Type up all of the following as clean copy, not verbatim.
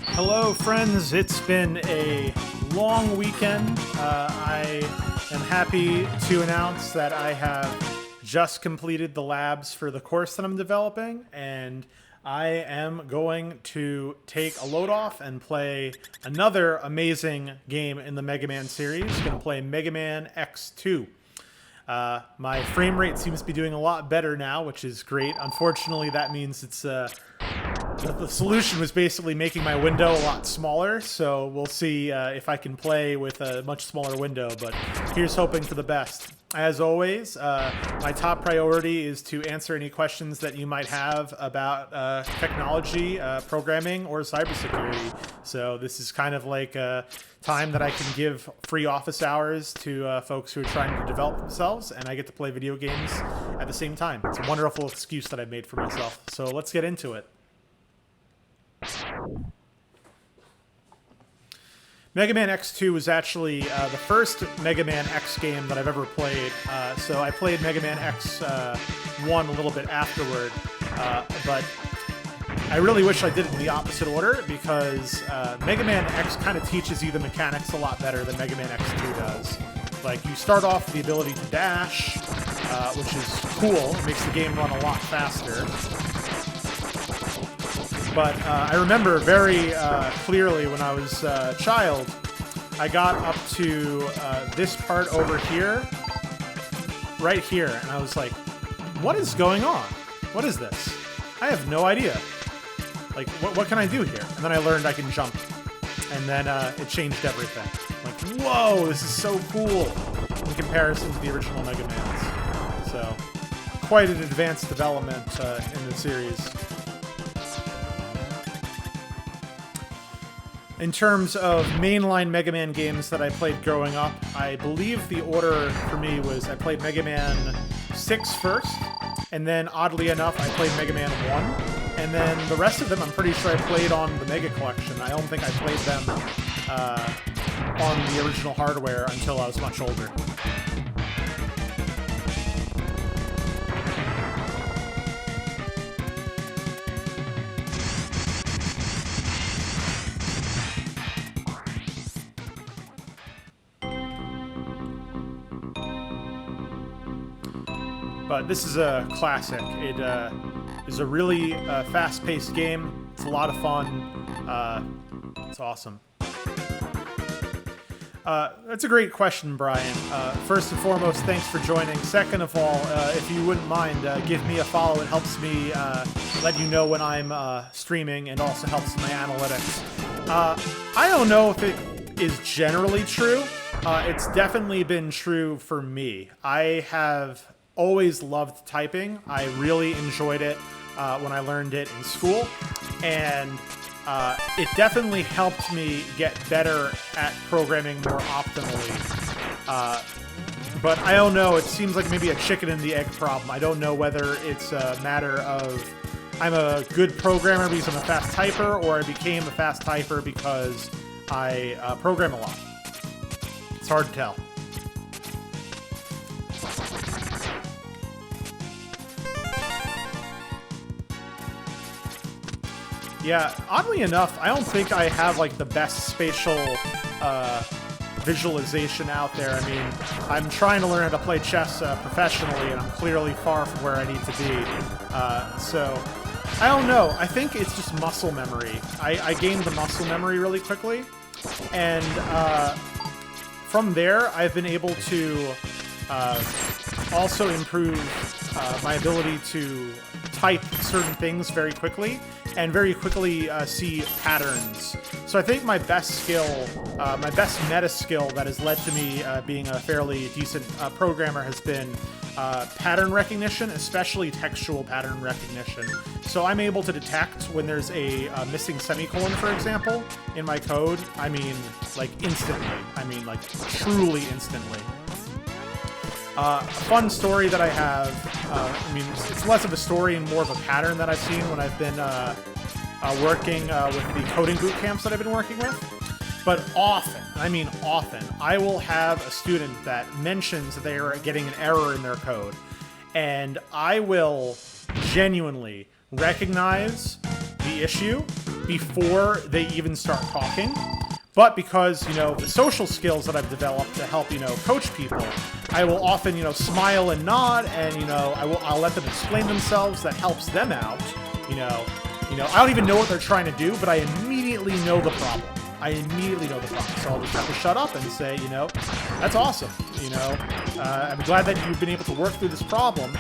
Hello, friends. It's been a long weekend. I am happy to announce that I have just completed the labs for the course that I'm developing, and I am going to take a load off and play another amazing game in the Mega Man series. I'm going to play Mega Man X2. My frame rate seems to be doing a lot better now, which is great. Unfortunately, that means it's the solution was basically making my window a lot smaller, so we'll see if I can play with a much smaller window, but here's hoping for the best. As always, my top priority is to answer any questions that you might have about technology, programming, or cybersecurity. So this is kind of like a time that I can give free office hours to folks who are trying to develop themselves, and I get to play video games at the same time. It's a wonderful excuse that I've made for myself. So let's get into it. Mega Man X2 was actually the first Mega Man X game that I've ever played. So I played Mega Man X1 a little bit afterward, but I really wish I did it in the opposite order, because Mega Man X kind of teaches you the mechanics a lot better than Mega Man X2 does. Like, you start off with the ability to dash, which is cool. It makes the game run a lot faster. But I remember very clearly when I was a child, I got up to this part over here, right here, and I was like, what is going on? What is this? I have no idea. Like, what can I do here? And then I learned I can jump, and then it changed everything. Like, whoa, this is so cool in comparison to the original Mega Mans. So, quite an advanced development in the series. In terms of mainline Mega Man games that I played growing up, I believe the order for me was I played Mega Man 6 first, and then oddly enough, I played Mega Man 1, and then the rest of them I'm pretty sure I played on the Mega Collection. I don't think I played them on the original hardware until I was much older. But this is a classic. It is a really fast-paced game. It's a lot of fun. It's awesome. That's a great question, Brian. First and foremost, thanks for joining. Second of all, if you wouldn't mind, give me a follow. It helps me let you know when I'm streaming, and also helps my analytics. I don't know if it is generally true. It's definitely been true for me. I have always loved typing. I really enjoyed it when I learned it in school, and it definitely helped me get better at programming more optimally. But I don't know, it seems like maybe a chicken and the egg problem. I don't know whether it's a matter of I'm a good programmer because I'm a fast typer, or I became a fast typer because I program a lot. It's hard to tell. Yeah, oddly enough, I don't think I have like the best spatial visualization out there. I mean, I'm trying to learn how to play chess professionally, and I'm clearly far from where I need to be. So, I don't know. I think it's just muscle memory. I gained the muscle memory really quickly, and from there, I've been able to also improve my ability to type certain things very quickly, and very quickly see patterns. So I think my best skill, my best meta skill that has led to me being a fairly decent programmer has been pattern recognition, especially textual pattern recognition. So I'm able to detect when there's a missing semicolon, for example, in my code. I mean, like instantly. I mean, like truly instantly. A fun story that I have, I mean, it's less of a story and more of a pattern that I've seen when I've been working with the coding boot camps that I've been working with. But often, I mean often, I will have a student that mentions that they are getting an error in their code, and I will genuinely recognize the issue before they even start talking. But because, you know, the social skills that I've developed to help, you know, coach people, I will often, you know, smile and nod, and, you know, I'll let them explain themselves. That helps them out. You know, I don't even know what they're trying to do, but I immediately know the problem. So I'll just have to shut up and say, you know, that's awesome. You know, I'm glad that you've been able to work through this problem.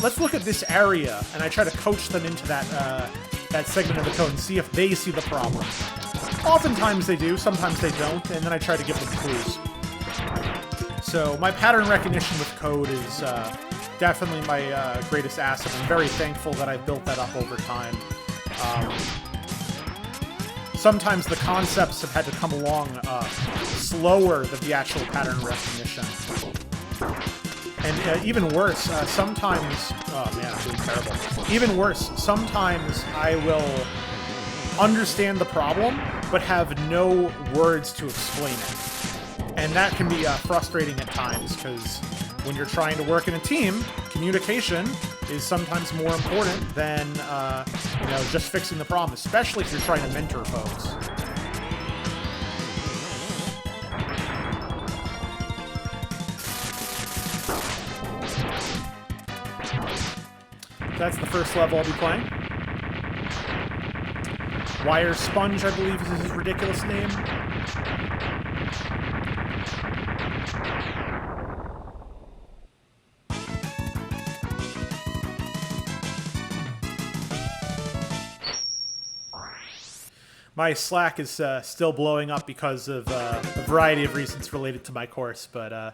Let's look at this area, and I try to coach them into that segment of the code and see if they see the problem. Oftentimes they do, sometimes they don't, and then I try to give them clues. So my pattern recognition with code is definitely my greatest asset. I'm very thankful that I've built that up over time. Sometimes the concepts have had to come along slower than the actual pattern recognition. And even worse, sometimes... Oh man, I'm doing terrible. Even worse, sometimes I will understand the problem, but have no words to explain it. And that can be frustrating at times, because when you're trying to work in a team, communication is sometimes more important than you know, just fixing the problem, especially if you're trying to mentor folks. That's the first level I'll be playing. Wire Sponge, I believe, is his ridiculous name. My Slack is still blowing up because of a variety of reasons related to my course, but I'm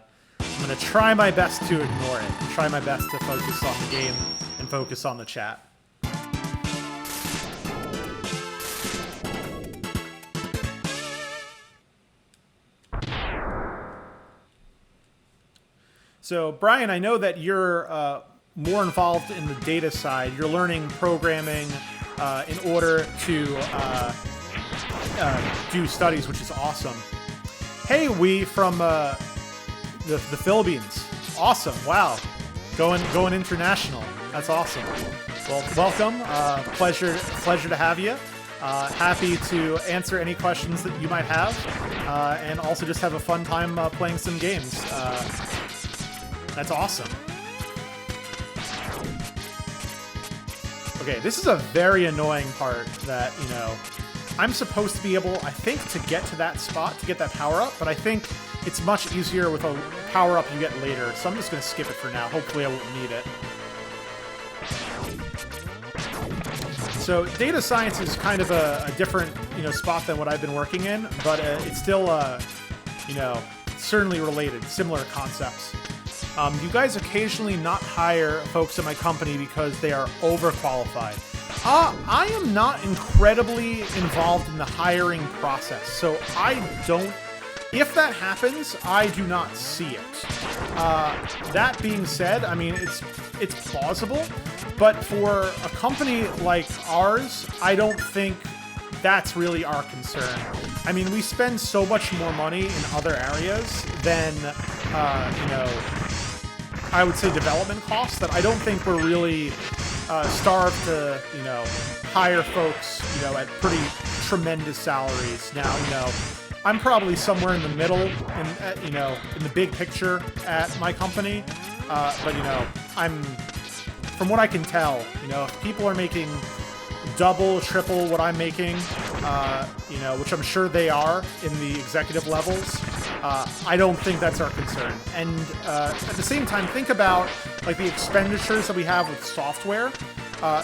going to try my best to ignore it. Try my best to focus on the game and focus on the chat. So, Brian, I know that you're more involved in the data side. You're learning programming in order to do studies, which is awesome. Hey, from the Philippines. Awesome. Wow. Going international. That's awesome. Well, welcome. Pleasure to have you. Happy to answer any questions that you might have, and also just have a fun time playing some games. That's awesome. Okay, this is a very annoying part that, you know, I'm supposed to be able, I think, to get to that spot, to get that power-up, but I think it's much easier with a power-up you get later, so I'm just going to skip it for now. Hopefully I won't need it. So data science is kind of a different, you know, spot than what I've been working in, but it's still, you know, certainly related, similar concepts. You guys occasionally not hire folks at my company because they are overqualified. I am not incredibly involved in the hiring process, so I don't... If that happens, I do not see it. That being said, I mean, it's plausible, but for a company like ours, I don't think that's really our concern. I mean, we spend so much more money in other areas than, you know, I would say development costs, that I don't think we're really starved to, you know, hire folks, you know, at pretty tremendous salaries. Now, you know, I'm probably somewhere in the middle, and you know, in the big picture at my company. But you know, from what I can tell, you know, if people are making double, triple what I'm making, you know, which I'm sure they are in the executive levels, I don't think that's our concern. And at the same time, think about like the expenditures that we have with software,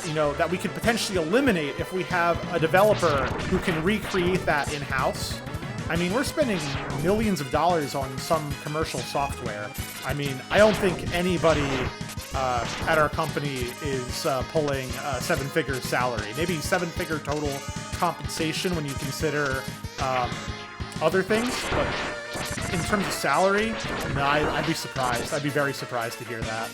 you know, that we could potentially eliminate if we have a developer who can recreate that in-house. I mean, we're spending millions of dollars on some commercial software. I mean, I don't think anybody at our company is pulling a seven-figure salary. Maybe seven-figure total compensation when you consider other things. But in terms of salary, no, I'd be surprised. I'd be very surprised to hear that.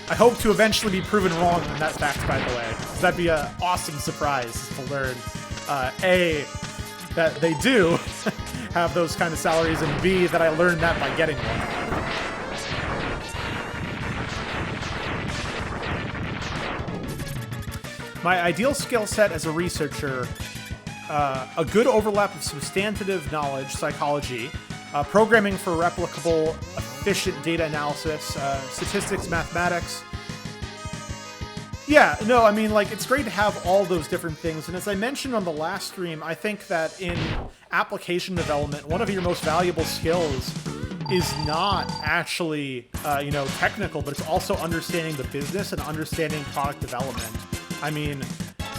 I hope to eventually be proven wrong on that fact, by the way. That'd be an awesome surprise to learn, A, that they do have those kind of salaries, and B, that I learned that by getting one. My ideal skill set as a researcher, a good overlap of substantive knowledge, psychology, programming for replicable, efficient data analysis, statistics, mathematics. Yeah, no, I mean, like, it's great to have all those different things. And as I mentioned on the last stream, I think that in application development, one of your most valuable skills is not actually, technical, but it's also understanding the business and understanding product development. I mean,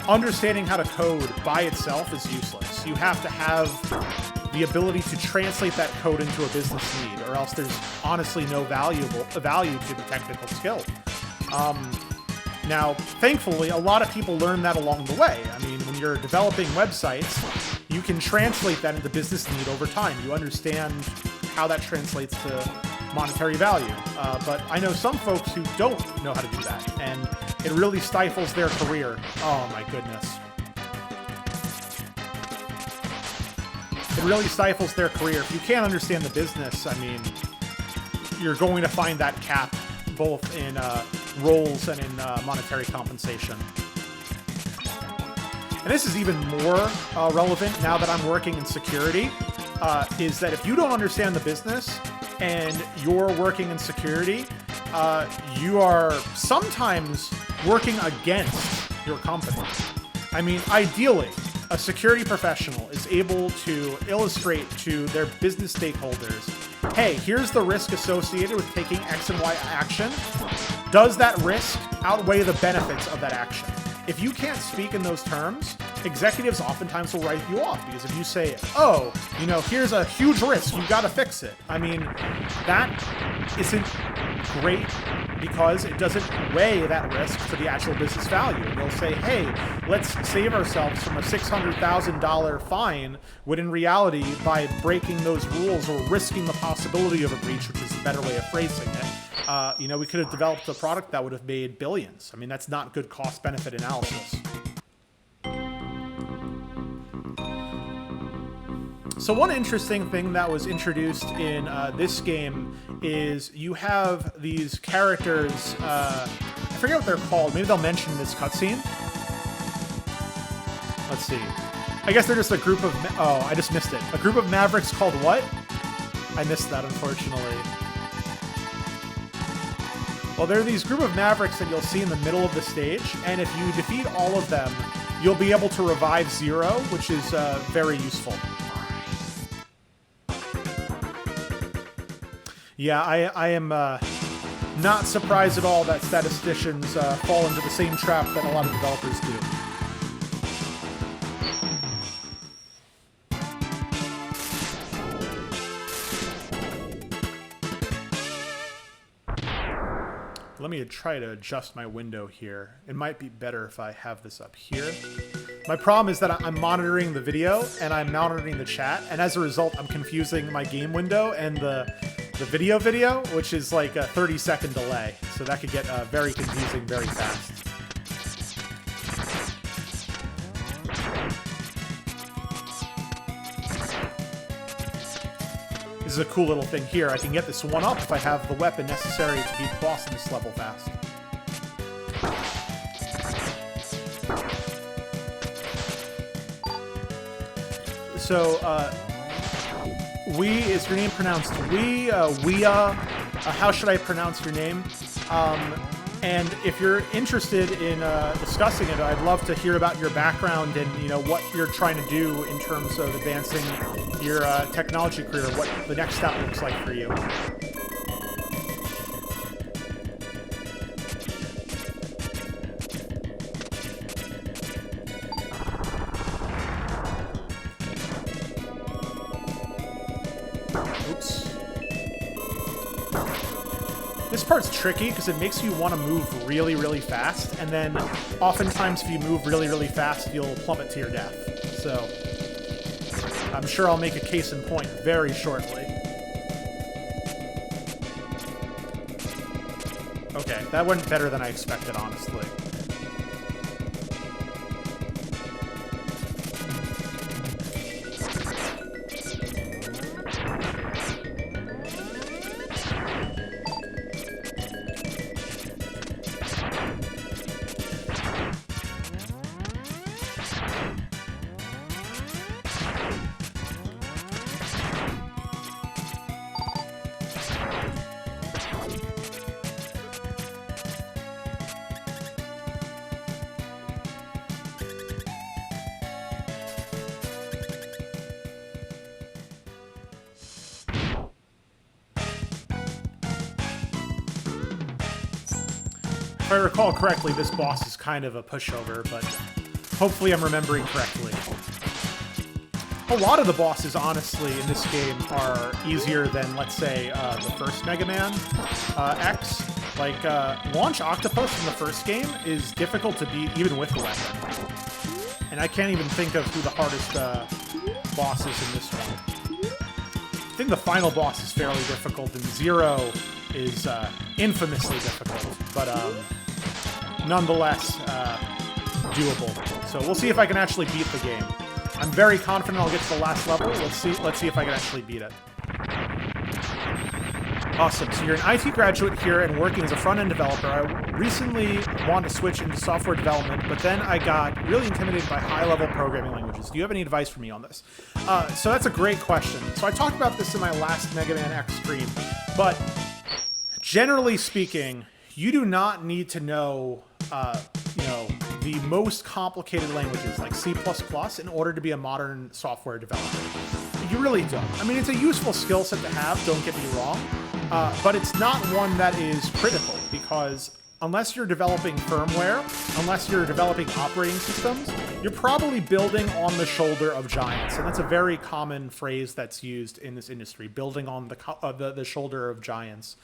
understanding how to code by itself is useless. You have to have the ability to translate that code into a business need, or else there's honestly no value to the technical skill. Now, thankfully, a lot of people learn that along the way. I mean, when you're developing websites, you can translate that into business need over time. You understand how that translates to monetary value. But I know some folks who don't know how to do that, and it really stifles their career. Oh my goodness. It really stifles their career. If you can't understand the business, I mean, you're going to find that cap both in roles and in monetary compensation. And this is even more relevant now that I'm working in security, is that if you don't understand the business and you're working in security, you are sometimes working against your company. I mean, ideally, a security professional is able to illustrate to their business stakeholders, hey, here's the risk associated with taking X and Y action. Does that risk outweigh the benefits of that action? If you can't speak in those terms, executives oftentimes will write you off, because if you say, oh, here's a huge risk, you gotta fix it. I mean, that isn't great because it doesn't weigh that risk to the actual business value. And they'll say, hey, let's save ourselves from a $600,000 fine, when in reality, by breaking those rules or risking the possibility of a breach, which is a better way of phrasing it, we could have developed a product that would have made billions. I mean, that's not good cost-benefit analysis. So one interesting thing that was introduced in this game is you have these characters, I forget what they're called, maybe they'll mention in this cutscene. Let's see. I guess they're just a group of, oh, I just missed it. A group of Mavericks called what? I missed that, unfortunately. Well, there are these group of Mavericks that you'll see in the middle of the stage, and if you defeat all of them, you'll be able to revive Zero, which is very useful. Yeah, I am not surprised at all that statisticians fall into the same trap that a lot of developers do. Let me try to adjust my window here. It might be better if I have this up here. My problem is that I'm monitoring the video and I'm monitoring the chat, and as a result, I'm confusing my game window and the video, which is like a 30-second delay. So that could get very confusing very fast. This is a cool little thing here. I can get this one up if I have the weapon necessary to beat the boss in this level fast. So, is your name pronounced Wea? How should I pronounce your name? And if you're interested in discussing it, I'd love to hear about your background and what you're trying to do in terms of advancing your technology career, what the next step looks like for you. Oops. This part's tricky because it makes you want to move really, really fast, and then oftentimes if you move really, really fast, you'll plummet to your death. So I'm sure I'll make a case in point very shortly. Okay. That went better than I expected, honestly. If I recall correctly, this boss is kind of a pushover, but hopefully I'm remembering correctly. A lot of the bosses, honestly, in this game are easier than, let's say, the first Mega Man X. Like, Launch Octopus in the first game is difficult to beat even with the weapon. And I can't even think of who the hardest boss is in this one. I think the final boss is fairly difficult, and Zero is infamously difficult, but nonetheless doable. So we'll see if I can actually beat the game. I'm very confident I'll get to the last level. Let's see if I can actually beat it. Awesome. So you're an IT graduate here and working as a front-end developer. I recently wanted to switch into software development, but then I got really intimidated by high-level programming languages. Do you have any advice for me on this? So that's a great question. So I talked about this in my last Mega Man X stream, but generally speaking, you do not need to know, the most complicated languages like C++ in order to be a modern software developer. You really don't. I mean, it's a useful skill set to have, don't get me wrong, but it's not one that is critical, because unless you're developing firmware, unless you're developing operating systems, you're probably building on the shoulder of giants. And that's a very common phrase that's used in this industry, building on the shoulder of giants.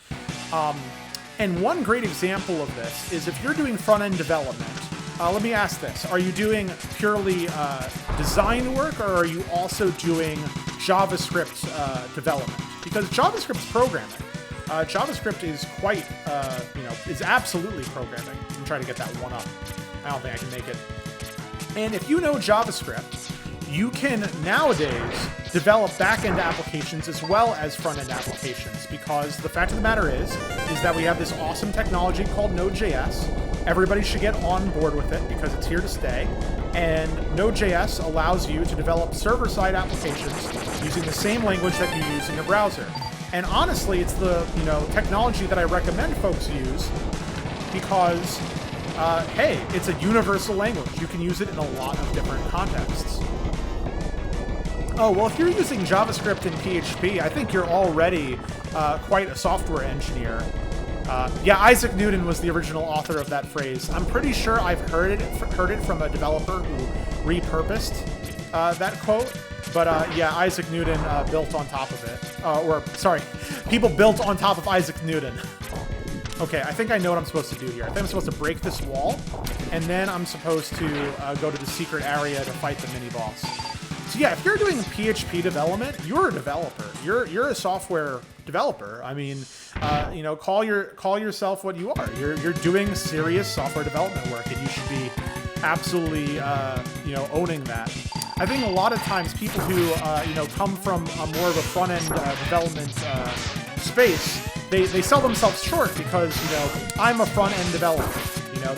And one great example of this is if you're doing front-end development, let me ask this. Are you doing purely design work, or are you also doing JavaScript development? Because JavaScript's programming. JavaScript is quite, is absolutely programming. I'm trying to get that one up. I don't think I can make it. And if you know JavaScript, you can nowadays develop back-end applications as well as front-end applications, because the fact of the matter is that we have this awesome technology called Node.js. Everybody should get on board with it because it's here to stay. And Node.js allows you to develop server-side applications using the same language that you use in your browser. And honestly, it's the technology that I recommend folks use because, hey, it's a universal language. You can use it in a lot of different contexts. Oh, well, if you're using JavaScript and PHP, I think you're already quite a software engineer. Yeah, Isaac Newton was the original author of that phrase. I'm pretty sure I've heard it from a developer who repurposed that quote. But yeah, Isaac Newton built on top of it. People built on top of Isaac Newton. Okay, I think I know what I'm supposed to do here. I think I'm supposed to break this wall, and then I'm supposed to go to the secret area to fight the mini-boss. So yeah, if you're doing PHP development, you're a developer. You're a software developer. I mean, call yourself what you are. You're doing serious software development work, and you should be absolutely owning that. I think a lot of times people who come from more of a front-end development space, they sell themselves short because I'm a front-end developer.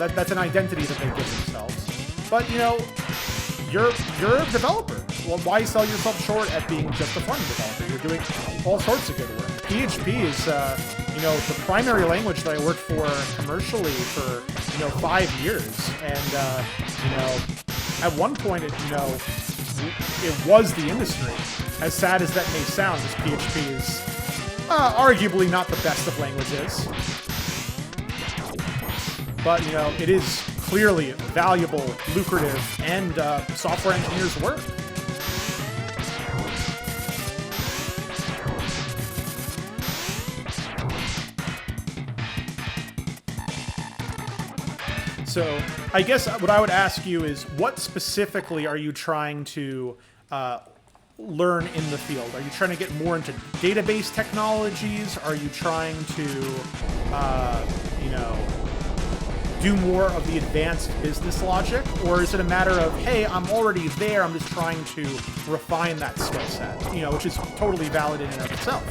That's an identity that they give themselves. But you're a developer. Well, why sell yourself short at being just a front-end developer? You're doing all sorts of good work. PHP is the primary language that I worked for commercially for 5 years, and at one point it was the industry. As sad as that may sound, as PHP is arguably not the best of languages, but it is clearly valuable, lucrative, and software engineers' work. So I guess what I would ask you is, what specifically are you trying to learn in the field? Are you trying to get more into database technologies? Are you trying to, do more of the advanced business logic, or is it a matter of, hey, I'm already there, I'm just trying to refine that skill set, you know, which is totally valid in and of itself.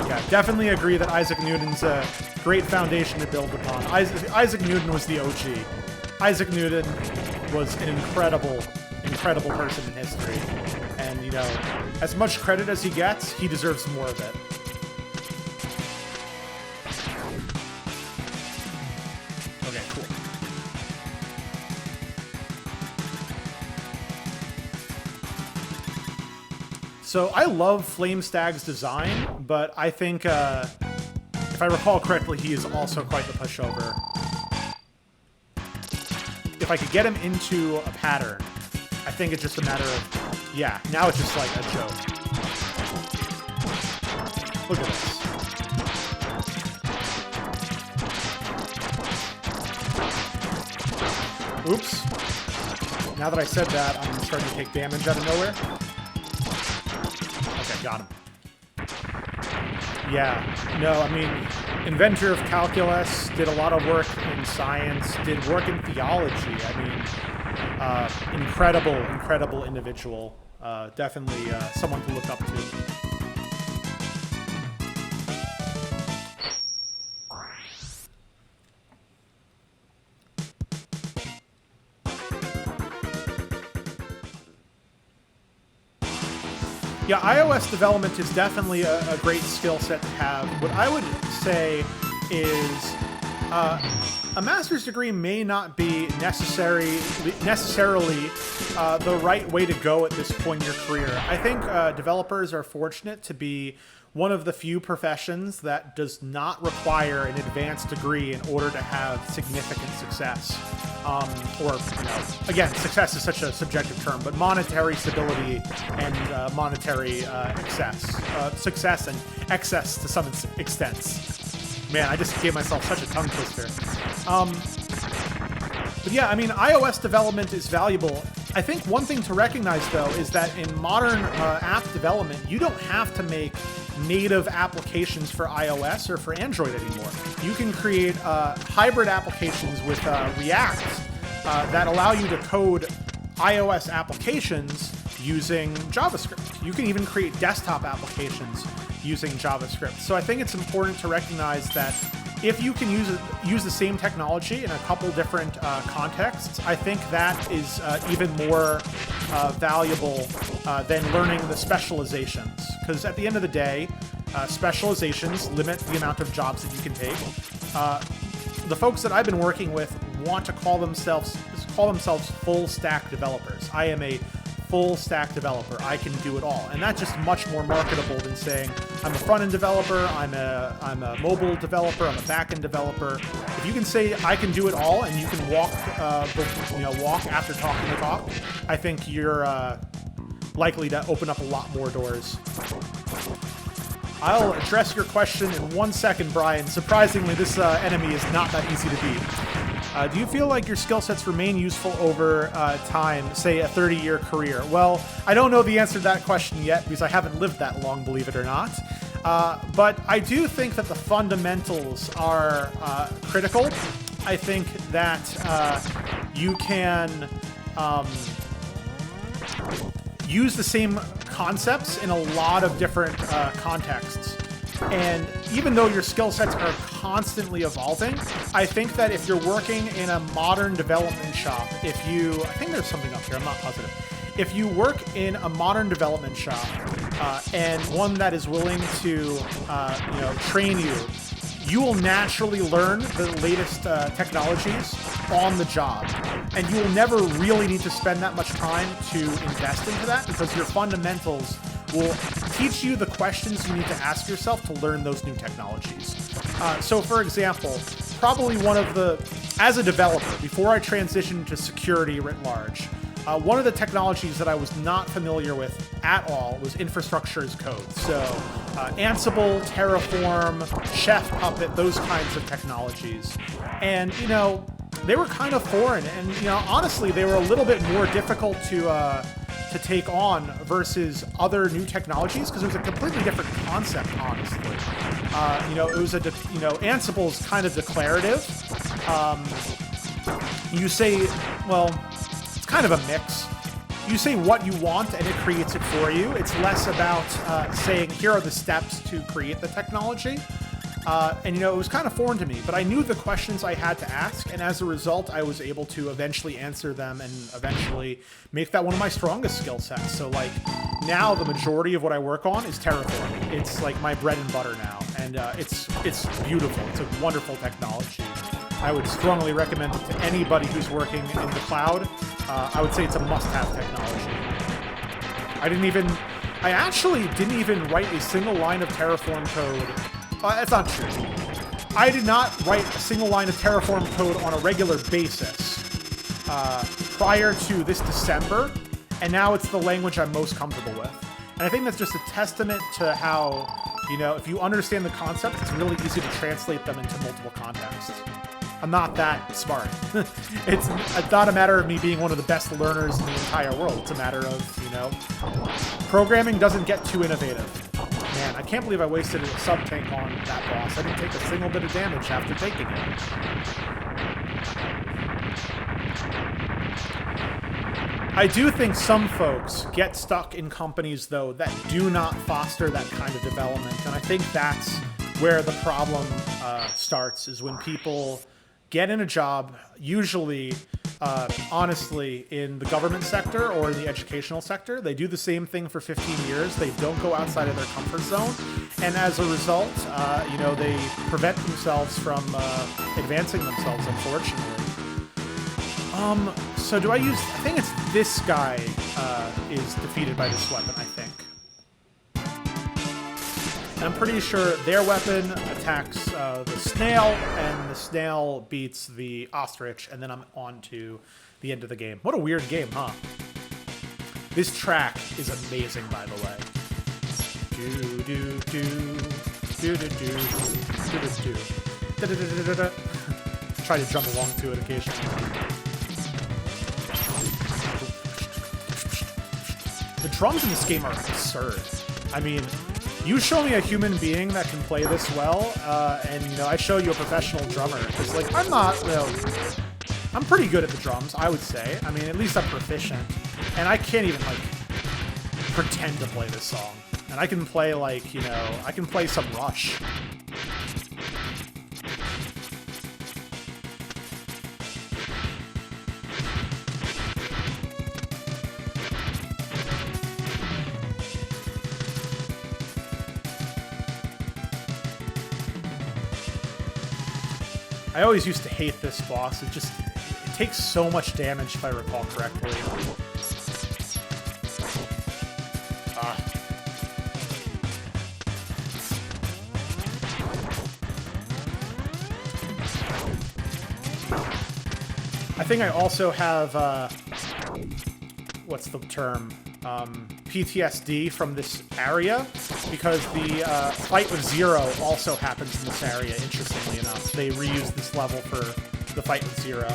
Yeah, definitely agree that Isaac Newton's a great foundation to build upon. Isaac Newton was the OG. Isaac Newton was an incredible person in history. And, you know, as much credit as he gets, he deserves more of it. Okay, cool. So I love Flame Stag's design, but I think, if I recall correctly, he is also quite the pushover. If I could get him into a pattern, I think it's just a matter of, yeah, now it's just like a joke. Look at this. Oops. Now that I said that, I'm starting to take damage out of nowhere. Okay, got him. Yeah, no, I mean, inventor of calculus, did a lot of work in science, did work in theology. I mean, incredible individual. Definitely someone to look up to. Yeah, iOS development is definitely a great skill set to have. What I would say is a master's degree may not be necessarily the right way to go at this point in your career. I think developers are fortunate to be one of the few professions that does not require an advanced degree in order to have significant success. Or, you know, again, success is such a subjective term, but monetary stability and monetary success and excess to some extent. Man, I just gave myself such a tongue twister. But yeah, I mean, iOS development is valuable. I think one thing to recognize, though, is that in modern app development, you don't have to make native applications for iOS or for Android anymore. You can create hybrid applications with React that allow you to code iOS applications using JavaScript. You can even create desktop applications using JavaScript. So I think it's important to recognize that if you can use the same technology in a couple different contexts, I think that is even more valuable than learning the specializations. Because at the end of the day, specializations limit the amount of jobs that you can take. The folks that I've been working with want to call themselves full stack developers. I am a full stack developer. I can do it all, and that's just much more marketable than saying I'm a front end developer, I'm a mobile developer, I'm a back end developer. If you can say I can do it all, and you can walk after talking the talk, I think you're likely to open up a lot more doors. I'll address your question in 1 second, Brian. Surprisingly, this enemy is not that easy to beat. Do you feel like your skill sets remain useful over time, say a 30-year career? Well, I don't know the answer to that question yet because I haven't lived that long, believe it or not. But I do think that the fundamentals are critical. I think that you can use the same concepts in a lot of different contexts. And even though your skill sets are constantly evolving, I think that if you're working in a modern development shop, I think there's something up here, I'm not positive. If you work in a modern development shop and one that is willing to train you, you will naturally learn the latest technologies on the job. And you will never really need to spend that much time to invest into that because your fundamentals will teach you the questions you need to ask yourself to learn those new technologies. So for example, probably as a developer, before I transitioned to security writ large, one of the technologies that I was not familiar with at all was infrastructure as code. So Ansible, Terraform, Chef, Puppet, those kinds of technologies. And, they were kind of foreign. And, honestly, they were a little bit more difficult to to take on versus other new technologies, because it was a completely different concept, honestly. It was Ansible's kind of declarative. You say, well, it's kind of a mix. You say what you want and it creates it for you. It's less about saying, here are the steps to create the technology. It was kind of foreign to me, but I knew the questions I had to ask, and as a result, I was able to eventually answer them and eventually make that one of my strongest skill sets. So, like, now the majority of what I work on is Terraform. It's like my bread and butter now, and it's beautiful. It's a wonderful technology. I would strongly recommend it to anybody who's working in the cloud. I would say it's a must-have technology. I actually didn't even write a single line of Terraform code. That's not true. I did not write a single line of Terraform code on a regular basis prior to this December, and now it's the language I'm most comfortable with. And I think that's just a testament to how, if you understand the concepts, it's really easy to translate them into multiple contexts. I'm not that smart. It's not a matter of me being one of the best learners in the entire world. It's a matter of, programming doesn't get too innovative. Man, I can't believe I wasted a sub-tank on that boss. I didn't take a single bit of damage after taking it. I do think some folks get stuck in companies, though, that do not foster that kind of development. And I think that's where the problem starts, is when people get in a job, usually, honestly, in the government sector or in the educational sector. They do the same thing for 15 years. They don't go outside of their comfort zone. And as a result, they prevent themselves from advancing themselves, unfortunately. So do I use... I think it's this guy is defeated by this weapon, I think. And I'm pretty sure their weapon attacks the snail, and the snail beats the ostrich, and then I'm on to the end of the game. What a weird game, huh? This track is amazing, by the way. Do do do do do do do do da da da da da. Try to jump along to it occasionally. The drums in this game are absurd. I mean, you show me a human being that can play this well, and I show you a professional drummer. It's like, I'm pretty good at the drums, I would say. I mean, at least I'm proficient. And I can't even, pretend to play this song. And I can play, I can play some Rush. I always used to hate this boss. It takes so much damage, if I recall correctly. I think I also have, what's the term? PTSD from this area, because the fight with Zero also happens in this area, interestingly enough. They reuse this level for the fight with Zero,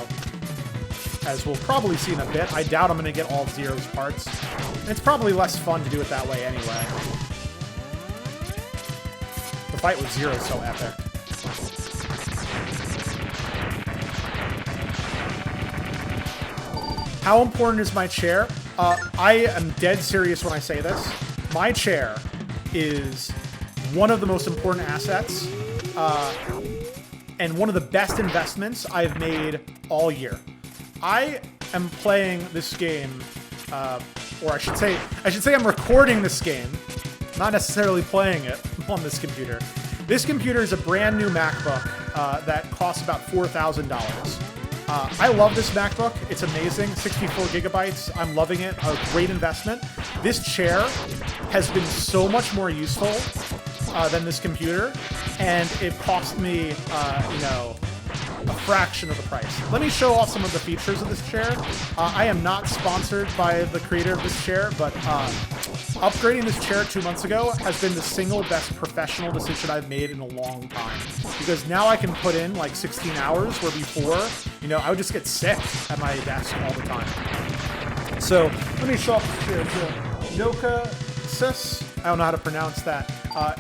as we'll probably see in a bit. I doubt I'm going to get all of Zero's parts. And it's probably less fun to do it that way anyway. The fight with Zero is so epic. How important is my chair? I am dead serious when I say this. My chair is one of the most important assets and one of the best investments I've made all year. I am playing this game, or I should say I'm recording this game, not necessarily playing it on this computer. This computer is a brand new MacBook that costs about $4,000. I love this MacBook. It's amazing. 64 gigabytes. I'm loving it. A great investment. This chair has been so much more useful than this computer, and it cost me, a fraction of the price. Let me show off some of the features of this chair. I am not sponsored by the creator of this chair, but upgrading this chair 2 months ago has been the single best professional decision I've made in a long time. Because now I can put in 16 hours, where before, I would just get sick at my desk all the time. So let me show off this chair. It's a Noka Sis. I don't know how to pronounce that.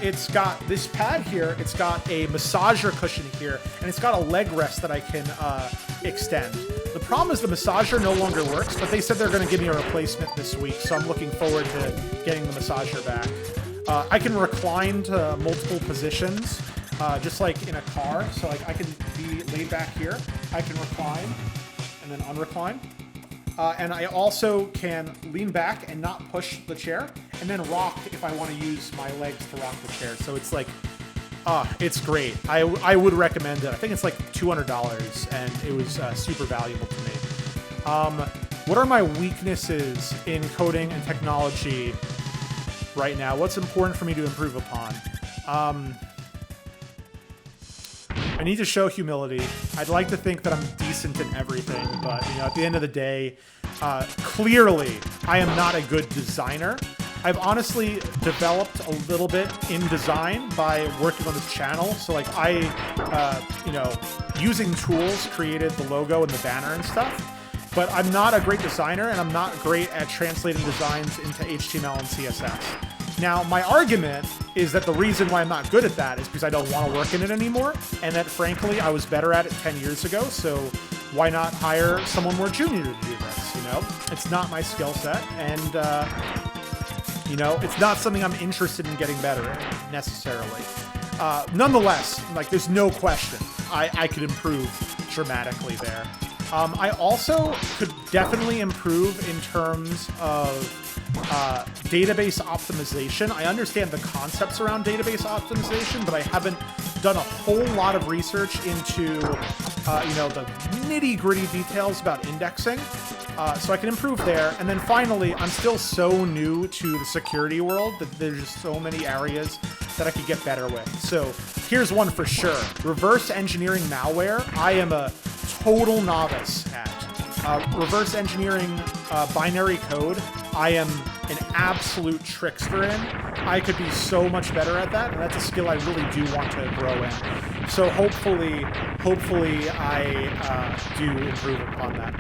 It's got this pad here, it's got a massager cushion here, and it's got a leg rest that I can extend. The problem is the massager no longer works, but they said they're going to give me a replacement this week, so I'm looking forward to getting the massager back. I can recline to multiple positions, just like in a car. So like I can be laid back here, I can recline, and then unrecline. And I also can lean back and not push the chair, and then rock if I want to use my legs to rock the chair. So it's like, it's great. I would recommend it. I think it's like $200, and it was super valuable to me. What are my weaknesses in coding and technology right now? What's important for me to improve upon? I need to show humility. I'd like to think that I'm decent in everything, but you know, at the end of the day, clearly I am not a good designer. I've honestly developed a little bit in design by working on this channel. So like you know, using tools created the logo and the banner and stuff. But I'm not a great designer, and I'm not great at translating designs into HTML and CSS. Now, my argument is that the reason why I'm not good at that is because I don't want to work in it anymore, and that, frankly, I was better at it 10 years ago, so why not hire someone more junior to do this, you know? It's not my skill set, and, you know, it's not something I'm interested in getting better at, necessarily. Nonetheless, like, there's no question I could improve dramatically there. I also could definitely improve in terms of database optimization. I understand the concepts around database optimization, but I haven't done a whole lot of research into, you know, the nitty-gritty details about indexing. So I can improve there. And then finally, I'm still so new to the security world that there's just so many areas that I could get better with. So here's one for sure. Reverse engineering malware, I am a total novice at. Reverse engineering binary code, I am an absolute trickster in. I could be so much better at that, and that's a skill I really do want to grow in. So hopefully I do improve upon that.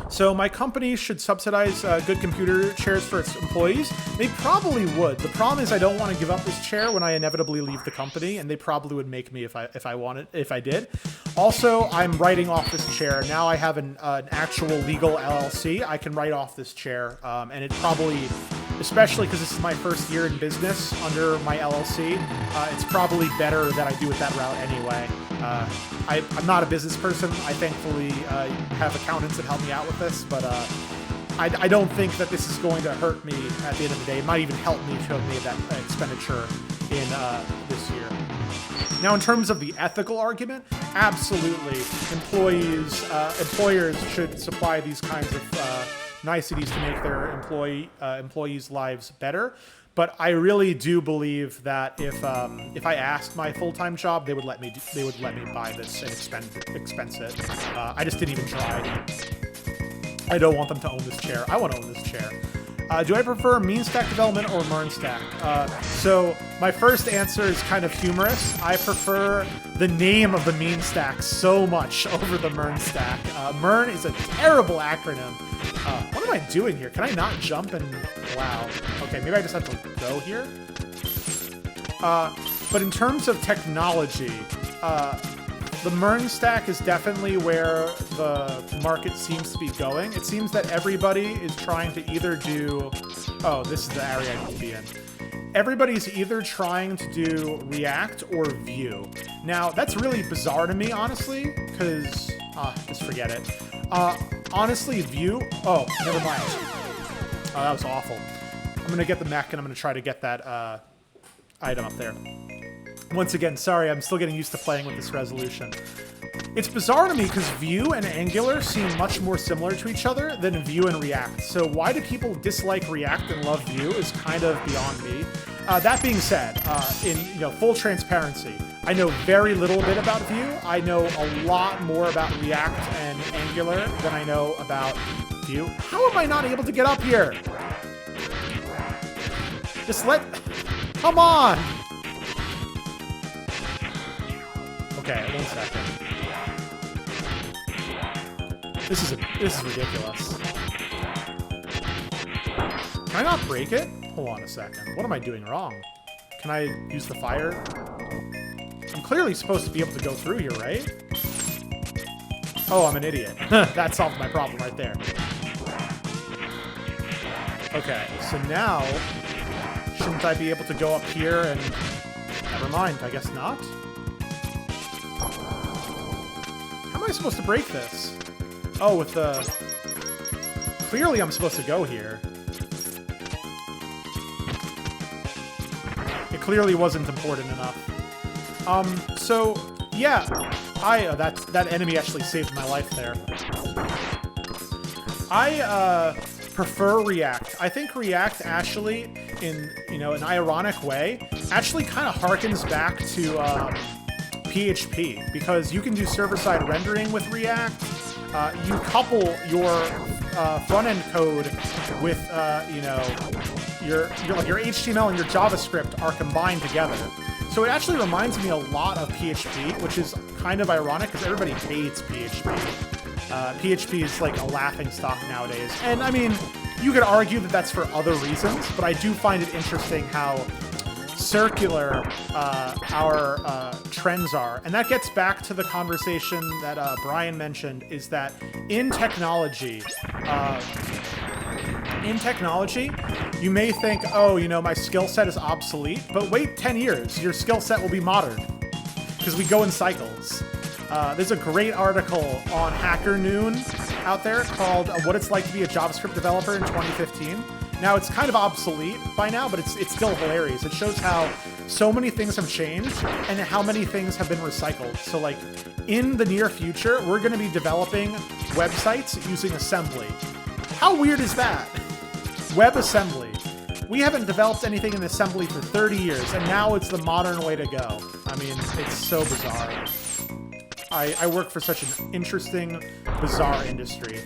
So my company should subsidize good computer chairs for its employees. They probably would. The problem is I don't want to give up this chair when I inevitably leave the company, and they probably would make me if I did. Also, I'm writing off this chair. Now I have an actual legal LLC. I can write off this chair, and it probably, especially because this is my first year in business under my LLC, it's probably better that I do it that route anyway. I'm not a business person. I thankfully have accountants that help me out with this, but I don't think that this is going to hurt me at the end of the day. It might even help me to have made that expenditure in this year. Now, in terms of the ethical argument, absolutely, employers should supply these kinds of niceties to make their employees' lives better. But I really do believe that if I asked my full-time job, they would let me buy this and expense it. I just didn't even try. I don't want them to own this chair. I want to own this chair. Do I prefer mean stack development or MERN stack? So my first answer is kind of humorous. I prefer the name of the mean stack so much over the MERN stack. MERN is a terrible acronym. What am I doing here? Can I not jump and... Wow. Okay, maybe I just have to go here? But in terms of technology, the MERN stack is definitely where the market seems to be going. It seems that everybody is trying to either do... Oh, this is the area I need to be in. Everybody's either trying to do React or Vue. Now, that's really bizarre to me, honestly, because... just forget it. Honestly, Vue... Oh, never mind. Oh, that was awful. I'm going to get the mech, and I'm going to try to get that item up there. Once again, sorry, I'm still getting used to playing with this resolution. It's bizarre to me because Vue and Angular seem much more similar to each other than Vue and React. So why do people dislike React and love Vue is kind of beyond me. That being said, in full transparency, I know very little bit about Vue. I know a lot more about React and Angular than I know about Vue. How am I not able to get up here? Just let... Come on! Okay, 1 second. This is ridiculous. Can I not break it? Hold on a second. What am I doing wrong? Can I use the fire? I'm clearly supposed to be able to go through here, right? Oh, I'm an idiot. That solved my problem right there. Okay, so now, shouldn't I be able to go up here and... Never mind, I guess not. How am I supposed to break this? Oh, with the... Clearly I'm supposed to go here. It clearly wasn't important enough. So, yeah. That enemy actually saved my life there. I, prefer React. I think React actually, in an ironic way, actually kind of harkens back to PHP, because you can do server-side rendering with React. You couple your front-end code with your HTML and your JavaScript are combined together. So it actually reminds me a lot of PHP, which is kind of ironic because everybody hates PHP. PHP is like a laughingstock nowadays. And I mean, you could argue that that's for other reasons, but I do find it interesting how circular our trends are. And that gets back to the conversation that Brian mentioned, is that in technology, you may think, oh, my skill set is obsolete, but wait 10 years, your skill set will be modern, because we go in cycles. There's a great article on Hacker Noon out there called What It's Like to Be a JavaScript Developer in 2015. Now, it's kind of obsolete by now, but it's still hilarious. It shows how so many things have changed and how many things have been recycled. So, like, in the near future, we're going to be developing websites using assembly. How weird is that? WebAssembly. We haven't developed anything in assembly for 30 years, and now it's the modern way to go. I mean, it's so bizarre. I work for such an interesting, bizarre industry.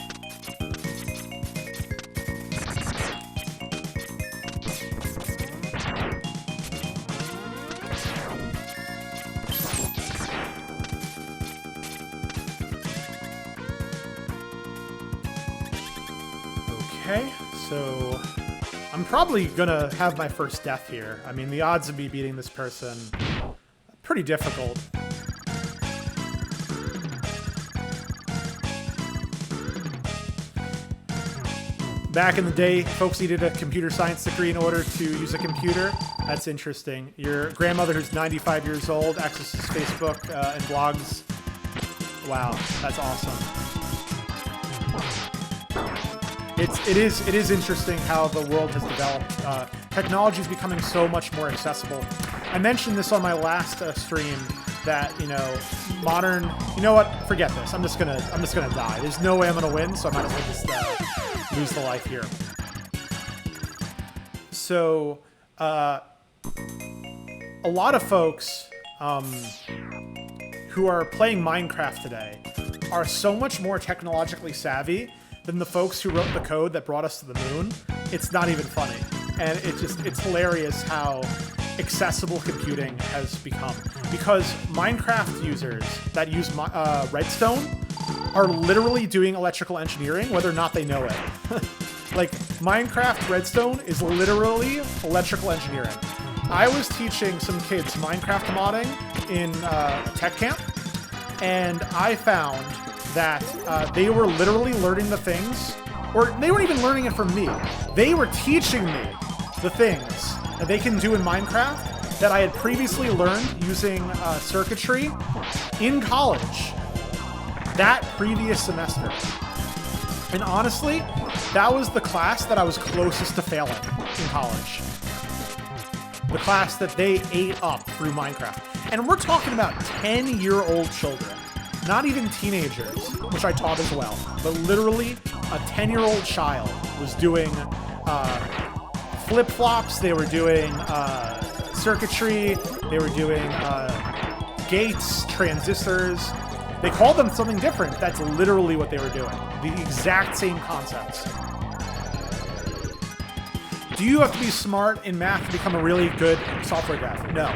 Okay, so I'm probably gonna have my first death here. I mean, the odds of me beating this person, pretty difficult. Back in the day, folks needed a computer science degree in order to use a computer. That's interesting. Your grandmother, who's 95 years old, accesses Facebook and blogs. Wow, that's awesome. It is interesting how the world has developed. Technology is becoming so much more accessible. I mentioned this on my last stream that modern. You know what? Forget this. I'm just gonna die. There's no way I'm gonna win, so I might as well just lose the life here. So, a lot of folks who are playing Minecraft today are so much more technologically savvy than the folks who wrote the code that brought us to the moon. It's not even funny. And it's hilarious how accessible computing has become. Because Minecraft users that use Redstone are literally doing electrical engineering, whether or not they know it. Like, Minecraft Redstone is literally electrical engineering. I was teaching some kids Minecraft modding in tech camp, and I found that they were literally learning the things, or they weren't even learning it from me. They were teaching me the things that they can do in Minecraft that I had previously learned using circuitry in college. That previous semester. And honestly, that was the class that I was closest to failing in college. The class that they ate up through Minecraft. And we're talking about 10-year-old children. Not even teenagers, which I taught as well. But literally, a 10-year-old child was doing flip-flops, they were doing circuitry, they were doing gates, transistors. They called them something different. That's literally what they were doing. The exact same concepts. Do you have to be smart in math to become a really good software dev? No.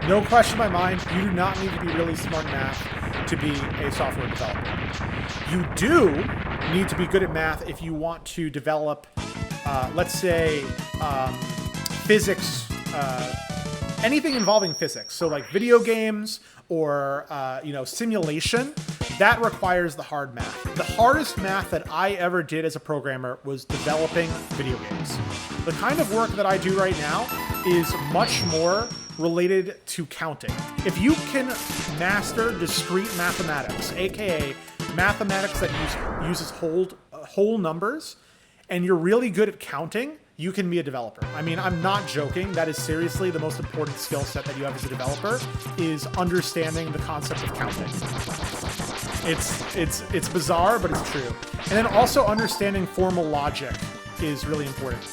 No question in my mind, you do not need to be really smart in math to be a software developer. You do need to be good at math if you want to develop let's say, physics, anything involving physics. So like video games or, you know, simulation, that requires the hard math. The hardest math that I ever did as a programmer was developing video games. The kind of work that I do right now is much more related to counting. If you can master discrete mathematics, aka mathematics that uses whole numbers, and you're really good at counting, you can be a developer. I mean, I'm not joking. That is seriously the most important skill set that you have as a developer, is understanding the concept of counting. It's bizarre, but it's true. And then also understanding formal logic is really important.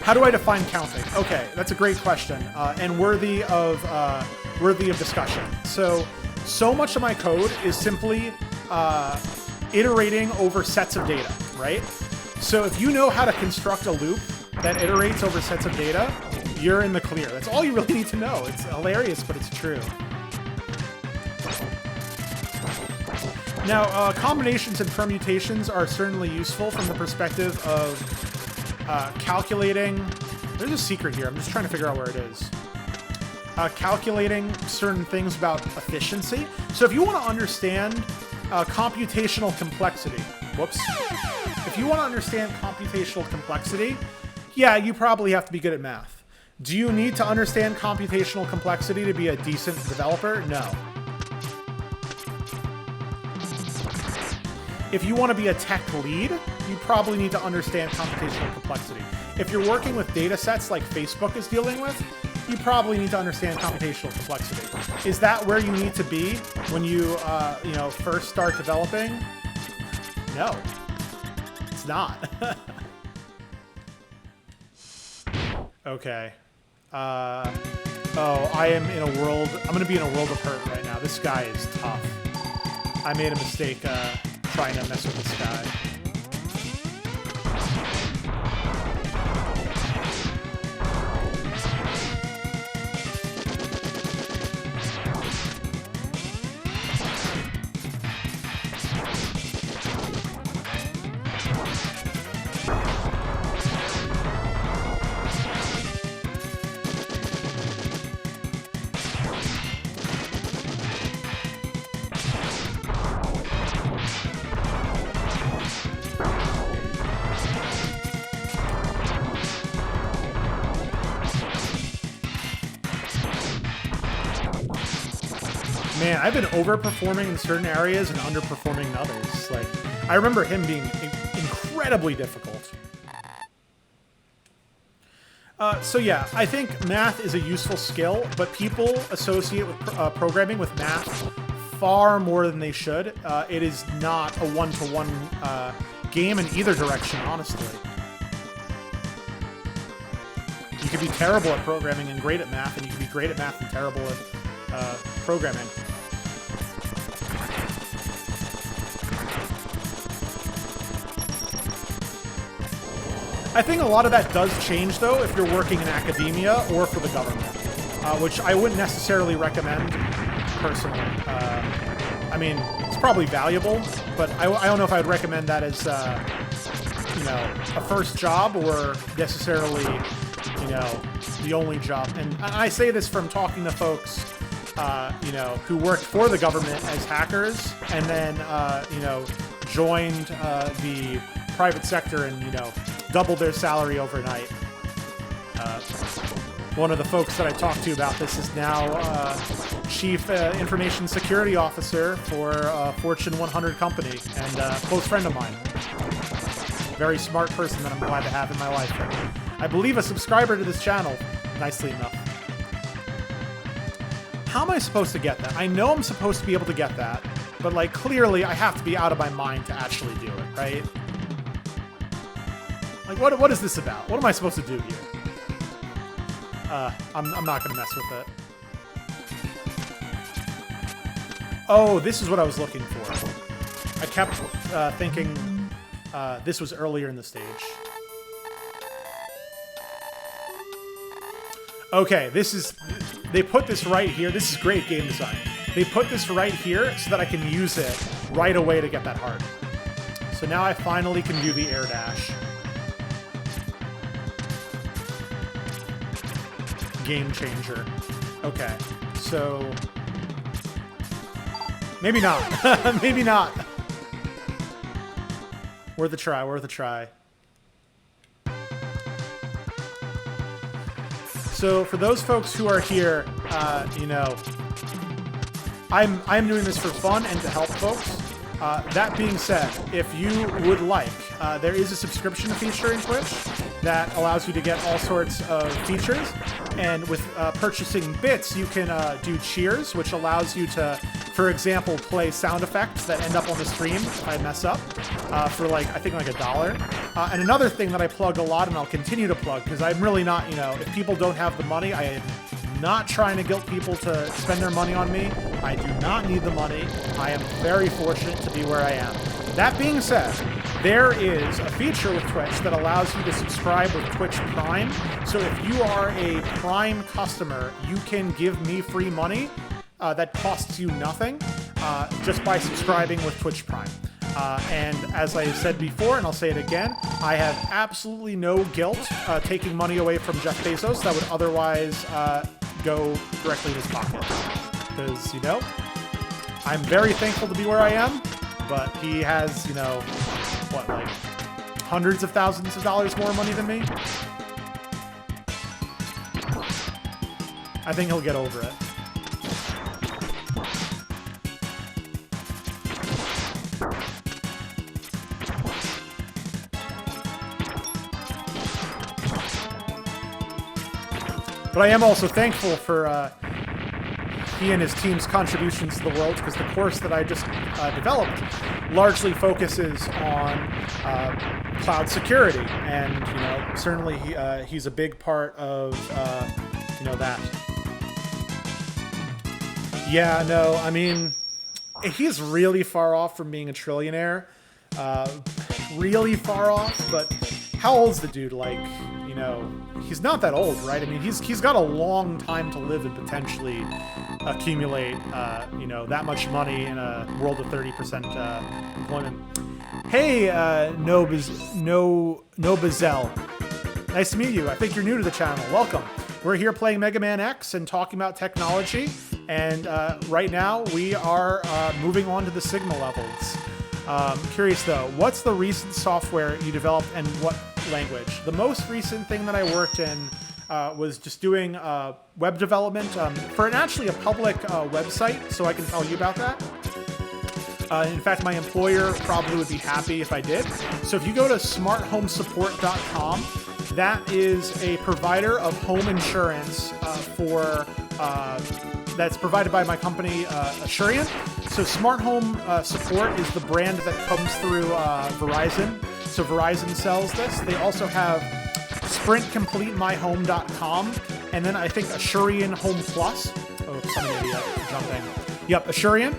How do I define counting? Okay, that's a great question, and worthy of discussion. So much of my code is simply iterating over sets of data, right? So if you know how to construct a loop that iterates over sets of data, you're in the clear. That's all you really need to know. It's hilarious, but it's true. Now, combinations and permutations are certainly useful from the perspective of calculating. There's a secret here. I'm just trying to figure out where it is. Calculating certain things about efficiency. So if you want to understand computational complexity, if you want to understand computational complexity, yeah, you probably have to be good at math. Do you need to understand computational complexity to be a decent developer? No. If you want to be a tech lead, you probably need to understand computational complexity. If you're working with data sets like Facebook is dealing with, you probably need to understand computational complexity. Is that where you need to be when you, you know, first start developing? No, it's not. Okay. Oh, I am in a world. I'm gonna be in a world of hurt right now. This guy is tough. I made a mistake trying to mess with this guy. Man, I've been overperforming in certain areas and underperforming in others. Like, I remember him being incredibly difficult. So yeah, I think math is a useful skill, but people associate with programming with math far more than they should. It is not a one-to-one game in either direction, honestly. You could be terrible at programming and great at math, and you could be great at math and terrible at programming. I think a lot of that does change, though, if you're working in academia or for the government, which I wouldn't necessarily recommend personally. I mean, it's probably valuable, but I don't know if I would recommend that as, you know, a first job or necessarily, you know, the only job. And I say this from talking to folks, you know, who worked for the government as hackers and then, you know, joined the private sector and, you know, doubled their salary overnight. One of the folks that I talked to about this is now Chief Information Security Officer for a Fortune 100 company and a close friend of mine. Very smart person that I'm glad to have in my life. I believe a subscriber to this channel, nicely enough. How am I supposed to get that? I know I'm supposed to be able to get that, but like clearly I have to be out of my mind to actually do it, right? Like, what is this about? What am I supposed to do here? I'm not gonna mess with it. Oh, this is what I was looking for. I kept thinking this was earlier in the stage. Okay, this is... They put this right here. This is great game design. They put this right here so that I can use it right away to get that heart. So now I finally can do the air dash. game changer. Okay, so maybe not. Maybe not. Worth a try. Worth a try. So for those folks who are here, you know, I'm doing this for fun and to help folks. That being said, if you would like, there is a subscription feature in Twitch that allows you to get all sorts of features. And with purchasing bits, you can do cheers, which allows you to, for example, play sound effects that end up on the stream if I mess up for like, I think like $1. And another thing that I plug a lot, and I'll continue to plug, because I'm really not, you know, if people don't have the money, I am not trying to guilt people to spend their money on me. I do not need the money. I am very fortunate to be where I am. That being said, there is a feature with Twitch that allows you to subscribe with Twitch Prime. So if you are a Prime customer, you can give me free money that costs you nothing just by subscribing with Twitch Prime. And as I said before, and I'll say it again, I have absolutely no guilt taking money away from Jeff Bezos that would otherwise go directly in his pocket. Because, you know, I'm very thankful to be where I am, but he has, you know, what, like hundreds of thousands of dollars more money than me? I think he'll get over it. But I am also thankful for he and his team's contributions to the world, because the course that I just developed largely focuses on cloud security, and you know, certainly he's a big part of you know, that. Yeah, no, I mean, he's really far off from being a trillionaire, really far off. But how old's the dude? Like, you know, he's not that old, right? I mean, he's got a long time to live and potentially accumulate, you know, that much money in a world of 30% employment. Hey, Nobazel. Nice to meet you. I think you're new to the channel. Welcome. We're here playing Mega Man X and talking about technology. And right now we are moving on to the Sigma levels. Curious though, what's the recent software you developed and what language? The most recent thing that I worked in was just doing web development for actually a public website, so I can tell you about that. In fact, my employer probably would be happy if I did. So if you go to smarthomesupport.com, that is a provider of home insurance for that's provided by my company, Assurian. So Smart Home Support is the brand that comes through Verizon. So Verizon sells this. They also have SprintCompleteMyHome.com, and then I think Assurian Home Plus. Oh, some idiot jumping. Yep, Assurian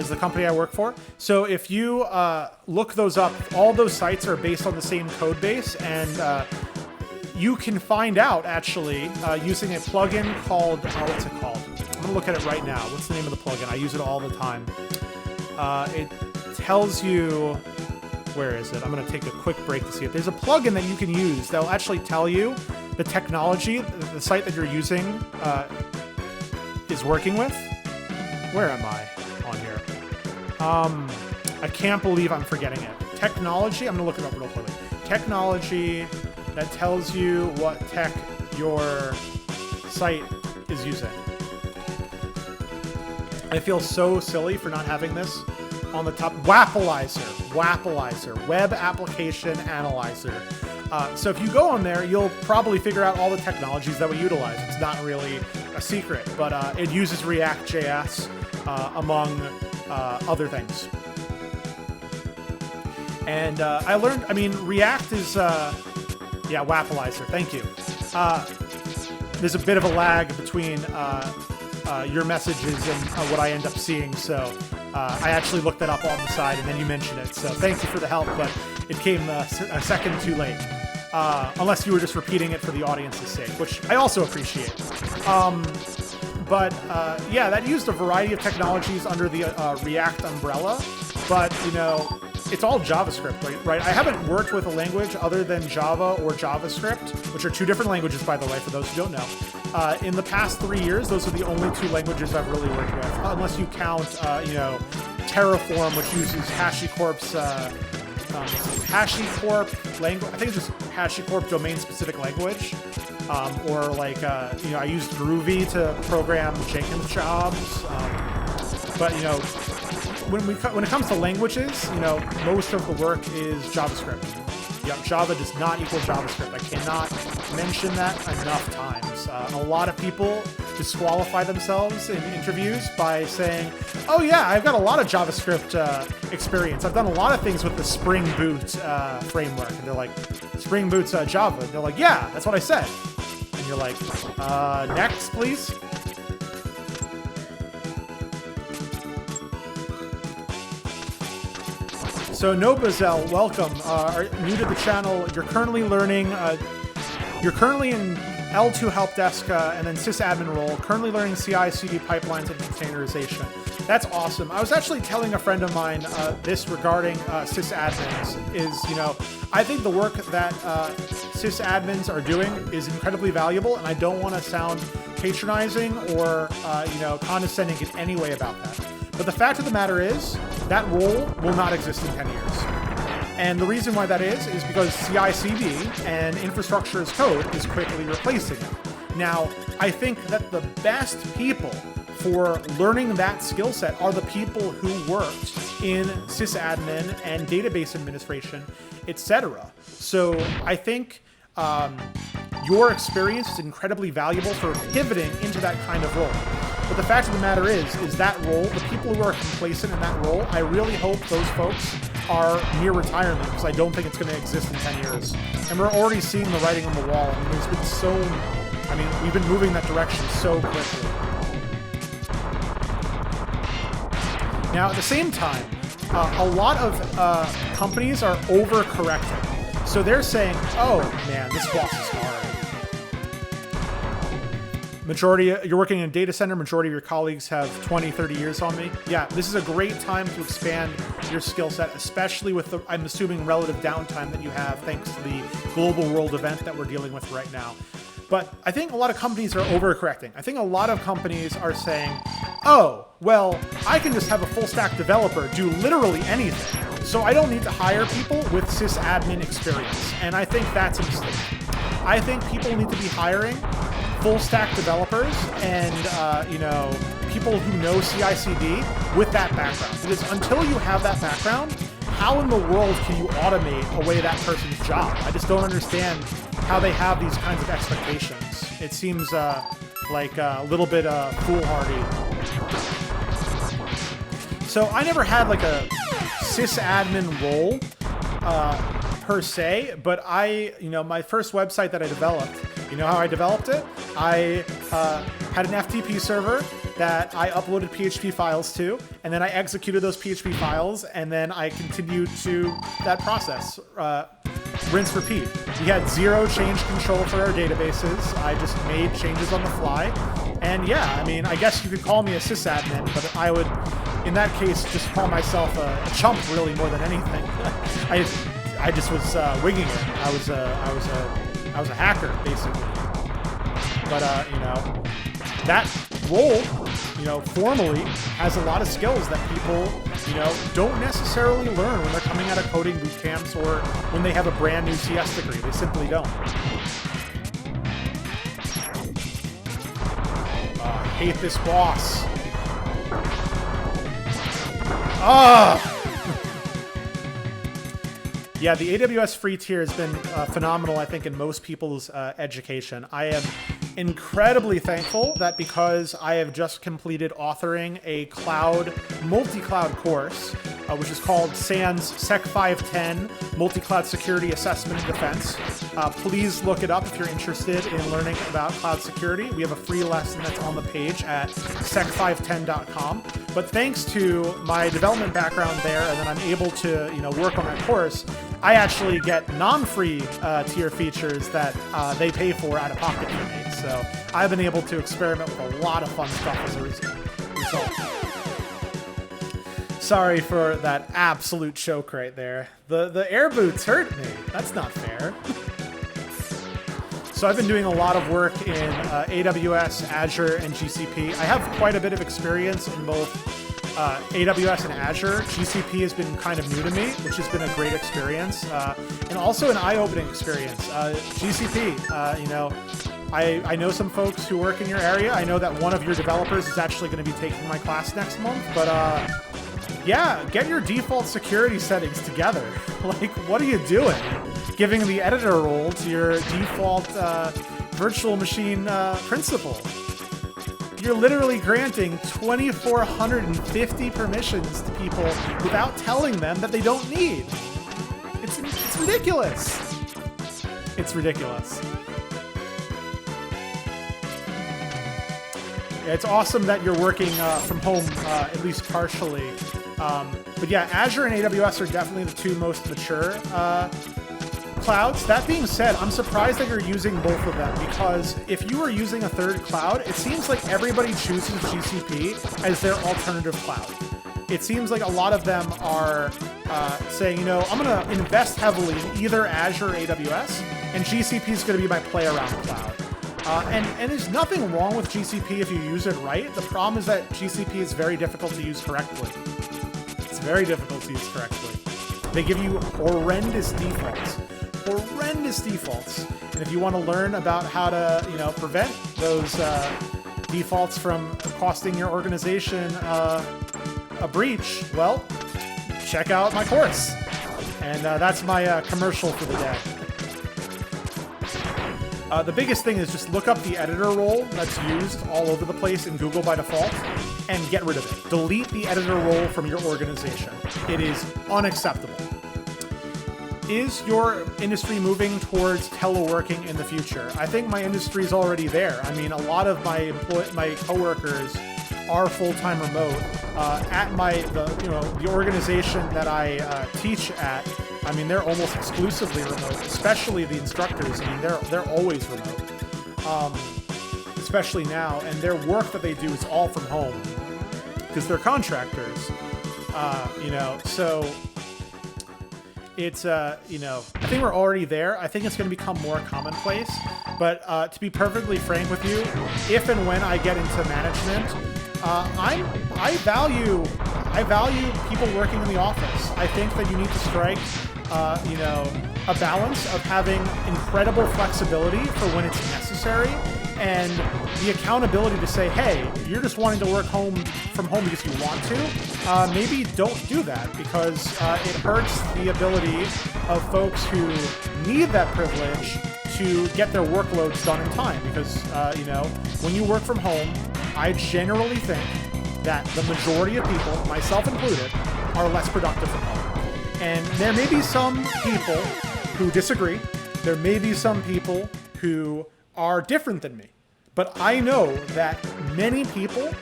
is the company I work for. So if you look those up, all those sites are based on the same code base, and you can find out actually using a plugin called, what's it called? I'm gonna look at it right now. What's the name of the plugin? I use it all the time. It tells you, where is it? I'm gonna take a quick break to see it. There's a plugin that you can use that'll actually tell you the technology the site that you're using is working with. Where am I on here? I can't believe I'm forgetting it. Technology, I'm gonna look it up real quickly. Technology that tells you what tech your site is using. I feel so silly for not having this on the top. Wappalizer, Web Application Analyzer. So if you go on there, you'll probably figure out all the technologies that we utilize. It's not really a secret, but it uses React.js among other things. And I learned, I mean, React is, yeah, Wappalizer, thank you. There's a bit of a lag between your messages and what I end up seeing, so I actually looked that up on the side and then you mentioned it, so thank you for the help, but it came a second too late. Unless you were just repeating it for the audience's sake, which I also appreciate. But yeah, that used a variety of technologies under the React umbrella, but you know, it's all JavaScript, right? I haven't worked with a language other than Java or JavaScript, which are two different languages, by the way, for those who don't know, In the past 3 years, those are the only 2 languages I've really worked with, unless you count, Terraform, which uses HashiCorp's HashiCorp language. I think it's just HashiCorp domain-specific language. Or like, I used Groovy to program Jenkins jobs. But when it comes to languages, most of the work is JavaScript. Java does not equal JavaScript. I cannot mention that enough times. A lot of people disqualify themselves in interviews by saying, oh yeah, I've got a lot of JavaScript experience. I've done a lot of things with the Spring Boot framework. And they're like, Spring Boot's Java. And they're like, yeah, that's what I said. And you're like, next, please. So Nobazel, welcome. New to the channel. You're currently learning. You're currently in L2 help desk and then sysadmin role. Currently learning CI/CD pipelines and containerization. That's awesome. I was actually telling a friend of mine this regarding sysadmins. I think the work that sysadmins are doing is incredibly valuable, and I don't want to sound patronizing or condescending in any way about that. But the fact of the matter is, that role will not exist in 10 years. And the reason why that is because CI/CD and infrastructure as code is quickly replacing it. Now, I think that the best people for learning that skill set are the people who worked in sysadmin and database administration, etc. So I think your experience is incredibly valuable for pivoting into that kind of role. But the fact of the matter is that role, the people who are complacent in that role, I really hope those folks are near retirement, because I don't think it's going to exist in 10 years. And we're already seeing the writing on the wall. We've been moving that direction so quickly. Now, at the same time, a lot of companies are overcorrecting. So they're saying, oh man, this boss is hard. You're working in a data center, majority of your colleagues have 20, 30 years on me. Yeah, this is a great time to expand your skill set, especially with the, I'm assuming, relative downtime that you have thanks to the global world event that we're dealing with right now. But I think a lot of companies are overcorrecting. I think a lot of companies are saying, oh, well, I can just have a full stack developer do literally anything, so I don't need to hire people with sysadmin experience. And I think that's a mistake. I think people need to be hiring full stack developers and people who know CI/CD with that background. Because until you have that background, how in the world can you automate away that person's job? I just don't understand how they have these kinds of expectations. It seems like a little bit foolhardy. So I never had like a sysadmin role per se, but my first website that I developed, you know how I developed it? I had an FTP server that I uploaded PHP files to, and then I executed those PHP files, and then I continued to that process. Rinse, repeat. We had zero change control for our databases. I just made changes on the fly. And yeah, I guess you could call me a sysadmin, but I would, in that case, just call myself a chump really more than anything. I just was winging it. I was a hacker, basically. But, that role, formally has a lot of skills that people, don't necessarily learn when they're coming out of coding boot camps or when they have a brand new CS degree. They simply don't. I hate this boss. Yeah, the AWS free tier has been phenomenal, I think, in most people's education. I am incredibly thankful that because I have just completed authoring a multi-cloud course, which is called SANS Sec 510 Multi-Cloud Security Assessment and Defense. Please look it up if you're interested in learning about cloud security. We have a free lesson that's on the page at sec510.com. But thanks to my development background there, and then I'm able to work on that course, I actually get non-free tier features that they pay for out of pocket for me. So I've been able to experiment with a lot of fun stuff as a result. Sorry for that absolute choke right there. The air boots hurt me. That's not fair. So I've been doing a lot of work in AWS, Azure, and GCP. I have quite a bit of experience in both AWS and Azure. GCP has been kind of new to me, which has been a great experience, and also an eye-opening experience. GCP, I know some folks who work in your area. I know that one of your developers is actually going to be taking my class next month, but yeah, get your default security settings together. Like, what are you doing? Giving the editor role to your default virtual machine principal. You're literally granting 2,450 permissions to people without telling them that they don't need. It's ridiculous. It's ridiculous. Yeah, it's awesome that you're working from home, at least partially. But yeah, Azure and AWS are definitely the two most mature clouds. That being said, I'm surprised that you're using both of them, because if you were using a third cloud, it seems like everybody chooses GCP as their alternative cloud. It seems like a lot of them are saying, I'm going to invest heavily in either Azure or AWS, and GCP is going to be my play around cloud. And there's nothing wrong with GCP if you use it right. The problem is that GCP is very difficult to use correctly. It's very difficult to use correctly. They give you horrendous defaults. Horrendous defaults. And if you want to learn about how to, prevent those defaults from costing your organization a breach, well, check out my course. And that's my commercial for the day. The biggest thing is just look up the editor role that's used all over the place in Google by default and get rid of it. Delete the editor role from your organization. It is unacceptable. Is your industry moving towards teleworking in the future? I think my industry is already there. I mean, a lot of my coworkers are full-time remote. At the organization that I teach at, I mean, they're almost exclusively remote, especially the instructors. I mean, they're always remote, especially now. And their work that they do is all from home because they're contractors, so it's, I think we're already there. I think it's going to become more commonplace. But to be perfectly frank with you, if and when I get into management, I value people working in the office. I think that you need to strike, a balance of having incredible flexibility for when it's necessary, and the accountability to say, hey, you're just wanting to work from home because you want to. Maybe don't do that, because it hurts the ability of folks who need that privilege to get their workloads done in time. Because when you work from home, I generally think that the majority of people, myself included, are less productive from home. And there may be some people who disagree. There may be some people who are different than me. But I know that many people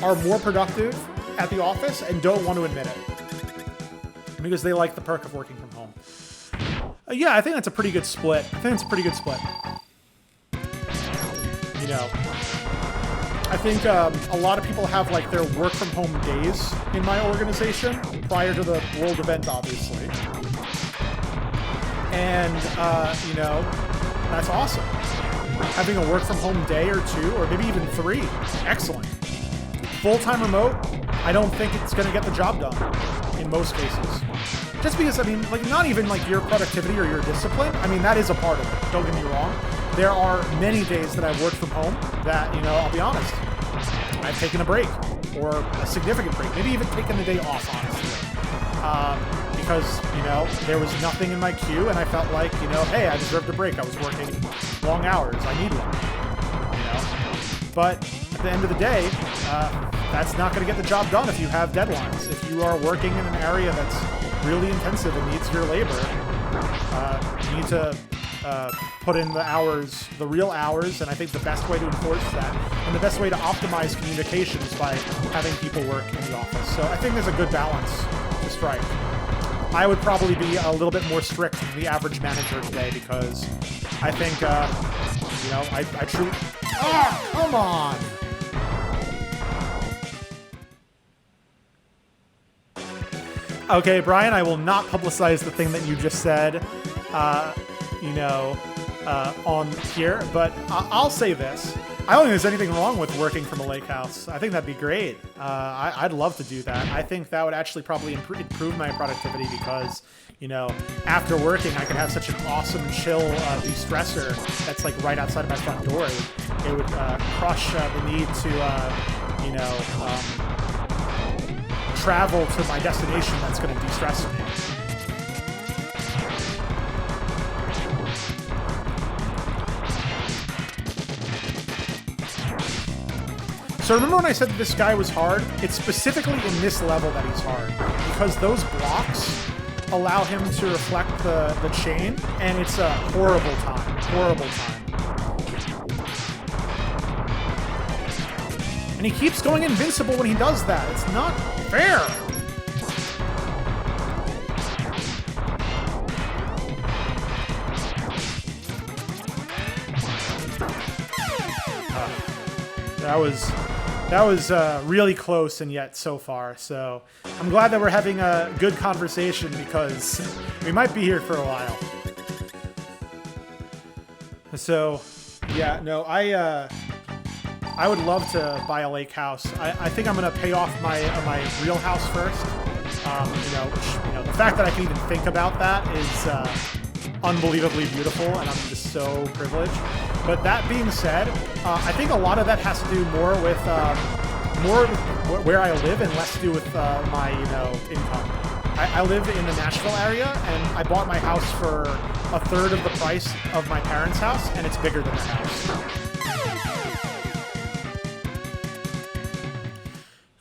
are more productive at the office and don't want to admit it because they like the perk of working from home. Yeah, I think that's a pretty good split. I think a lot of people have like their work from home days in my organization prior to the world event, obviously. And, that's awesome. Having a work from home day or two, or maybe even 3, excellent. Full-time remote, I don't think it's going to get the job done in most cases. Just because, not even like your productivity or your discipline. I mean, that is a part of it. Don't get me wrong. There are many days that I've worked from home that, I'll be honest, I've taken a break, or a significant break, maybe even taken the day off, honestly. Because, there was nothing in my queue, and I felt like, hey, I deserved a break. I was working long hours. I need one, But at the end of the day, that's not going to get the job done if you have deadlines. If you are working in an area that's really intensive and needs your labor, you need to put in the hours, the real hours, and I think the best way to enforce that and the best way to optimize communication is by having people work in the office. So I think there's a good balance to strike. I would probably be a little bit more strict than the average manager today, because I think, I truly... Ah, come on! Okay, Brian, I will not publicize the thing that you just said. on here, but I'll say this. I don't think there's anything wrong with working from a lake house. I think that'd be great. I'd love to do that. I think that would actually probably improve my productivity because, you know, after working, I could have such an awesome, chill de-stressor that's like right outside of my front door. It would crush the need to, you know, travel to my destination that's going to de-stress me. So remember when I said that this guy was hard? It's specifically in this level that he's hard, because those blocks allow him to reflect the chain, and it's a horrible time. Horrible time. And he keeps going invincible when he does that. It's not fair. That was really close and yet so far. So I'm glad that we're having a good conversation because we might be here for a while. So yeah, no, I would love to buy a lake house. I think I'm gonna pay off my real house first. The fact that I can even think about that is unbelievably beautiful, and I'm just so privileged. But that being said, I think a lot of that has to do more with where I live and less to do with my income. I live in the Nashville area, and I bought my house for a third of the price of my parents' house, and it's bigger than the house.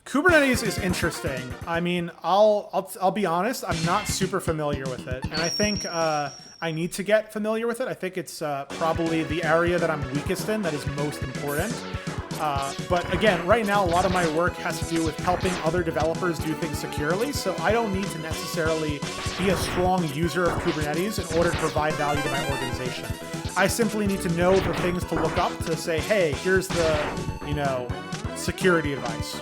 Kubernetes is interesting. I mean, I'll be honest, I'm not super familiar with it, and I think I need to get familiar with it. I think it's probably the area that I'm weakest in that is most important. But again, right now, a lot of my work has to do with helping other developers do things securely, so I don't need to necessarily be a strong user of Kubernetes in order to provide value to my organization. I simply need to know the things to look up to say, hey, here's the, security advice.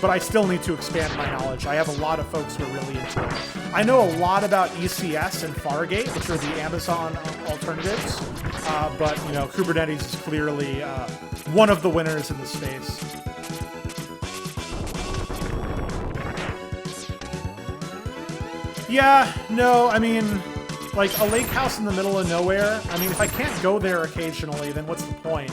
But I still need to expand my knowledge. I have a lot of folks who are really into it. I know a lot about ECS and Fargate, which are the Amazon alternatives, but Kubernetes is clearly one of the winners in the space. Yeah, no, I mean, like a lake house in the middle of nowhere. I mean, if I can't go there occasionally, then what's the point?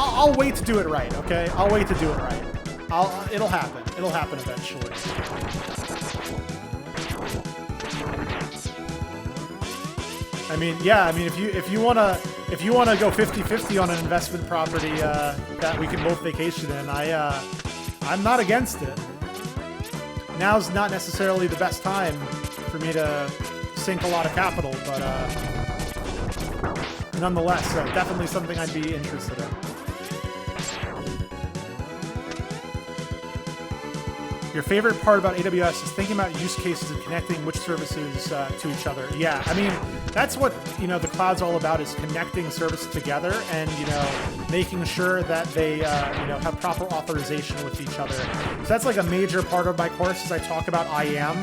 I'll wait to do it right, okay? I'll wait to do it right. It'll happen. It'll happen eventually. I mean, yeah. I mean, if you wanna go 50-50 on an investment property that we can both vacation in, I'm not against it. Now's not necessarily the best time for me to sink a lot of capital, but nonetheless, definitely something I'd be interested in. Your favorite part about AWS is thinking about use cases and connecting which services to each other. Yeah, I mean, that's what the cloud's all about, is connecting services together and making sure that they have proper authorization with each other. So that's like a major part of my course. Is I talk about IAM,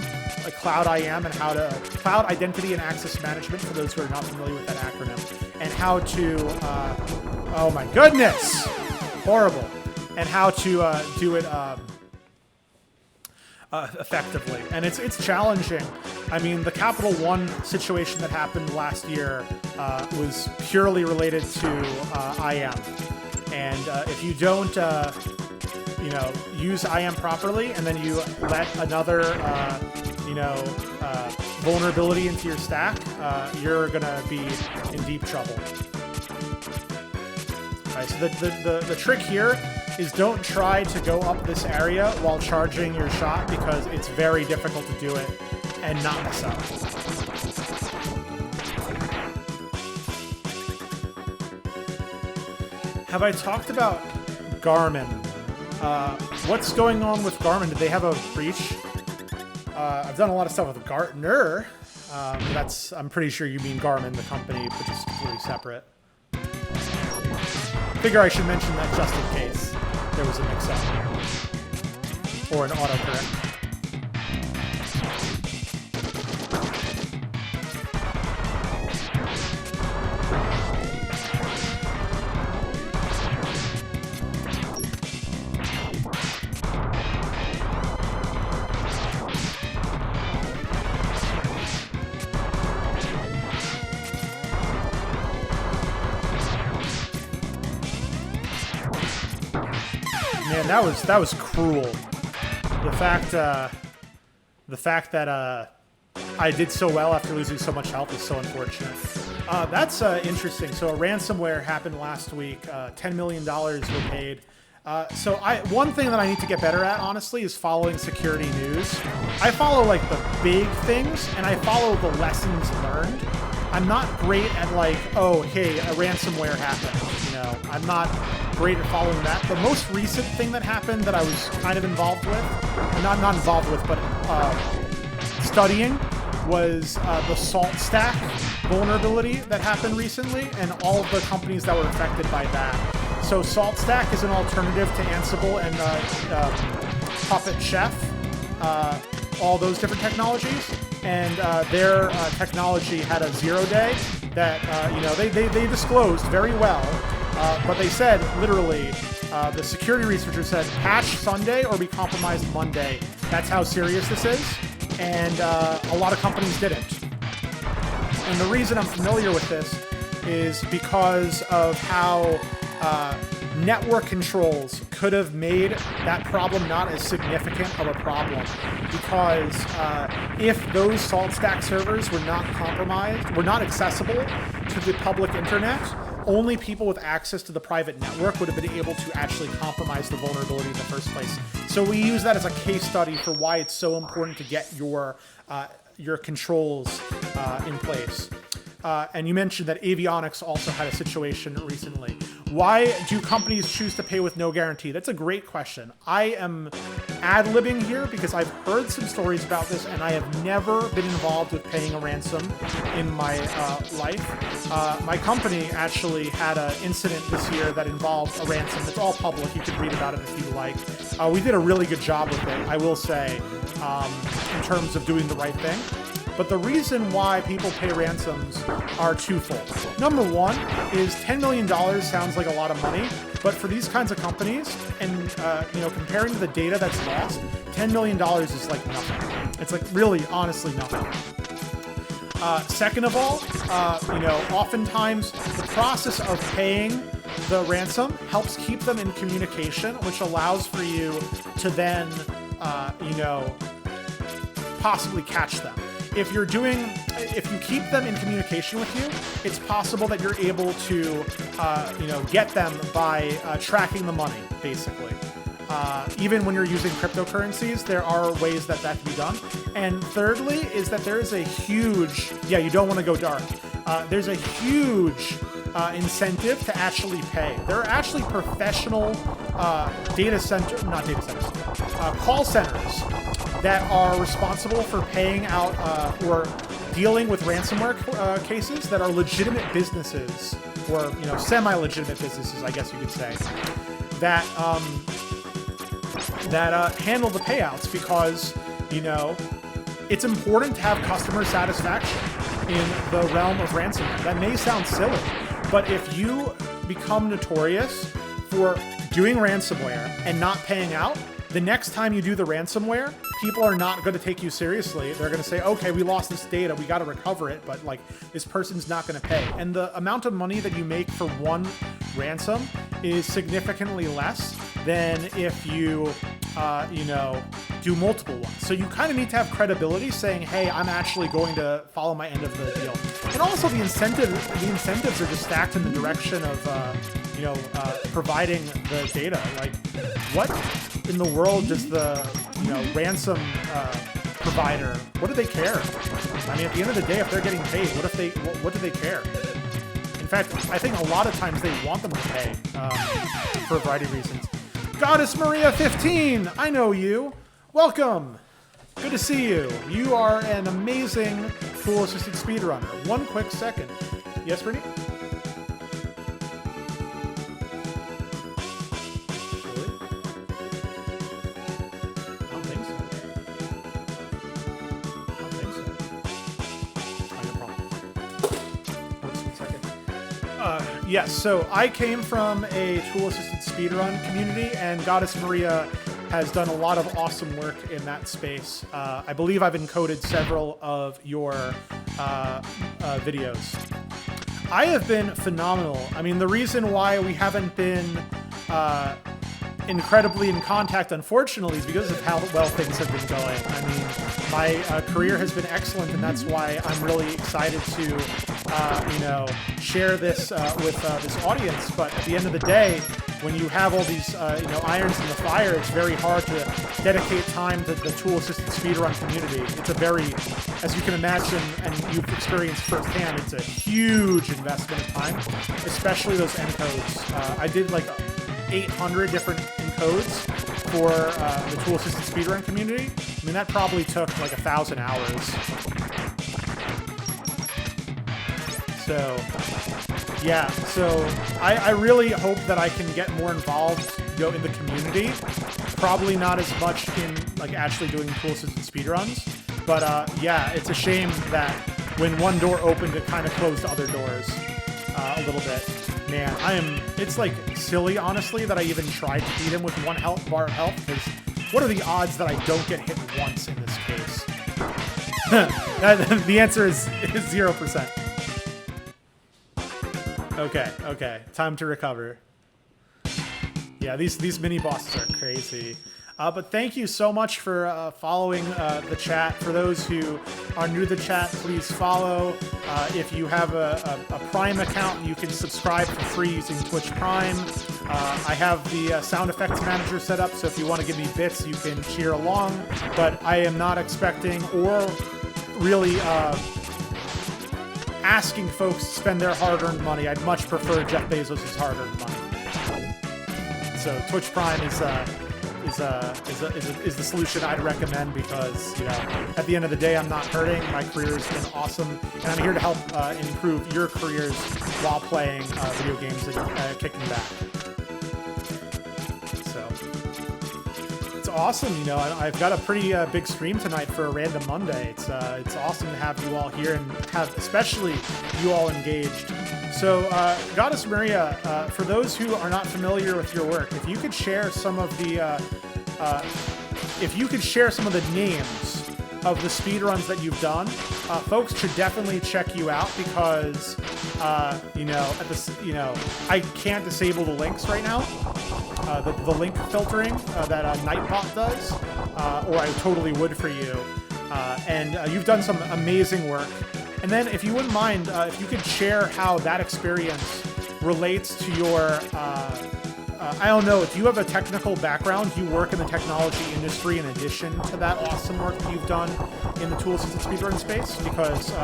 like Cloud IAM, and how to Cloud Identity and Access Management, for those who are not familiar with that acronym, and how to oh my goodness, horrible, and how to do it. Effectively, and it's challenging. I mean, the Capital One situation that happened last year was purely related to IAM, and if you don't, use IAM properly, and then you let another, vulnerability into your stack, you're gonna be in deep trouble. All right, so the trick here is don't try to go up this area while charging your shot, because it's very difficult to do it and not mess up. Have I talked about Garmin? What's going on with Garmin? Did they have a breach? I've done a lot of stuff with Gartner. I'm pretty sure you mean Garmin, the company, but just completely separate. Figure I should mention that just in case there was a mix-up or an autocorrect. Man, that was cruel. The fact that I did so well after losing so much health is so unfortunate. That's interesting. So a ransomware happened last week. $10 million were paid. So one thing that I need to get better at, honestly, is following security news. I follow like the big things, and I follow the lessons learned. I'm not great at like, oh, hey, a ransomware happened. You know, I'm not great at following that. The most recent thing that happened that I was kind of involved with, not involved with, but studying, was the SaltStack vulnerability that happened recently, and all of the companies that were affected by that. So SaltStack is an alternative to Ansible and Puppet Chef, all those different technologies. And their technology had a 0-day that, they disclosed very well. But they said, literally, the security researcher said, patch Sunday or be compromised Monday. That's how serious this is. And a lot of companies didn't. And the reason I'm familiar with this is because of how network controls could have made that problem not as significant of a problem. Because if those SaltStack servers were not compromised, were not accessible to the public internet, only people with access to the private network would have been able to actually compromise the vulnerability in the first place. So we use that as a case study for why it's so important to get your controls in place. And you mentioned that avionics also had a situation recently. Why do companies choose to pay with no guarantee? That's a great question. I am ad-libbing here because I've heard some stories about this, and I have never been involved with paying a ransom in my life. My company actually had an incident this year that involved a ransom. It's all public. You can read about it if you'd like. We did a really good job with it, I will say, in terms of doing the right thing. But the reason why people pay ransoms are twofold. Number one is $10 million sounds like a lot of money, but for these kinds of companies, and comparing to the data that's lost, $10 million is like nothing. It's like really, honestly, nothing. Second of all, oftentimes the process of paying the ransom helps keep them in communication, which allows for you to then, possibly catch them. If you keep them in communication with you, it's possible that you're able to, get them by tracking the money, basically. Even when you're using cryptocurrencies, there are ways that can be done. And thirdly is that there is a huge, you don't want to go dark. There's a huge incentive to actually pay. There are actually professional call centers that are responsible for paying out or dealing with ransomware cases that are legitimate businesses, or semi-legitimate businesses, I guess you could say, that handle the payouts, because it's important to have customer satisfaction in the realm of ransomware. That may sound silly, but if you become notorious for doing ransomware and not paying out, the next time you do the ransomware, people are not going to take you seriously. They're going to say, okay, we lost this data, we got to recover it, but this person's not going to pay. And the amount of money that you make for one ransom is significantly less than if you, do multiple ones. So you kind of need to have credibility saying, hey, I'm actually going to follow my end of the deal. And also the incentives are just stacked in the direction of, providing the data. Like, what in the world does the, ransom provider, what do they care? I mean, at the end of the day, if they're getting paid, what do they care? In fact, I think a lot of times they want them to pay for a variety of reasons. Goddess Maria 15, I know you. Welcome. Good to see you. You are an amazing tool-assisted speedrunner. One quick second. Yes, Brittany? Yes, so I came from a tool-assisted speedrun community, and Goddess Maria has done a lot of awesome work in that space. I believe I've encoded several of your videos. I have been phenomenal. I mean, the reason why we haven't been incredibly in contact, unfortunately, because of how well things have been going. I mean, my career has been excellent, and that's why I'm really excited to, you know, share this with this audience. But at the end of the day, when you have all these, you know, irons in the fire, it's very hard to dedicate time to the tool-assisted speedrun community. It's a very, as you can imagine, and you've experienced firsthand, it's a huge investment of time, especially those encodes. I did like 800 different encodes for the tool-assisted speedrun community. I mean, that probably took like 1,000 hours. So, yeah, so I really hope that I can get more involved, you know, in the community. Probably not as much in like actually doing tool-assisted speedruns, but yeah, it's a shame that when one door opened, it kind of closed other doors a little bit. Man, it's like silly, honestly, that I even tried to beat him with 1 bar of health, because what are the odds that I don't get hit once in this case? The answer is 0%. Okay, time to recover. Yeah, these mini bosses are crazy. But thank you so much for following the chat. For those who are new to the chat, please follow. If you have a Prime account, you can subscribe for free using Twitch Prime. I have the sound effects manager set up, so if you want to give me bits, you can cheer along. But I am not expecting or really asking folks to spend their hard-earned money. I'd much prefer Jeff Bezos' hard-earned money. So Twitch Prime is the solution I'd recommend, because, you know, at the end of the day, I'm not hurting. My career has been awesome, and I'm here to help improve your careers while playing video games and kicking back. So it's awesome. You know, I've got a pretty big stream tonight for a random Monday. It's awesome to have you all here and have especially you all engaged. So, Goddess Maria, for those who are not familiar with your work, if you could share some of the names of the speedruns that you've done, folks should definitely check you out, because you know, I can't disable the links right now, the link filtering that Nightbot does, or I totally would for you, and you've done some amazing work. And then, if you wouldn't mind, if you could share how that experience relates to your, I don't know, if you have a technical background, you work in the technology industry in addition to that awesome work that you've done in the tool-assisted speedrun space, because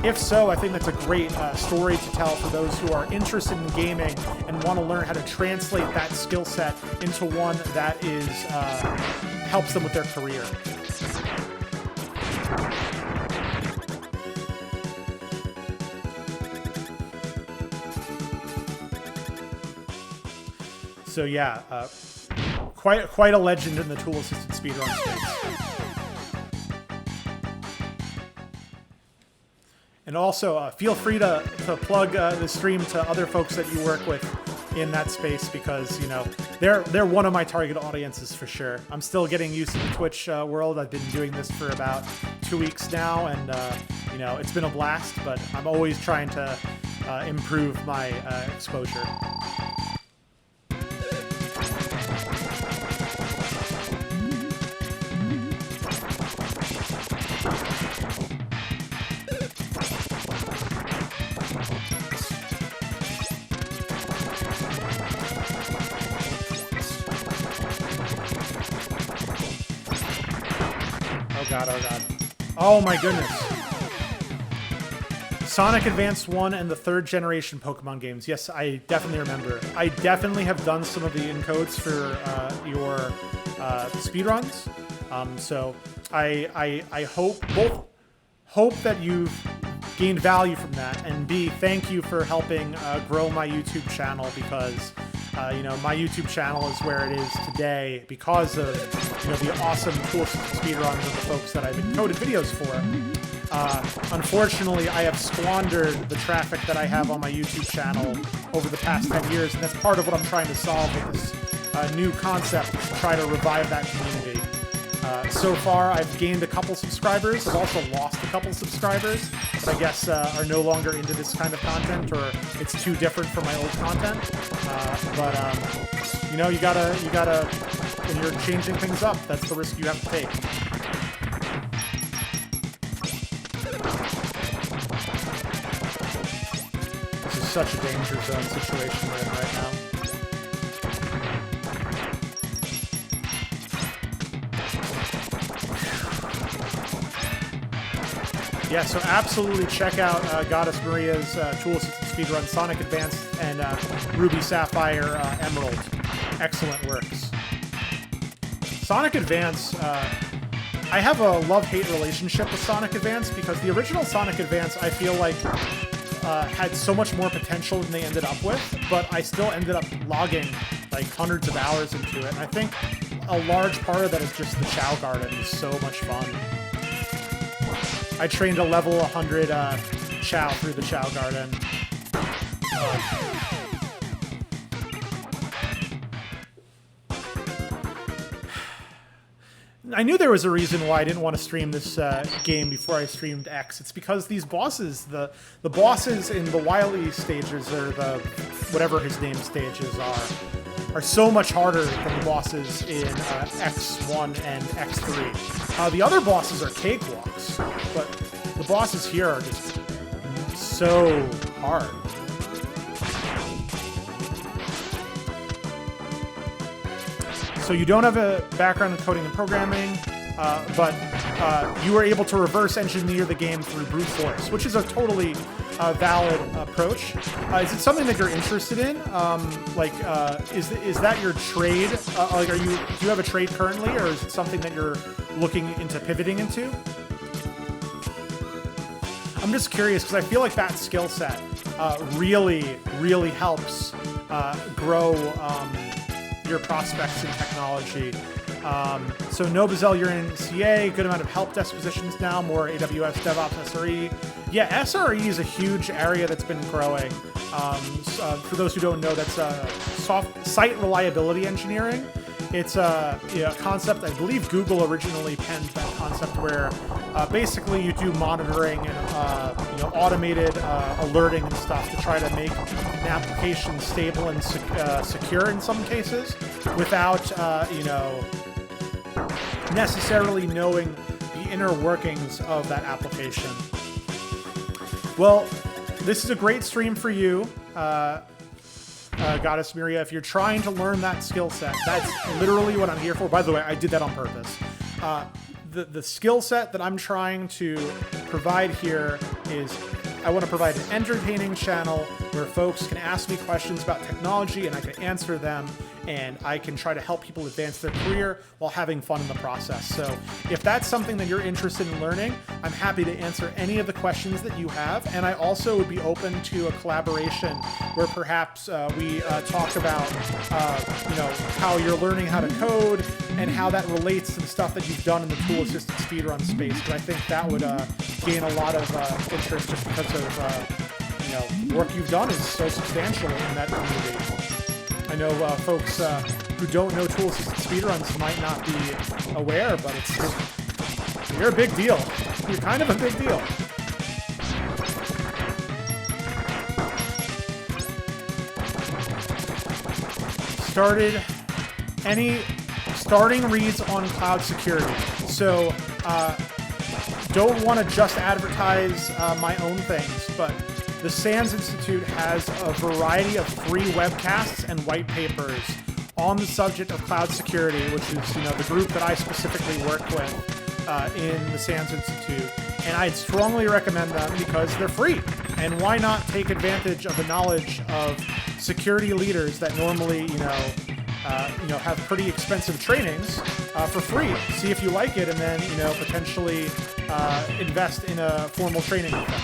if so, I think that's a great story to tell for those who are interested in gaming and want to learn how to translate that skill set into one that is helps them with their career. So yeah, quite a legend in the tool-assisted speedrun space. And also, feel free to plug the stream to other folks that you work with in that space, because, you know, they're one of my target audiences for sure. I'm still getting used to the Twitch world. I've been doing this for about 2 weeks now, and you know, it's been a blast. But I'm always trying to improve my exposure. Oh god. Oh my goodness. Sonic Advance 1 and the 3rd generation Pokemon games. Yes, I definitely remember. I definitely have done some of the encodes for your speedruns. So I hope that you've gained value from that, and B, thank you for helping grow my YouTube channel, because you know, my YouTube channel is where it is today because of, you know, the awesome tool-assisted speedruns of the folks that I've encoded videos for. Unfortunately, I have squandered the traffic that I have on my YouTube channel over the past 10 years, and that's part of what I'm trying to solve with this new concept, is to try to revive that community. So far, I've gained a couple subscribers. I've also lost a couple subscribers that I guess are no longer into this kind of content, or it's too different from my old content. you know, you gotta, when you're changing things up, that's the risk you have to take. This is such a danger zone situation we're in right now. Yeah, so absolutely check out Goddess Maria's tool assisted speedrun, Sonic Advanced and Ruby Sapphire Emerald. Excellent works. Sonic Advance, I have a love-hate relationship with Sonic Advance because the original Sonic Advance, I feel like, had so much more potential than they ended up with, but I still ended up logging like hundreds of hours into it. And I think a large part of that is just the Chow Garden is so much fun. I trained a level 100 Chow through the Chow Garden. I knew there was a reason why I didn't want to stream this game before I streamed X. It's because these bosses, the bosses in the Wily stages, or the whatever his name stages are so much harder than the bosses in X1 and X3. The other bosses are cakewalks, but the bosses here are just so hard. So you don't have a background in coding and programming, but you were able to reverse engineer the game through brute force, which is a totally valid approach. Is it something that you're interested in? Is that your trade? Do you have a trade currently, or is it something that you're looking into pivoting into? I'm just curious because I feel like that skill set really, really helps grow your prospects in technology. So Nobuzel, you're in CA, good amount of help desk positions now, more AWS, DevOps, SRE. Yeah, SRE is a huge area that's been growing. For those who don't know, that's site reliability engineering. It's a concept, I believe Google originally penned that concept, where basically you do monitoring and automated alerting and stuff to try to make an application stable and secure in some cases without necessarily knowing the inner workings of that application. Well, this is a great stream for you. Goddess Miria, if you're trying to learn that skill set, that's literally what I'm here for. By the way, I did that on purpose. The skill set that I'm trying to provide here is I want to provide an entertaining channel where folks can ask me questions about technology and I can answer them, and I can try to help people advance their career while having fun in the process. So if that's something that you're interested in learning, I'm happy to answer any of the questions that you have. And I also would be open to a collaboration where perhaps we talk about how you're learning how to code and how that relates to the stuff that you've done in the tool-assisted speedrun space. Because I think that would gain a lot of interest just because of work you've done is so substantial in that community. I know folks who don't know tool-assisted speedruns might not be aware, but you're a big deal. You're kind of a big deal. Starting reads on cloud security. So don't want to just advertise my own things, but the SANS Institute has a variety of free webcasts and white papers on the subject of cloud security, which is the group that I specifically work with in the SANS Institute. And I'd strongly recommend them because they're free. And why not take advantage of the knowledge of security leaders that normally have pretty expensive trainings for free. See if you like it, and then potentially invest in a formal training with them.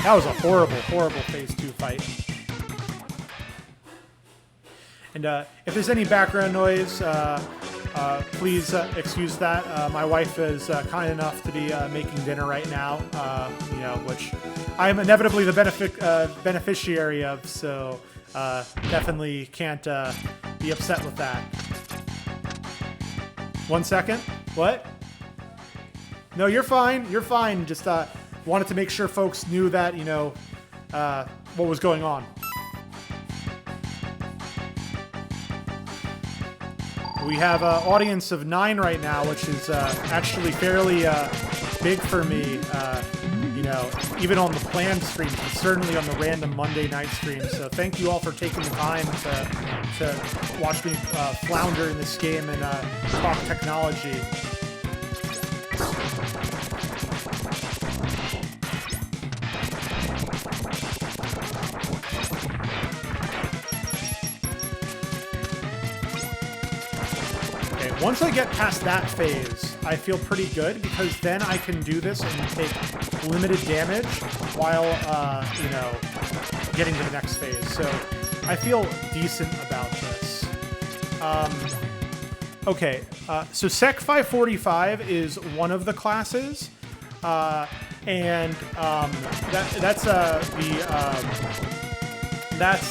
That was a horrible, horrible Phase 2 fight. And if there's any background noise, please excuse that. My wife is kind enough to be making dinner right now, which I'm inevitably the beneficiary of, so definitely can't be upset with that. 1 second. What? No, you're fine. You're fine. Just wanted to make sure folks knew that, what was going on. We have an audience of 9 right now, which is actually fairly big for me. You know, even on the planned streams, but certainly on the random Monday night streams. So thank you all for taking the time to watch me flounder in this game and talk technology. Once I get past that phase, I feel pretty good because then I can do this and take limited damage while, you know, getting to the next phase. So I feel decent about this. Okay, so Sec 545 is one of the classes, and that's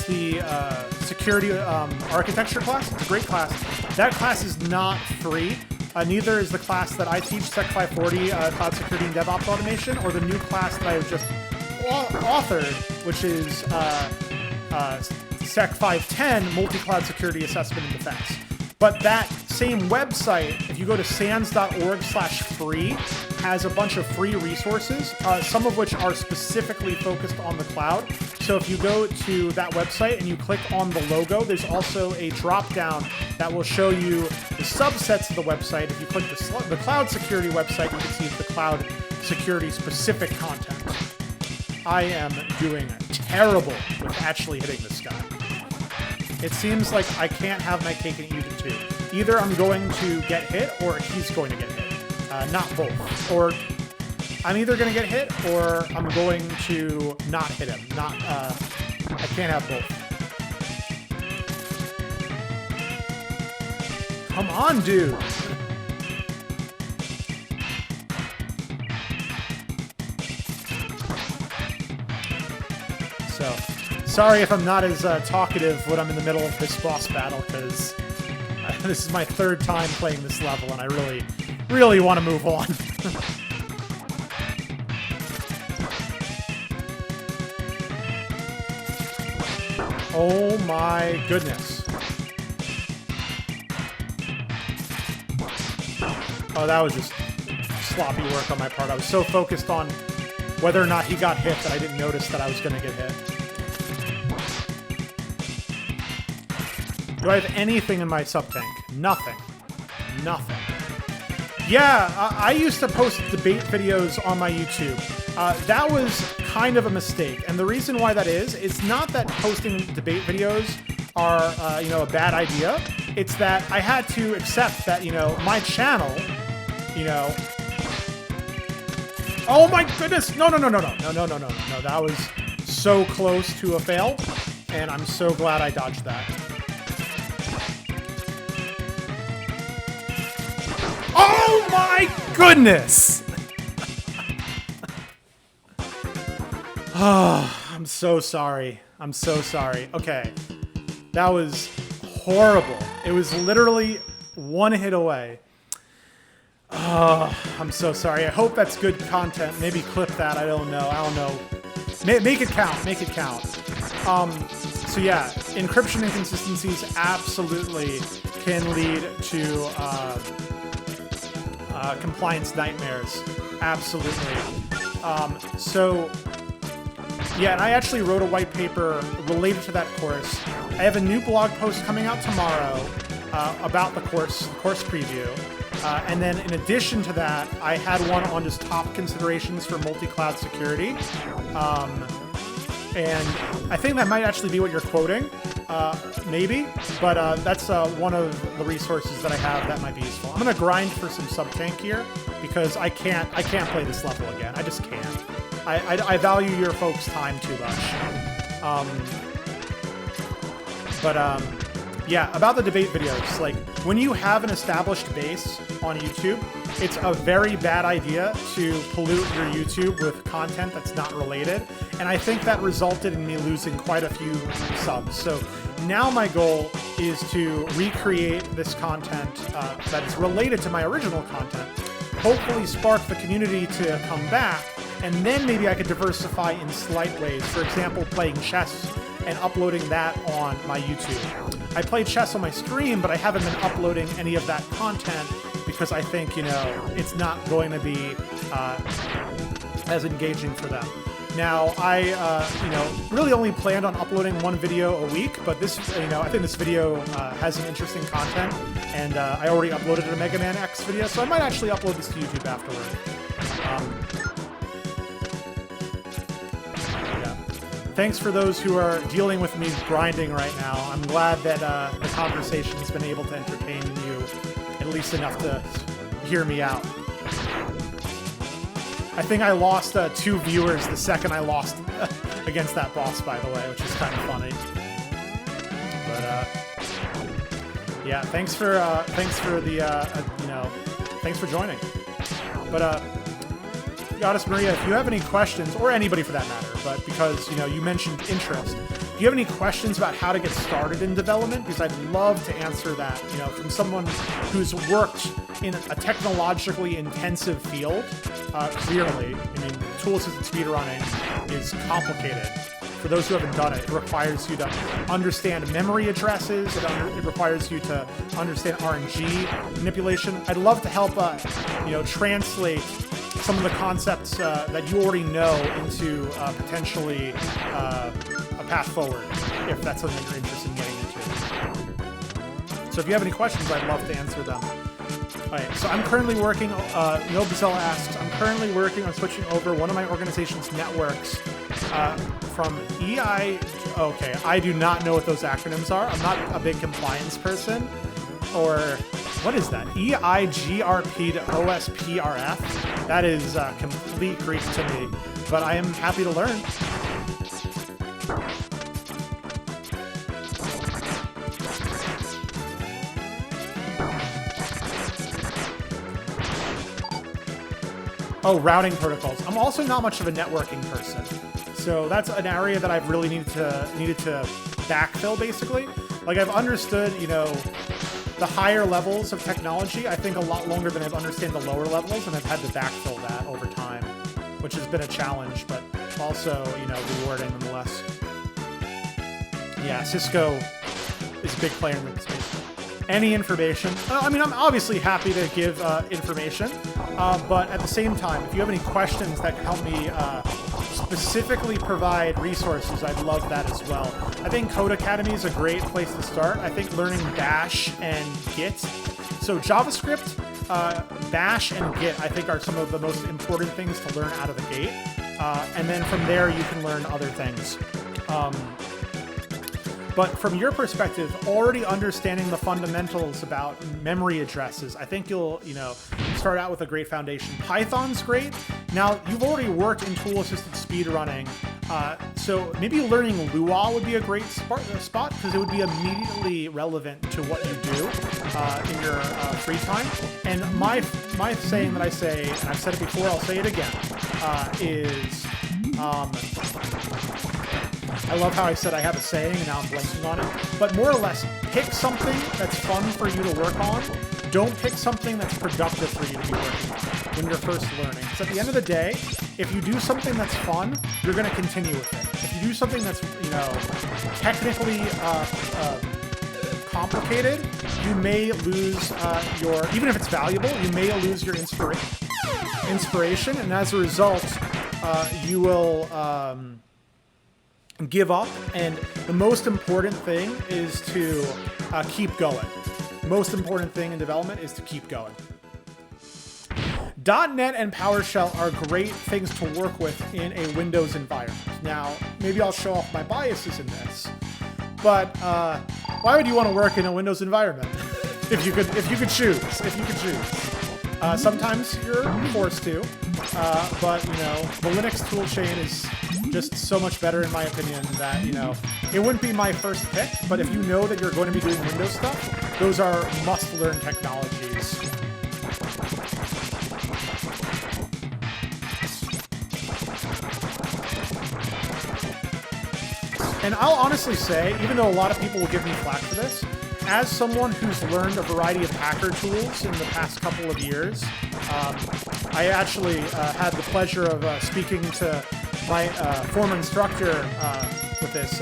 the security architecture class. It's a great class. That class is not free. Neither is the class that I teach, Sec 540, Cloud Security and DevOps Automation, or the new class that I have just authored, which is Sec 510, Multi-Cloud Security Assessment and Defense. But that same website, if you go to sans.org/free, has a bunch of free resources, some of which are specifically focused on the cloud. So if you go to that website and you click on the logo, there's also a drop-down that will show you the subsets of the website. If you click the cloud security website, you can see the cloud security specific content. I am doing terrible with actually hitting this guy. It seems like I can't have my cake and eat it too. Either I'm going to get hit or he's going to get hit. Not both. Or I'm either going to get hit or I'm going to not hit him. I can't have both. Come on, dude. So, sorry if I'm not as talkative when I'm in the middle of this boss battle, because this is my 3rd time playing this level, and I really want to move on. Oh my goodness. Oh, that was just sloppy work on my part. I was so focused on whether or not he got hit that I didn't notice that I was going to get hit. Do I have anything in my sub-tank? Nothing. Nothing. Yeah, I used to post debate videos on my YouTube. That was kind of a mistake. And the reason why that is, it's not that posting debate videos are, you know, a bad idea. It's that I had to accept that, you know, my channel, you know... Oh my goodness! No. That was so close to a fail, and I'm so glad I dodged that. Oh my goodness! Oh, I'm so sorry. I'm so sorry. Okay. That was horrible. It was literally one hit away. Oh, I'm so sorry. I hope that's good content. Maybe clip that. I don't know. Make it count. Make it count. So yeah, encryption inconsistencies absolutely can lead to compliance nightmares. Absolutely. So yeah, and I actually wrote a white paper related to that course. I have a new blog post coming out tomorrow about the course preview. And then in addition to that, I had one on just top considerations for multi-cloud security. And I think that might actually be what you're quoting, maybe. But that's one of the resources that I have that might be useful. I'm going to grind for some sub-tank here because I can't play this level again. I just can't. I value your folks' time too much. Yeah, about the debate videos, like, when you have an established base on YouTube, it's a very bad idea to pollute your YouTube with content that's not related, and I think that resulted in me losing quite a few subs. So now my goal is to recreate this content that is related to my original content, hopefully spark the community to come back, and then maybe I could diversify in slight ways. For example, playing chess and uploading that on my YouTube. I play chess on my stream, but I haven't been uploading any of that content because I think, you know, it's not going to be as engaging for them. Now, I, you know, really only planned on uploading one video a week, but this, you know, I think this video has some interesting content, and I already uploaded a Mega Man X video, so I might actually upload this to YouTube afterward. Yeah. Thanks for those who are dealing with me grinding right now. I'm glad that the conversation has been able to entertain you at least enough to hear me out. I think I lost 2 viewers the second I lost against that boss, by the way, which is kind of funny. But yeah, thanks for the you know, thanks for joining. But Goddess Maria, if you have any questions, or anybody for that matter, but because, you know, you mentioned interest, do you have any questions about how to get started in development? Because I'd love to answer that, you know, from someone who's worked in a technologically intensive field. Clearly, I mean, tool-assisted speedrunning is complicated. For those who haven't done it, it requires you to understand memory addresses. It requires you to understand RNG manipulation. I'd love to help, you know, translate some of the concepts that you already know into potentially a path forward, if that's something that you're interested in getting into. So if you have any questions, I'd love to answer them. All right, so I'm currently working, Nobazell asks, I'm currently working on switching over one of my organization's networks from okay, I do not know what those acronyms are. I'm not a big compliance person. Or, what is that? EIGRP to OSPRF? That is complete Greek to me, but I am happy to learn. Oh, routing protocols. I'm also not much of a networking person, so that's an area that I've really needed to backfill, basically. Like, I've understood, you know, the higher levels of technology, I think, a lot longer than I've understood the lower levels, and I've had to backfill that over time, which has been a challenge, but also, you know, rewarding nonetheless. Yeah, Cisco is a big player in this space. Any information. I mean, I'm obviously happy to give information, but at the same time, if you have any questions that can help me specifically provide resources, I'd love that as well. I think Code Academy is a great place to start. I think learning Bash and Git. So JavaScript, Bash, and Git, I think, are some of the most important things to learn out of the gate. And then from there, you can learn other things. But from your perspective, already understanding the fundamentals about memory addresses, I think you'll, you know, start out with a great foundation. Python's great. Now, you've already worked in tool-assisted speedrunning, so maybe learning Lua would be a great spot because it would be immediately relevant to what you do in your free time. And my saying that I say, and I've said it before, I'll say it again, is... I love how I said I have a saying and now I'm blanking on it. But more or less, pick something that's fun for you to work on. Don't pick something that's productive for you to be working on when you're first learning. Because at the end of the day, if you do something that's fun, you're going to continue with it. If you do something that's, you know, technically complicated, you may lose your, even if it's valuable, you may lose your inspiration. And as a result, you will... give up, and the most important thing is to keep going. Most important thing in development is to keep going. .NET and PowerShell are great things to work with in a Windows environment. Now, maybe I'll show off my biases in this, but why would you want to work in a Windows environment if you could choose? Sometimes you're forced to, but you know, the Linux toolchain is just so much better in my opinion that, you know, it wouldn't be my first pick, but if you know that you're going to be doing Windows stuff, those are must-learn technologies. And I'll honestly say, even though a lot of people will give me flack for this, as someone who's learned a variety of hacker tools in the past couple of years, I actually had the pleasure of speaking to my former instructor with with this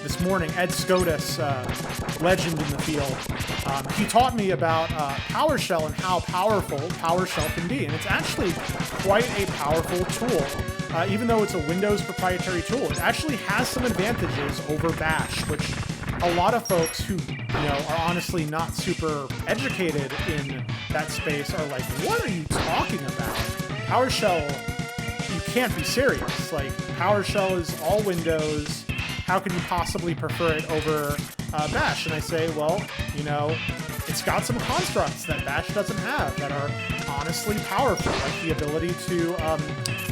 this morning. Ed Scotus, legend in the field, he taught me about PowerShell and how powerful PowerShell can be, and it's actually quite a powerful tool. Even though it's a Windows proprietary tool, it actually has some advantages over Bash, which a lot of folks who are honestly not super educated in that space are like, what are you talking about? PowerShell, you can't be serious. Like, PowerShell is all Windows. How can you possibly prefer it over Bash? And I say, well, it's got some constructs that Bash doesn't have that are honestly powerful, like the ability to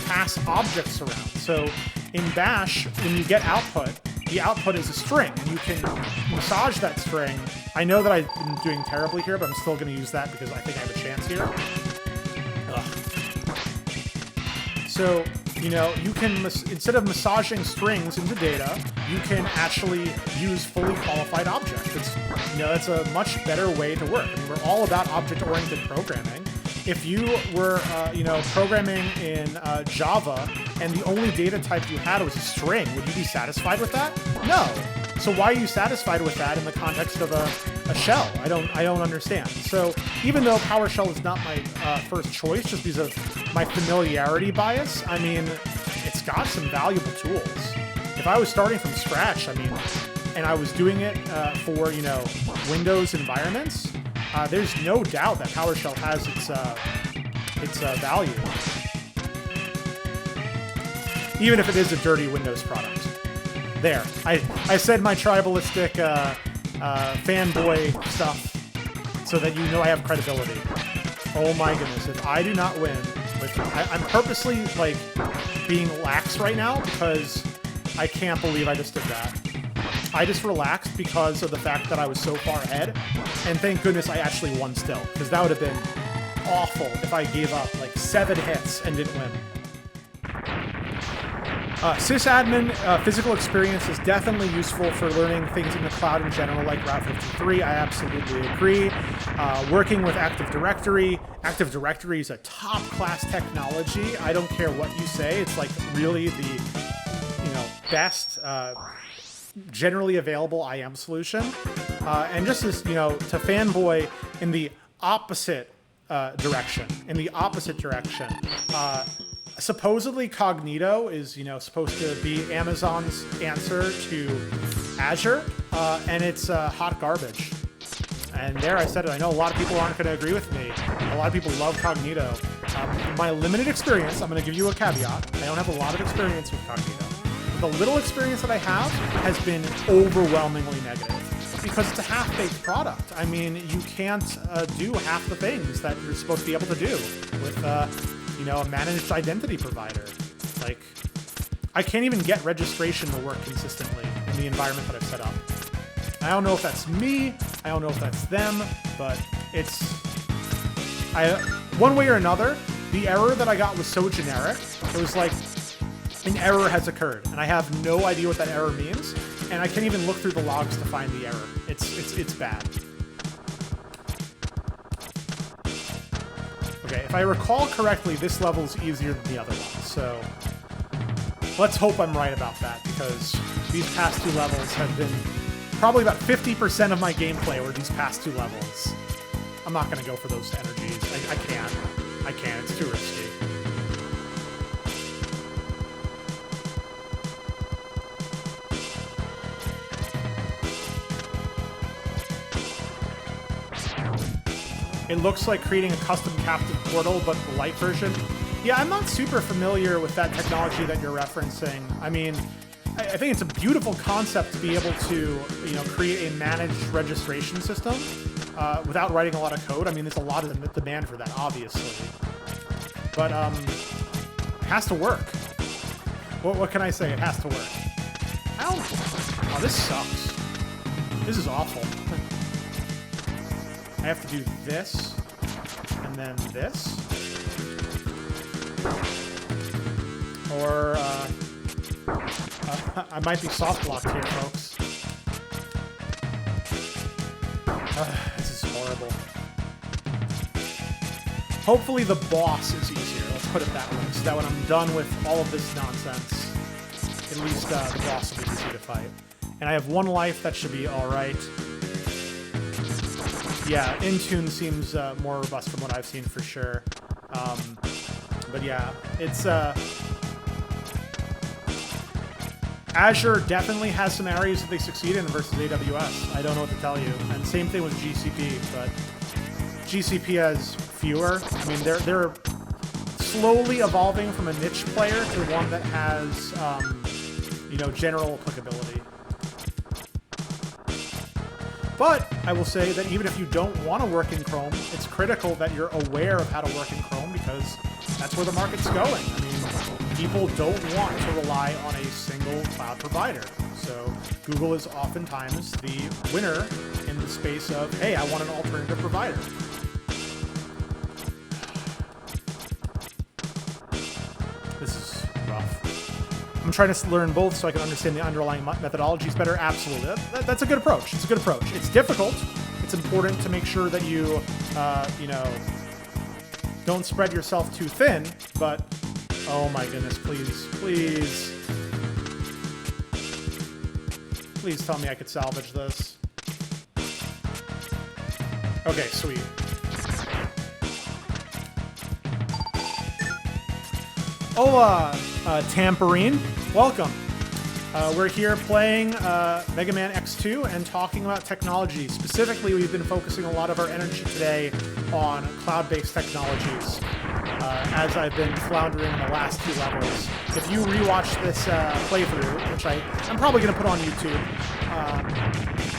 pass objects around. So in Bash, when you get output, the output is a string, and you can massage that string. I know that I've been doing terribly here, but I'm still going to use that because I think I have a chance here. So, you can, instead of massaging strings into data, you can actually use fully qualified objects. It's a much better way to work. I mean, we're all about object-oriented programming. If you were, programming in Java and the only data type you had was a string, would you be satisfied with that? No. So why are you satisfied with that in the context of a shell? I don't understand. So even though PowerShell is not my first choice, just because of my familiarity bias, I mean, it's got some valuable tools. If I was starting from scratch, and I was doing it for Windows environments, there's no doubt that PowerShell has its value, even if it is a dirty Windows product. There, I said my tribalistic fanboy stuff so that I have credibility. Oh my goodness, if I do not win, I'm purposely being lax right now because I can't believe I just did that. I just relaxed because of the fact that I was so far ahead, and thank goodness I actually won still, because that would have been awful if I gave up 7 hits and didn't win. Sysadmin physical experience is definitely useful for learning things in the cloud in general, like Route 53. I absolutely agree. Working with Active Directory. Active Directory is a top-class technology. I don't care what you say. It's really the best generally available IAM solution. And just as, to fanboy in the opposite direction. Supposedly Cognito is, supposed to be Amazon's answer to Azure, and it's hot garbage. And there I said it. I know a lot of people aren't going to agree with me. A lot of people love Cognito. My limited experience, I'm going to give you a caveat. I don't have a lot of experience with Cognito. But the little experience that I have has been overwhelmingly negative because it's a half-baked product. I mean, you can't do half the things that you're supposed to be able to do with a managed identity provider. I can't even get registration to work consistently in the environment that I've set up. I don't know if that's me, I don't know if that's them, but one way or another, the error that I got was so generic, it was an error has occurred, and I have no idea what that error means, and I can't even look through the logs to find the error. It's bad. Okay, if I recall correctly, this level is easier than the other one, so let's hope I'm right about that, because these past 2 levels have been probably about 50% of my gameplay were these past 2 levels. I'm not going to go for those energies. I can't. It's too risky. It looks like creating a custom captive portal, but the light version. Yeah, I'm not super familiar with that technology that you're referencing. I mean, I think it's a beautiful concept to be able to, create a managed registration system without writing a lot of code. I mean, there's a lot of demand for that, obviously. But it has to work. What can I say? It has to work. Oh, this sucks. This is awful. I have to do this, and then this. Or, I might be soft-blocked here, folks. This is horrible. Hopefully the boss is easier, let's put it that way, so that when I'm done with all of this nonsense, at least the boss will be easy to fight. And I have 1 life, that should be alright. Yeah, Intune seems more robust from what I've seen for sure. But yeah, it's... Azure definitely has some areas that they succeed in versus AWS. I don't know what to tell you. And same thing with GCP, but GCP has fewer. I mean, they're slowly evolving from a niche player to one that has, you know, general applicability. But I will say that even if you don't want to work in Chrome, it's critical that you're aware of how to work in Chrome because that's where the market's going. I mean, people don't want to rely on a single cloud provider. So Google is oftentimes the winner in the space of, hey, I want an alternative provider. This is rough. I'm trying to learn both so I can understand the underlying methodologies better. Absolutely. That's a good approach. It's a good approach. It's difficult. It's important to make sure that you, you know, don't spread yourself too thin, but oh my goodness, please, please. Please tell me I could salvage this. Okay, sweet. Oh, Tamperine, welcome. We're here playing Mega Man X2 and talking about technology. Specifically, we've been focusing a lot of our energy today on cloud-based technologies, as I've been floundering in the last 2 levels. If you rewatch this playthrough, which I'm probably going to put on YouTube,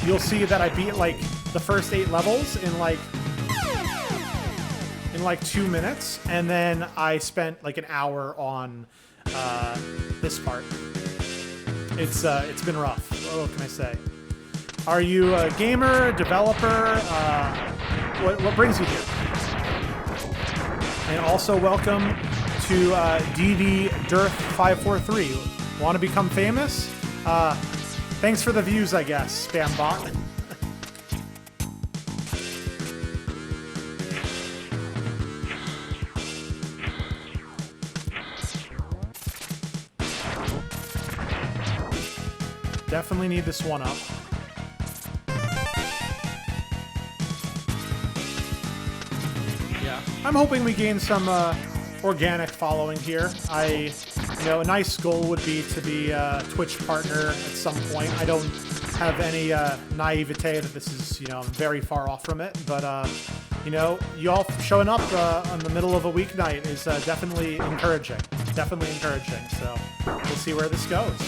you'll see that I beat like the first 8 levels in like 2 minutes, and then I spent like an hour on this part. It's been rough. What can I say? Are you a gamer, developer? What brings you here? And also welcome to DD Dearth 543. Want to become famous? Thanks for the views, I guess, spam bot. Definitely need this one up. Yeah, I'm hoping we gain some organic following here. You know, a nice goal would be to be a Twitch partner at some point. I don't have any naivete that this is, you know, I'm very far off from it, but you know, you all showing up in the middle of a weeknight is definitely encouraging. Definitely encouraging. So we'll see where this goes.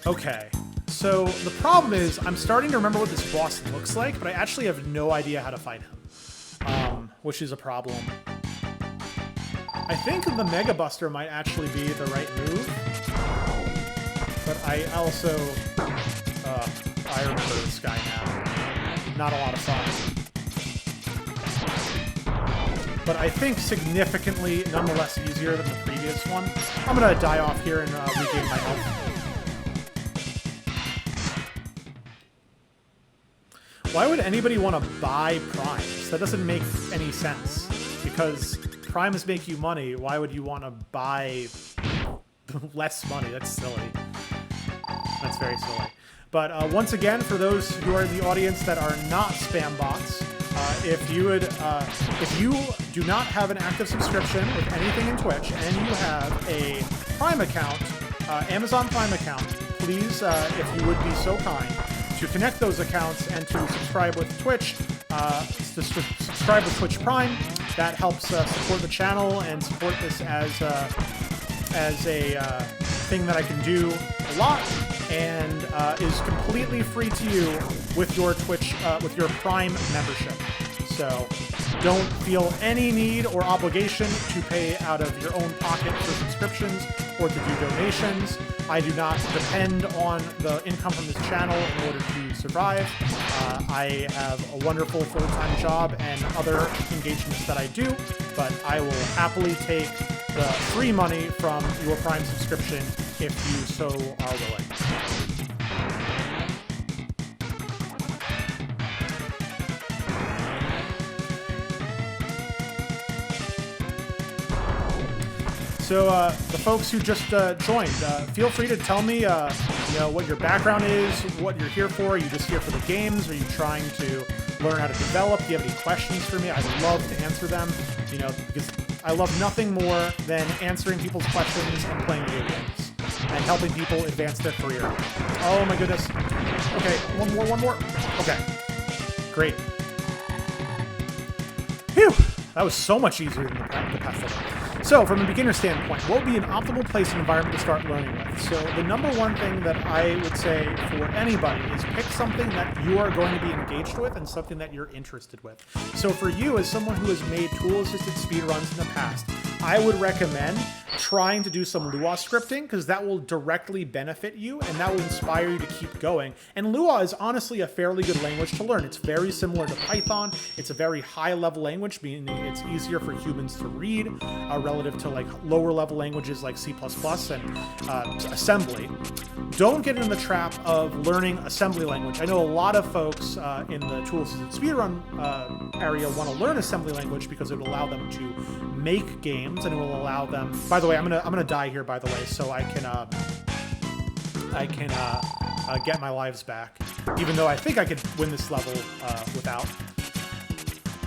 Okay, so the problem is I'm starting to remember what this boss looks like, but I actually have no idea how to fight him, which is a problem. I think the Mega Buster might actually be the right move, but I also, I remember this guy now. Not a lot of fun. But I think significantly, nonetheless, easier than the previous one. I'm gonna die off here and regain my health. Why would anybody want to buy primes? That doesn't make any sense. Because primes make you money, why would you want to buy less money? That's silly. That's very silly. But once again, for those who are in the audience that are not spam bots, if you do not have an active subscription with anything in Twitch and you have a Prime account, Amazon Prime account, please, if you would be so kind, to connect those accounts and to subscribe with Twitch, subscribe with Twitch Prime. That helps support the channel and support this as a thing that I can do a lot, and is completely free to you with your Twitch, with your Prime membership. So don't feel any need or obligation to pay out of your own pocket for subscriptions or to do donations. I do not depend on the income from this channel in order to survive. I have a wonderful full-time job and other engagements that I do, but I will happily take the free money from your Prime subscription if you so are willing. So the folks who just joined, feel free to tell me, what your background is, what you're here for. Are you just here for the games? Are you trying to learn how to develop? Do you have any questions for me? I'd love to answer them, because I love nothing more than answering people's questions and playing video games and helping people advance their career. Oh my goodness. Okay, one more. Okay, great. Phew, that was so much easier than the past level. So, from a beginner standpoint, what would be an optimal place and environment to start learning with? So, the number one thing that I would say for anybody is pick something that you are going to be engaged with and something that you're interested with. So, for you, as someone who has made tool-assisted speedruns in the past, I would recommend trying to do some Lua scripting, because that will directly benefit you and that will inspire you to keep going. And Lua is honestly a fairly good language to learn. It's very similar to Python. It's a very high-level language, meaning it's easier for humans to read relative to like lower-level languages like C++ and assembly. Don't get in the trap of learning assembly language. I know a lot of folks in the tool-assisted speedrun area want to learn assembly language because it will allow them to make games and it will allow them. By the way, I'm gonna die here, by the way, so I can get my lives back, even though I think I could win this level without.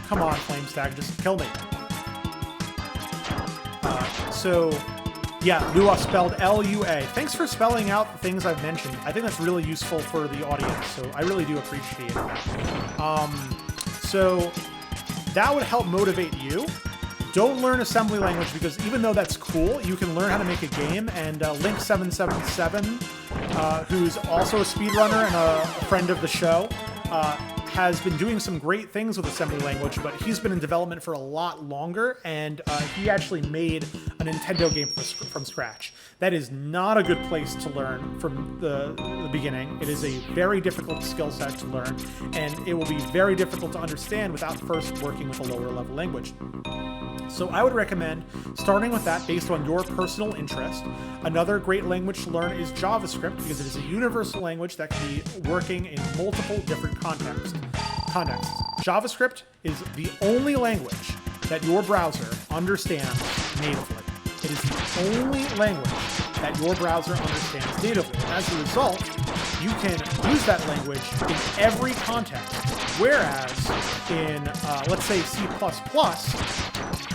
Come on, Flame Stag, just kill me. So yeah, Lua spelled L-U-A. Thanks for spelling out the things I've mentioned. I think that's really useful for the audience, so I really do appreciate that. So that would help motivate you. Don't learn assembly language, because even though that's cool, you can learn how to make a game. And Link777, who's also a speedrunner and a friend of the show, has been doing some great things with assembly language, but he's been in development for a lot longer, and he actually made a Nintendo game from scratch. That is not a good place to learn from the beginning. It is a very difficult skill set to learn, and it will be very difficult to understand without first working with a lower level language. So I would recommend starting with that based on your personal interest. Another great language to learn is JavaScript, because it is a universal language that can be working in multiple different contexts. JavaScript is the only language that your browser understands natively. It is the only language that your browser understands natively. As a result, you can use that language in every context, whereas in, let's say, C++,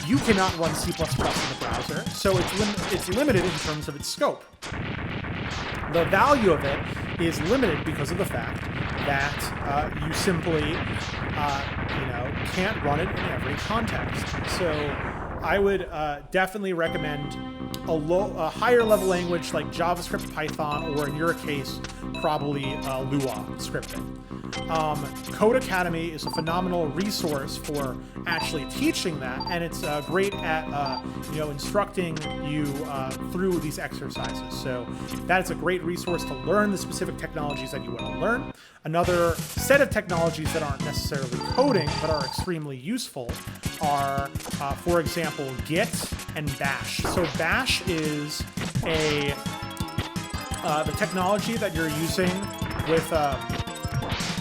you cannot run C++ in the browser, so it's limited in terms of its scope. The value of it is limited because of the fact that you simply, can't run it in every context. So I would definitely recommend a higher level language like JavaScript, Python, or in your case, probably Lua scripting. Code Academy is a phenomenal resource for actually teaching that, and it's great at instructing you through these exercises. So that's a great resource to learn the specific technologies that you want to learn. Another set of technologies that aren't necessarily coding but are extremely useful are, for example, Git and Bash. So Bash is the technology that you're using with.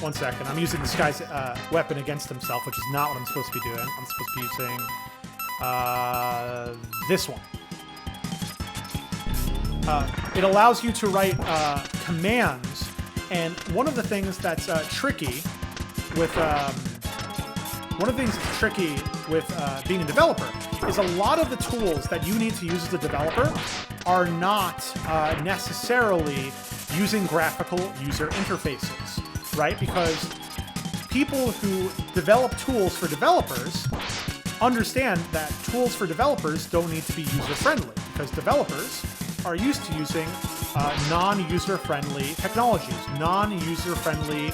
One second, I'm using this guy's weapon against himself, which is not what I'm supposed to be doing. I'm supposed to be using this one. It allows you to write commands, and one of the things that's tricky with being a developer is a lot of the tools that you need to use as a developer are not necessarily using graphical user interfaces. Right? Because people who develop tools for developers understand that tools for developers don't need to be user-friendly, because developers are used to using non-user-friendly technologies, non-user-friendly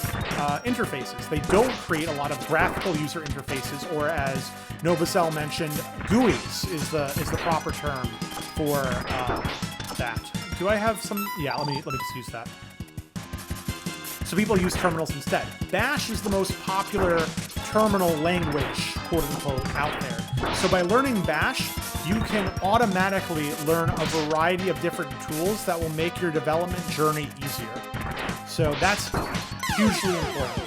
interfaces. They don't create a lot of graphical user interfaces, or as Novazel mentioned, GUIs is the proper term for that. Do I have some? Yeah, let me just use that. So people use terminals instead. Bash is the most popular terminal language, quote unquote, out there. So by learning Bash, you can automatically learn a variety of different tools that will make your development journey easier. So that's hugely important.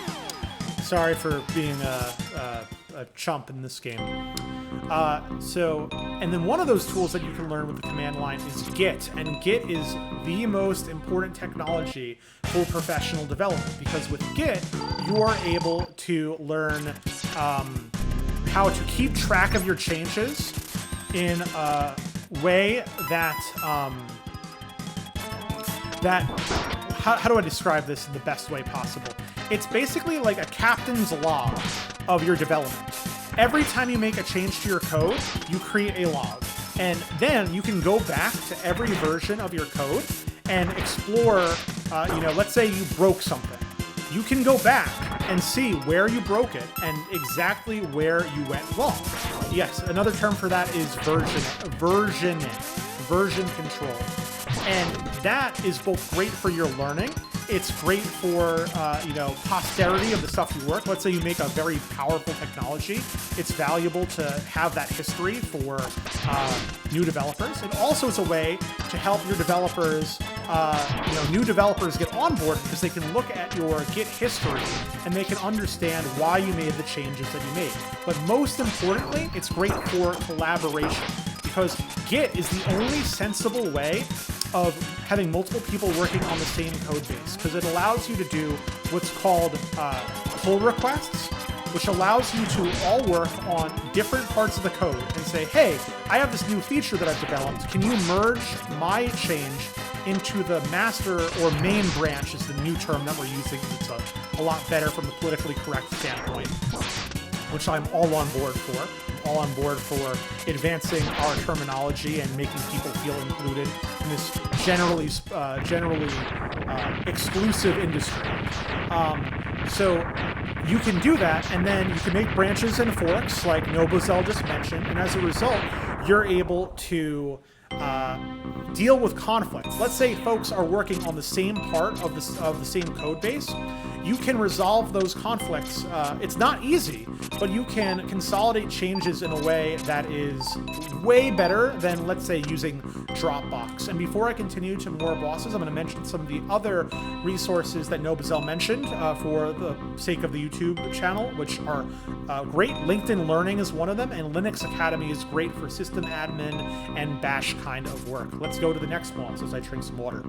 Sorry for being a chump in this game. And then one of those tools that you can learn with the command line is Git, and Git is the most important technology for professional development, because with Git, you are able to learn how to keep track of your changes in a way that, how do I describe this in the best way possible? It's basically like a captain's log of your development. Every time you make a change to your code, you create a log. And then you can go back to every version of your code and explore, let's say you broke something. You can go back and see where you broke it and exactly where you went wrong. Yes, another term for that is version control. And that is both great for your learning. It's great for, posterity of the stuff you work. Let's say you make a very powerful technology. It's valuable to have that history for new developers. And also it's a way to help your developers, new developers get on board, because they can look at your Git history and they can understand why you made the changes that you made. But most importantly, it's great for collaboration, because Git is the only sensible way of having multiple people working on the same code base, because it allows you to do what's called pull requests, which allows you to all work on different parts of the code and say, hey, I have this new feature that I've developed. Can you merge my change into the master or main branch, is the new term that we're using. It's a lot better from the politically correct standpoint, which I'm all on board for. All on board for advancing our terminology and making people feel included in this generally exclusive industry. So you can do that, and then you can make branches and forks like Nobuzel just mentioned, and as a result, you're able to deal with conflicts. Let's say folks are working on the same part of the same code base. You can resolve those conflicts. It's not easy, but you can consolidate changes in a way that is way better than, let's say, using Dropbox. And before I continue to more bosses, I'm going to mention some of the other resources that Nobuzel mentioned for the sake of the YouTube channel, which are great. LinkedIn Learning is one of them, and Linux Academy is great for system admin and bash kind of work. Let's go to the next boss as I drink some water.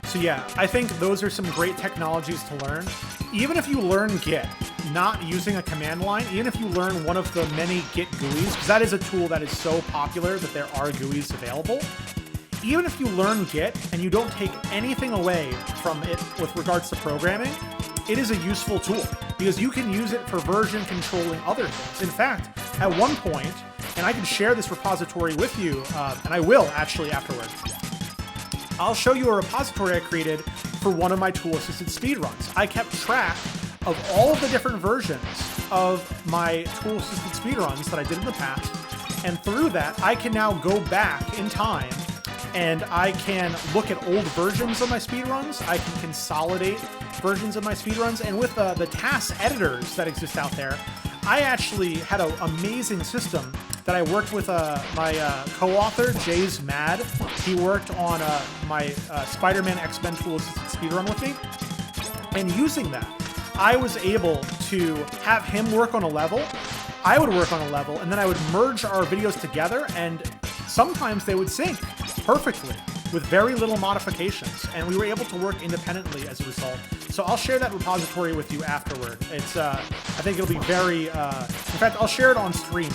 So yeah, I think those are some great technologies to learn. Even if you learn Git, not using a command line, even if you learn one of the many Git GUIs, because that is a tool that is so popular that there are GUIs available, even if you learn Git and you don't take anything away from it with regards to programming, it is a useful tool, because you can use it for version controlling other things. In fact, at one point, and I can share this repository with you, and I will actually afterward, I'll show you a repository I created for one of my tool-assisted speedruns. I kept track of all of the different versions of my tool-assisted speedruns that I did in the past, and through that, I can now go back in time and I can look at old versions of my speedruns. I can consolidate versions of my speedruns, and with the task editors that exist out there, I actually had an amazing system that I worked with my co-author, Jay's Mad. He worked on my Spider-Man X-Men tool-assisted speedrun with me, and using that, I was able to have him work on a level, I would work on a level, and then I would merge our videos together, and sometimes they would sync perfectly with very little modifications, and we were able to work independently as a result. So I'll share that repository with you afterward. It's, I think it'll be very, in fact, I'll share it on stream.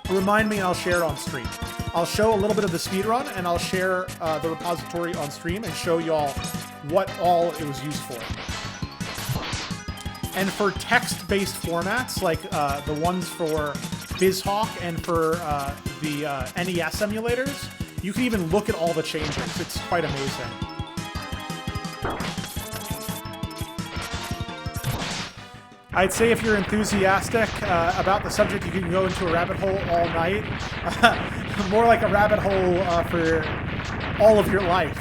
Remind me and I'll share it on stream. I'll show a little bit of the speedrun, and I'll share the repository on stream and show y'all what all it was used for. And for text-based formats, like the ones for BizHawk and for the NES emulators, you can even look at all the changes. It's quite amazing. I'd say if you're enthusiastic about the subject, you can go into a rabbit hole all night. More like a rabbit hole for all of your life.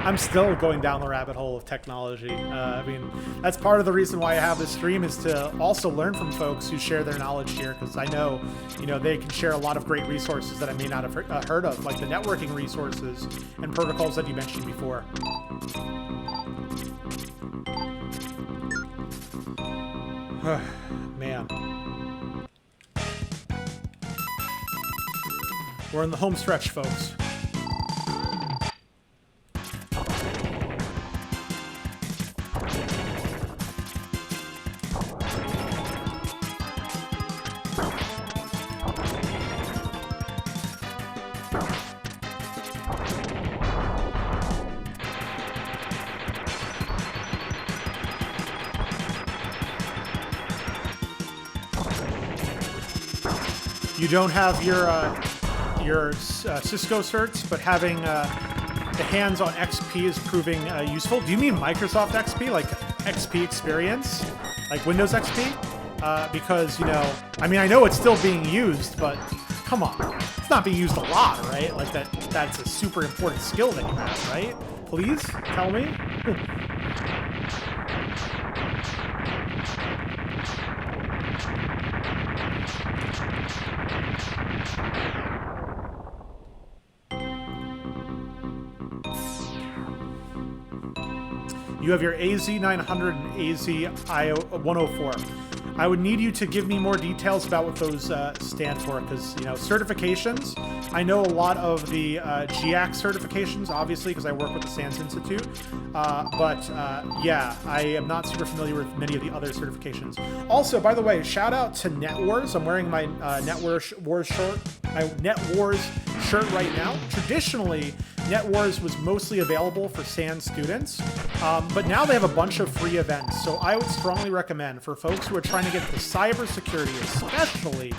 I'm still going down the rabbit hole of technology. I mean, that's part of the reason why I have this stream, is to also learn from folks who share their knowledge here, because I know, they can share a lot of great resources that I may not have heard of, like the networking resources and protocols that you mentioned before. Man. We're in the home stretch, folks. You don't have your Cisco certs, but having the hands on XP is proving useful. Do you mean Microsoft XP, like XP Experience, like Windows XP? Because I mean, I know it's still being used, but come on, it's not being used a lot, right? Like that's a super important skill that you have, right? Please tell me. You have your AZ900 and AZ104. I would need you to give me more details about what those stand for, because, certifications, I know a lot of the GIAC certifications, obviously, because I work with the SANS Institute, yeah, I am not super familiar with many of the other certifications. Also, by the way, shout out to NetWars. I'm wearing my NetWars shirt right now. Traditionally, NetWars was mostly available for SANS students, but now they have a bunch of free events. So I would strongly recommend for folks who are trying to get into cybersecurity, especially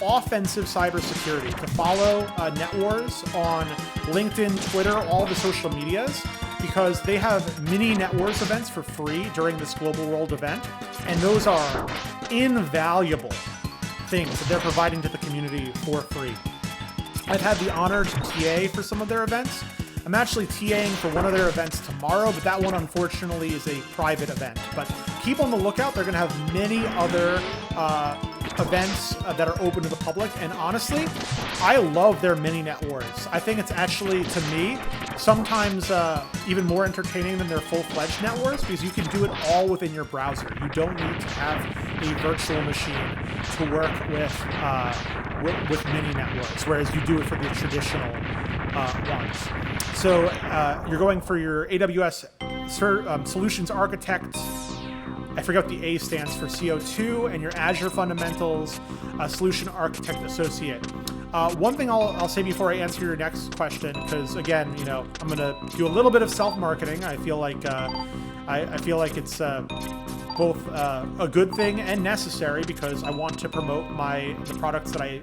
offensive cybersecurity, to follow NetWars on LinkedIn, Twitter, all the social medias, because they have mini NetWars events for free during this Global World event, and those are invaluable things that they're providing to the community for free. I've had the honor to TA for some of their events. I'm actually TAing for one of their events tomorrow, but that one unfortunately is a private event. But keep on the lookout. They're going to have many other events that are open to the public. And honestly, I love their mini NetWars. I think it's actually, to me, sometimes even more entertaining than their full-fledged NetWars, because you can do it all within your browser. You don't need to have a virtual machine to work with mini NetWars, whereas you do it for the traditional ones. So you're going for your AWS Solutions Architect. I forgot what the A stands for, CO2, and your Azure Fundamentals Solution Architect Associate. One thing I'll say before I answer your next question, because again, I'm going to do a little bit of self-marketing. I feel like it's both a good thing and necessary, because I want to promote the products that I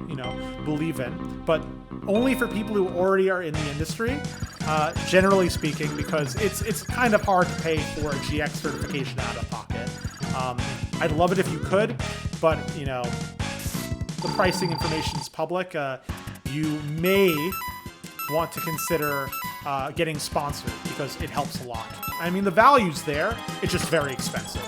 believe in, but only for people who already are in the industry, generally speaking, because it's kind of hard to pay for a GX certification out of pocket. I'd love it if you could, but the pricing information is public. You may want to consider getting sponsored, because it helps a lot. I mean, the value's there, it's just very expensive.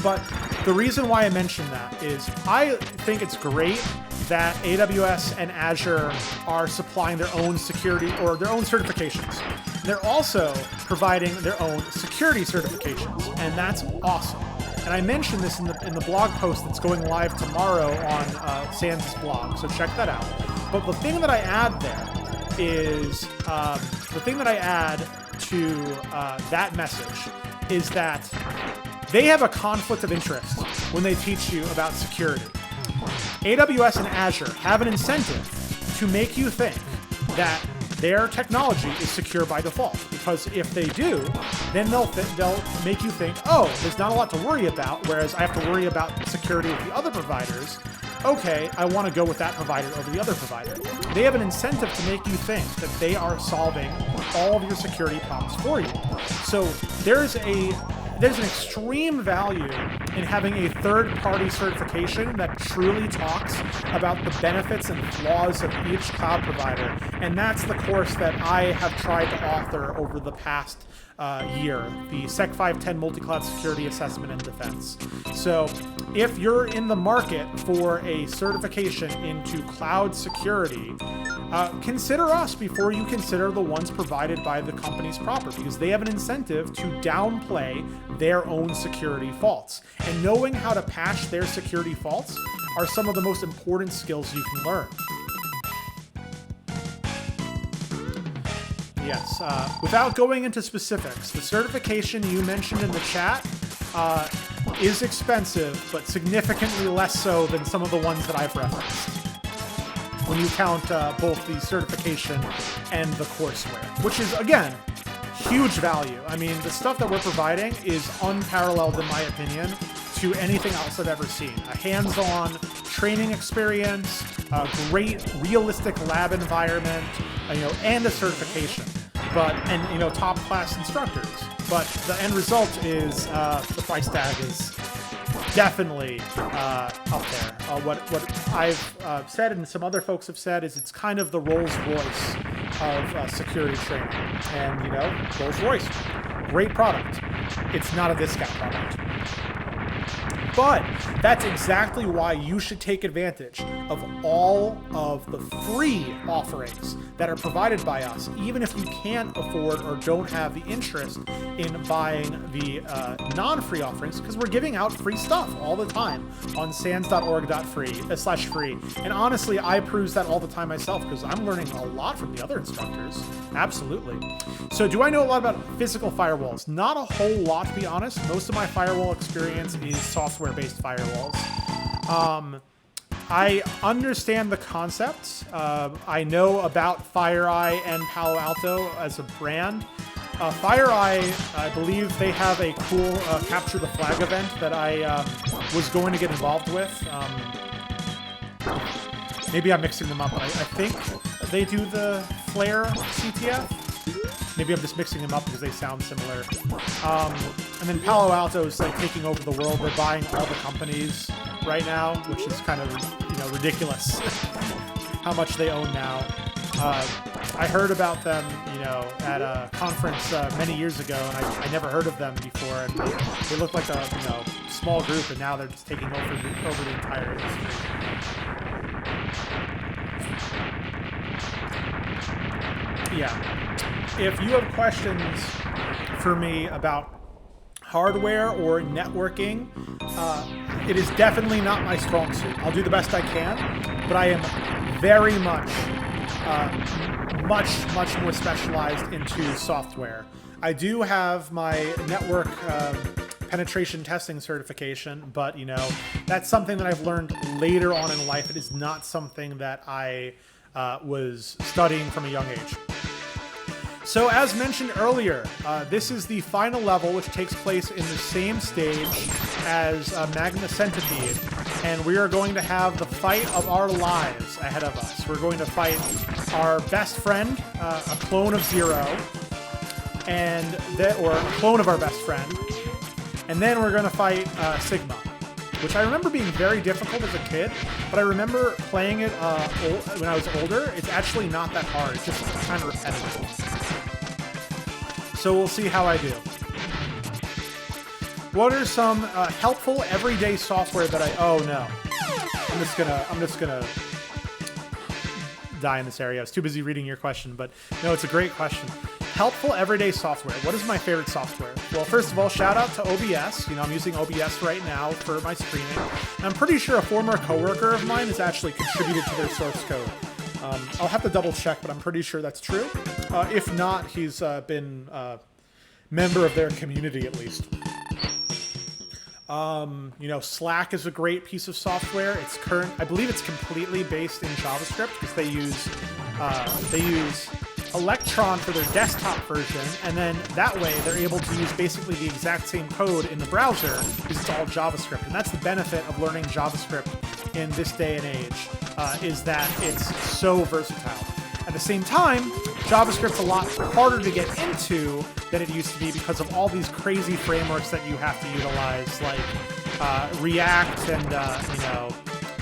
But the reason why I mention that is I think it's great that AWS and Azure are supplying their own security or their own certifications. They're also providing their own security certifications, and that's awesome. And I mentioned this in the blog post that's going live tomorrow on SANS' blog, so check that out. But the thing that I add there is, the thing that I add to that message is that they have a conflict of interest when they teach you about security. AWS and Azure have an incentive to make you think that their technology is secure by default, because if they do, then they'll make you think, oh, there's not a lot to worry about, whereas I have to worry about security with the other providers. Okay, I want to go with that provider over the other provider. They have an incentive to make you think that they are solving all of your security problems for you. So there's an extreme value in having a third-party certification that truly talks about the benefits and flaws of each cloud provider. And that's the course that I have tried to author over the past year, the Sec 510 Multi-Cloud Security Assessment and Defense. So if you're in the market for a certification into cloud security, consider us before you consider the ones provided by the companies proper, because they have an incentive to downplay their own security faults. And knowing how to patch their security faults are some of the most important skills you can learn. Yes, without going into specifics, the certification you mentioned in the chat is expensive, but significantly less so than some of the ones that I've referenced, when you count both the certification and the courseware, which is, again, huge value. I mean, the stuff that we're providing is unparalleled, in my opinion, to anything else I've ever seen. A hands-on training experience, a great realistic lab environment, and a certification, and top-class instructors. But the end result is the price tag is definitely up there. What I've said and some other folks have said is it's kind of the Rolls-Royce of security training. And, Rolls-Royce, great product. It's not a discount product. But that's exactly why you should take advantage of all of the free offerings that are provided by us, even if you can't afford or don't have the interest in buying the non-free offerings, because we're giving out free stuff all the time on sans.org/free. And honestly, I peruse that all the time myself because I'm learning a lot from the other instructors. Absolutely. So do I know a lot about physical firewalls? Not a whole lot, to be honest. Most of my firewall experience is software-based firewalls. I understand the concepts. I know about FireEye and Palo Alto as a brand. FireEye, I believe they have a cool Capture the Flag event that I was going to get involved with. Maybe I'm mixing them up, but I think they do the Flare CTF. Maybe I'm just mixing them up because they sound similar. And then Palo Alto is like taking over the world. They're buying all the companies right now, which is kind of ridiculous how much they own now. I heard about them, at a conference many years ago, and I never heard of them before. And they looked like a small group, and now they're just taking over the entire industry. Yeah. If you have questions for me about hardware or networking, it is definitely not my strong suit. I'll do the best I can, but I am very much, much more specialized into software. I do have my network penetration testing certification, but that's something that I've learned later on in life. It is not something that I was studying from a young age. So as mentioned earlier, this is the final level, which takes place in the same stage as MAGNA Centipede, and we are going to have the fight of our lives ahead of us. We're going to fight our best friend, a clone of Zero, or a clone of our best friend, and then we're going to fight Sigma, which I remember being very difficult as a kid, but I remember playing it when I was older. It's actually not that hard. It's just kind of repetitive. So we'll see how I do. What are some helpful everyday software that oh no. I'm just gonna die in this area. I was too busy reading your question, but no, it's a great question. Helpful everyday software. What is my favorite software? Well, first of all, shout out to OBS. I'm using OBS right now for my streaming. And I'm pretty sure a former coworker of mine has actually contributed to their source code. I'll have to double check, but I'm pretty sure that's true. If not, he's been a member of their community at least. Slack is a great piece of software. I believe it's completely based in JavaScript because they use Electron for their desktop version, and then that way they're able to use basically the exact same code in the browser because it's all JavaScript. And that's the benefit of learning JavaScript in this day and age, is that it's so versatile. At the same time, JavaScript's a lot harder to get into than it used to be because of all these crazy frameworks that you have to utilize, like React and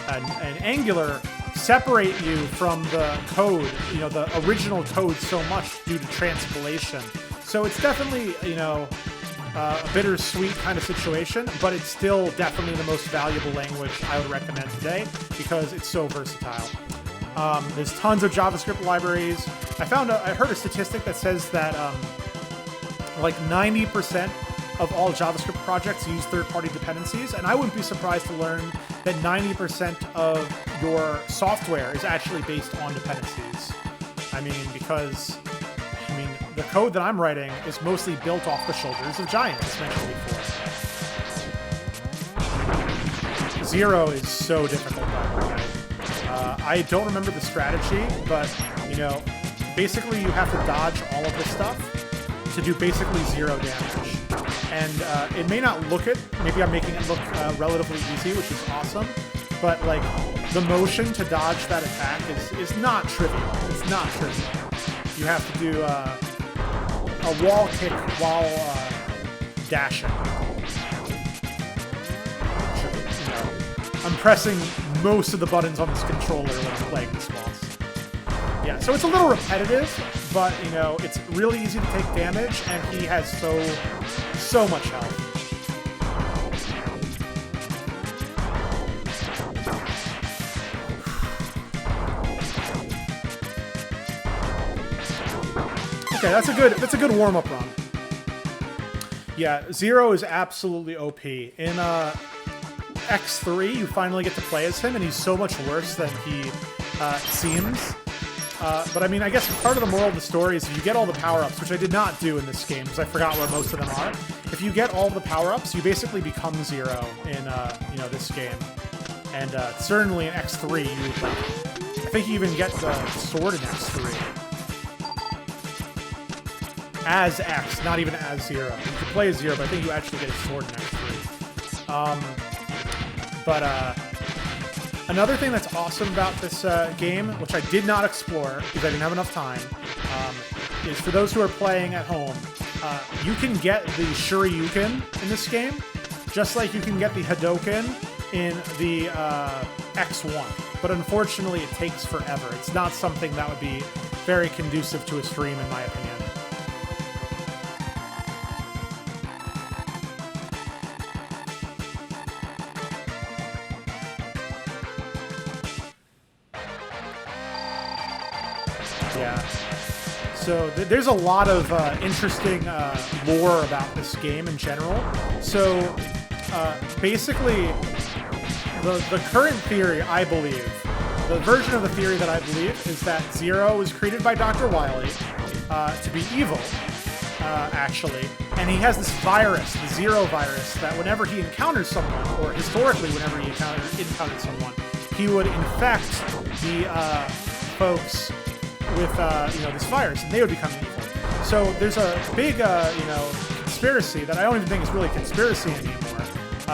and Angular separate you from the code, the original code so much due to transpilation. So it's definitely, a bittersweet kind of situation, but it's still definitely the most valuable language I would recommend today because it's so versatile. There's tons of JavaScript libraries. I heard a statistic that says that like 90% of all JavaScript projects use third-party dependencies, and I wouldn't be surprised to learn that 90% of your software is actually based on dependencies. Because the code that I'm writing is mostly built off the shoulders of giants, as mentioned before. Zero is so difficult, by the way. I don't remember the strategy, but, basically you have to dodge all of this stuff to do basically 0 damage. And it may not look it, maybe I'm making it look relatively easy, which is awesome, but like the motion to dodge that attack is not trivial. It's not trivial. You have to do a wall kick while dashing. I'm pressing most of the buttons on this controller when I'm playing this boss. Yeah, so it's a little repetitive, but it's really easy to take damage, and he has so much health. Okay, that's a good warm-up run. Yeah, Zero is absolutely OP. In X3, you finally get to play as him, and he's so much worse than he seems. But I guess part of the moral of the story is if you get all the power-ups, which I did not do in this game because I forgot where most of them are. If you get all the power-ups, you basically become Zero in this game. And certainly in X3, I think you even get the sword in X3. As X, not even as Zero. You can play as Zero, but I think you actually get a sword in X3. Another thing that's awesome about this game, which I did not explore because I didn't have enough time, is for those who are playing at home, you can get the Shoryuken in this game, just like you can get the Hadoken in the X1. But unfortunately, it takes forever. It's not something that would be very conducive to a stream, in my opinion. Yeah. So there's a lot of interesting lore about this game in general. So basically, the current theory, I believe, the version of the theory that I believe is that Zero was created by Dr. Wily to be evil, actually. And he has this virus, the Zero virus, that whenever he encounters someone, or historically whenever he encountered someone, he would infect the folks with this virus, and they would become evil. So there's a big conspiracy that I don't even think is really a conspiracy anymore,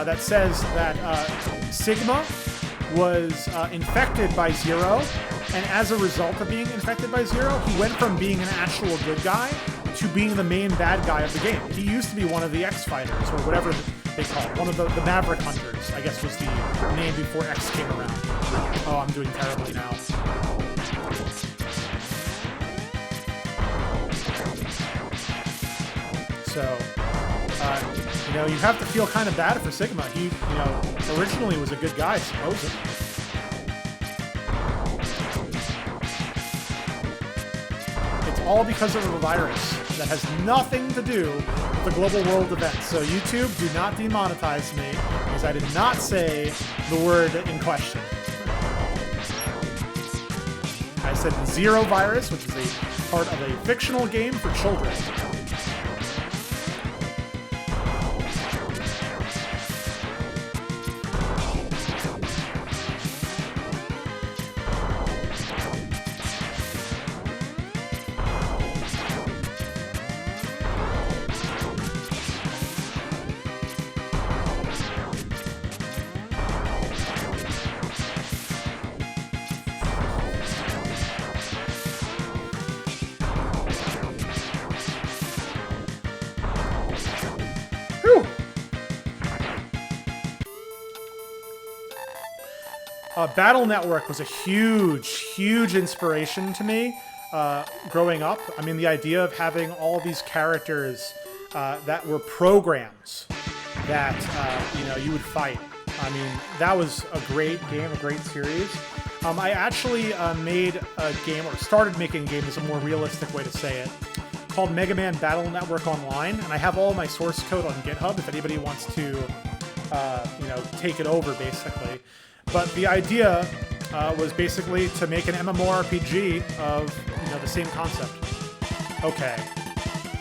that says that Sigma was infected by Zero, and as a result of being infected by Zero, he went from being an actual good guy to being the main bad guy of the game. He used to be one of the X fighters, or whatever they call it, one of the Maverick Hunters, I guess was the name before X came around. Oh, I'm doing terribly now. So, you have to feel kind of bad for Sigma. He, originally was a good guy, supposedly. It's all because of a virus that has nothing to do with the global world event. So YouTube, do not demonetize me, because I did not say the word in question. I said the Zero virus, which is a part of a fictional game for children. Battle Network was a huge inspiration to me growing up. I mean, the idea of having all these characters that were programs that you would fight. I mean, that was a great game, a great series. I actually made a game, or started making a game is a more realistic way to say it, called Mega Man Battle Network Online, and I have all my source code on GitHub if anybody wants to, take it over, basically. But the idea was basically to make an MMORPG of, the same concept. Okay.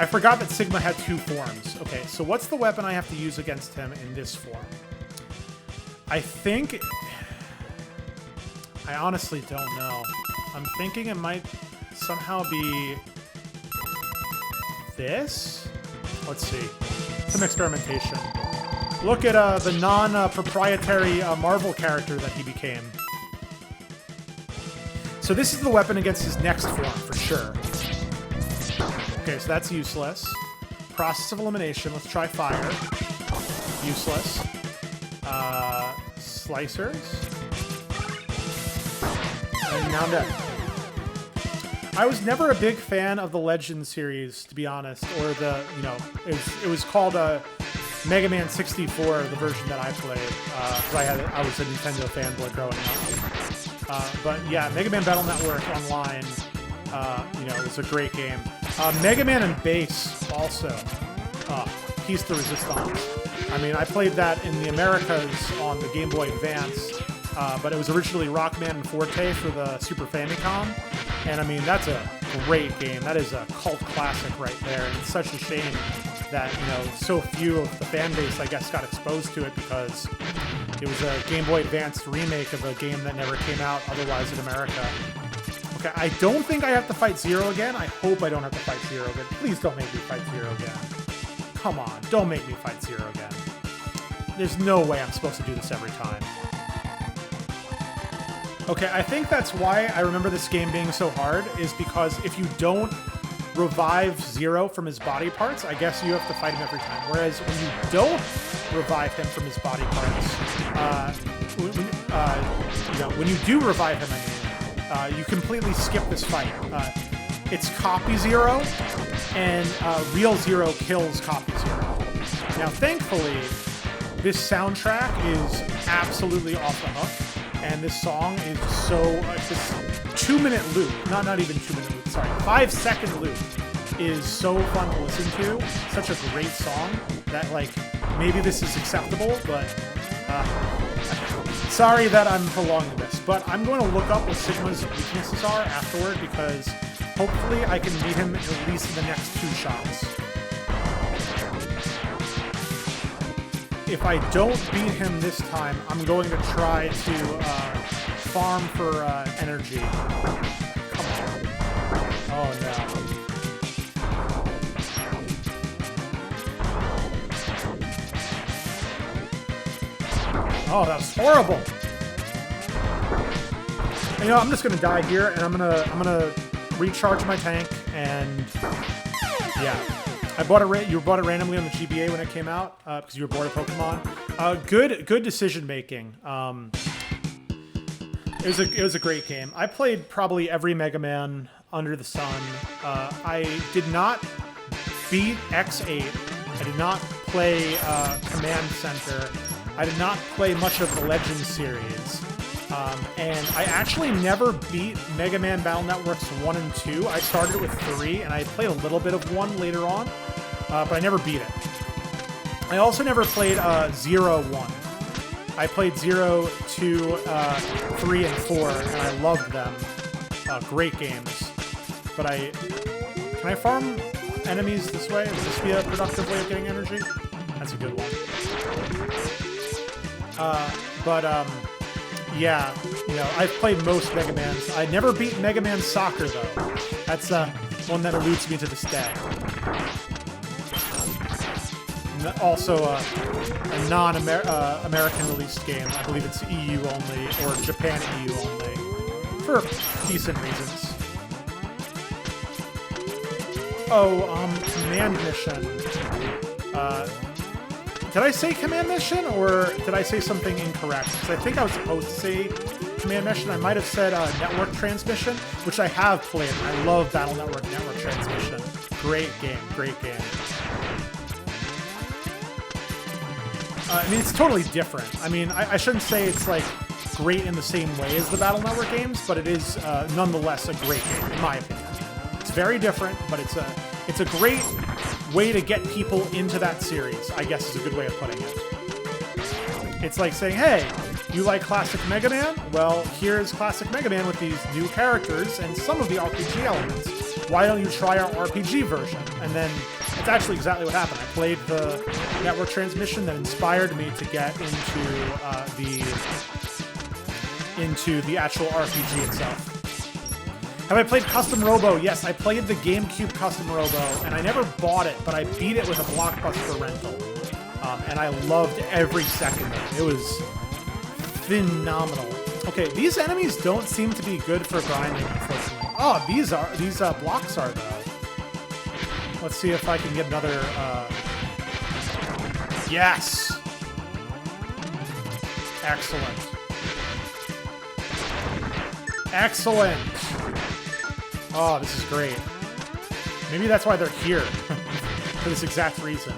I forgot that Sigma had 2 forms. Okay, so what's the weapon I have to use against him in this form? I think... I honestly don't know. I'm thinking it might somehow be... this? Let's see. Some experimentation. Look at the non-proprietary Marvel character that he became. So this is the weapon against his next form, for sure. Okay, so that's useless. Process of elimination. Let's try fire. Useless. Slicers. And now I'm dead. I was never a big fan of the Legend series, to be honest, or the, it was called Mega Man 64, the version that I played, because I was a Nintendo fanboy growing up. But yeah, Mega Man Battle Network Online, it was a great game. Mega Man and Bass also, Piece de Resistance. I mean, I played that in the Americas on the Game Boy Advance, but it was originally Rockman and Forte for the Super Famicom. And I mean, that's a great game. That is a cult classic right there. And it's such a shame that, so few of the fan base, I guess, got exposed to it because it was a Game Boy Advance remake of a game that never came out otherwise in America. Okay, I don't think I have to fight Zero again. I hope I don't have to fight Zero again. Please don't make me fight Zero again. Come on, don't make me fight Zero again. There's no way I'm supposed to do this every time. Okay, I think that's why I remember this game being so hard, is because if you don't revive Zero from his body parts, I guess you have to fight him every time. Whereas when you don't revive him from his body parts, when you do revive him, you completely skip this fight. It's Copy Zero, and Real Zero kills Copy Zero. Now, thankfully, this soundtrack is absolutely off the hook. And this song is so, this 2-minute loop, not even 2-minute loop, sorry, 5-second loop is so fun to listen to. Such a great song that, maybe this is acceptable, but sorry that I'm prolonging this. But I'm going to look up what Sigma's weaknesses are afterward because hopefully I can beat him at least in the next 2 shots. If I don't beat him this time, I'm going to try to farm for energy. Come on. Oh, no. Oh, that was horrible. And, I'm just going to die here, and I'm gonna recharge my tank, and yeah. You bought it randomly on the GBA when it came out because you were bored of Pokemon. Good decision making. It was a great game. I played probably every Mega Man under the sun. I did not beat X8. I did not play Command Center. I did not play much of the Legends series. And I actually never beat Mega Man Battle Networks 1 and 2. I started with 3, and I played a little bit of 1 later on, but I never beat it. I also never played 0, 1. I played 0, 2, 3, and 4, and I loved them. Great games. But can I farm enemies this way? Would this be a productive way of getting energy? That's a good one. Yeah, I've played most Mega Mans. I never beat Mega Man Soccer, though. That's one that eludes me to this day. Also, a non-American released game. I believe it's EU only, or Japan EU only, for decent reasons. Oh, Command Mission. Did I say Command Mission, or did I say something incorrect? Because I think I was supposed to say command mission. I might have said network transmission, which I have played. I love Battle Network Transmission. Great game, great game. I mean, it's totally different. I mean, I shouldn't say it's like great in the same way as the Battle Network games, but it is nonetheless a great game, in my opinion. It's very different, but it's a great way to get people into that series, I guess is a good way of putting it. It's like saying, hey, you like classic Mega Man? Well, here's classic Mega Man with these new characters and some of the RPG elements. Why don't you try our RPG version? And then it's actually exactly what happened. I played the network transmission that inspired me to get into the actual RPG itself. Have I played Custom Robo? Yes, I played the GameCube Custom Robo, and I never bought it, but I beat it with a Blockbuster rental. And I loved every second of it. It was phenomenal. Okay, these enemies don't seem to be good for grinding, unfortunately. Oh, these blocks are, though. Let's see if I can get another, Yes! Excellent. Excellent! Oh, this is great. Maybe that's why they're here. For this exact reason.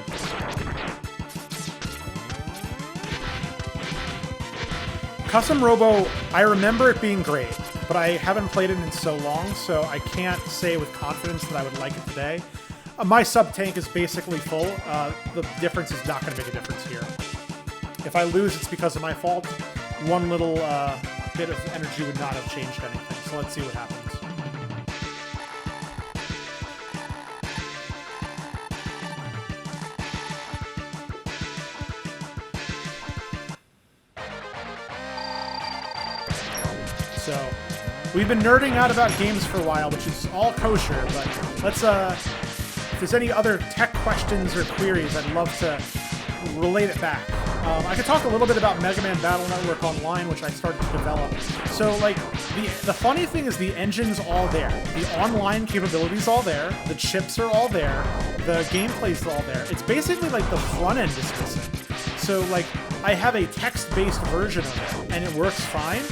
Custom Robo, I remember it being great, but I haven't played it in so long, so I can't say with confidence that I would like it today. My sub-tank is basically full. The difference is not going to make a difference here. If I lose, it's because of my fault. One little bit of energy would not have changed anything, so let's see what happens. So, we've been nerding out about games for a while, which is all kosher, but let's, if there's any other tech questions or queries, I'd love to relate it back. I could talk a little bit about Mega Man Battle Network Online, which I started to develop. So, like, the funny thing is the engine's all there. The online capability's all there. The chips are all there. The gameplay's all there. It's basically like the front end is missing. So, like, I have a text-based version of it, and it works fine,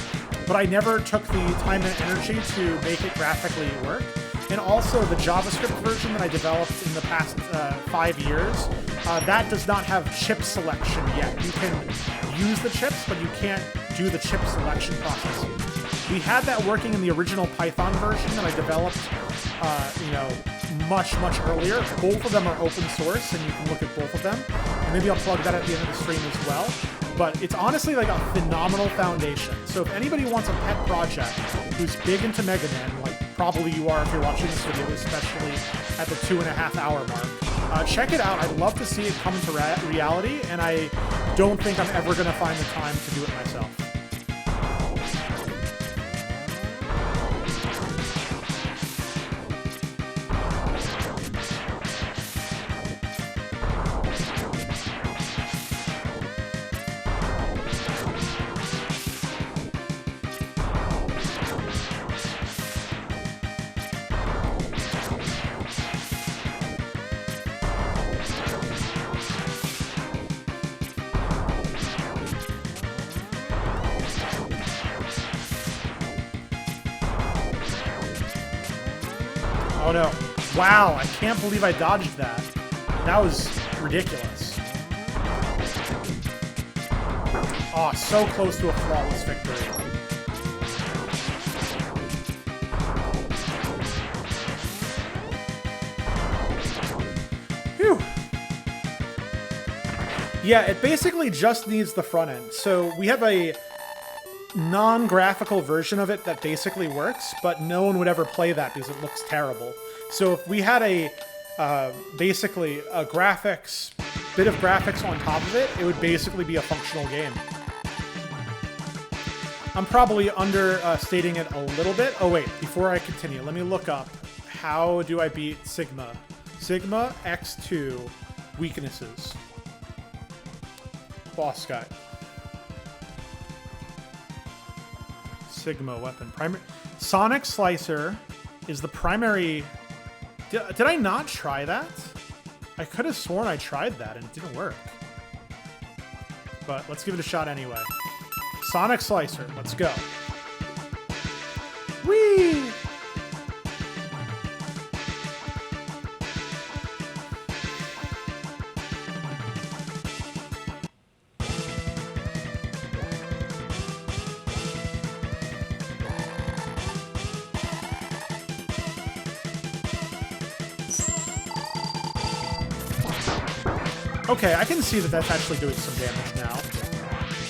but I never took the time and energy to make it graphically work. And also the JavaScript version that I developed in the past 5 years, that does not have chip selection yet. You can use the chips, but you can't do the chip selection process. We had that working in the original Python version that I developed, much earlier. Both of them are open source, and you can look at both of them. And maybe I'll plug that at the end of the stream as well. But it's honestly like a phenomenal foundation. So if anybody wants a pet project who's big into Mega Man, like probably you are if you're watching this video, especially at the 2.5 hour mark, check it out. I'd love to see it come to reality, and I don't think I'm ever going to find the time to do it myself. Oh no. Wow, I can't believe I dodged that. That was ridiculous. Oh, so close to a flawless victory. Phew. Yeah, it basically just needs the front end. So we have a non-graphical version of it that basically works, but no one would ever play that because it looks terrible. So if we had a basically a bit of graphics on top of it, it would basically be a functional game. I'm probably understating it a little bit. Oh wait, before I continue, let me look up how do I beat Sigma. Sigma X2 weaknesses. Boss guy. Sigma weapon. Sonic Slicer is the primary. Did I not try that? I could have sworn I tried that and it didn't work. But let's give it a shot anyway. Sonic Slicer, let's go. Whee! Okay, I can see that that's actually doing some damage now.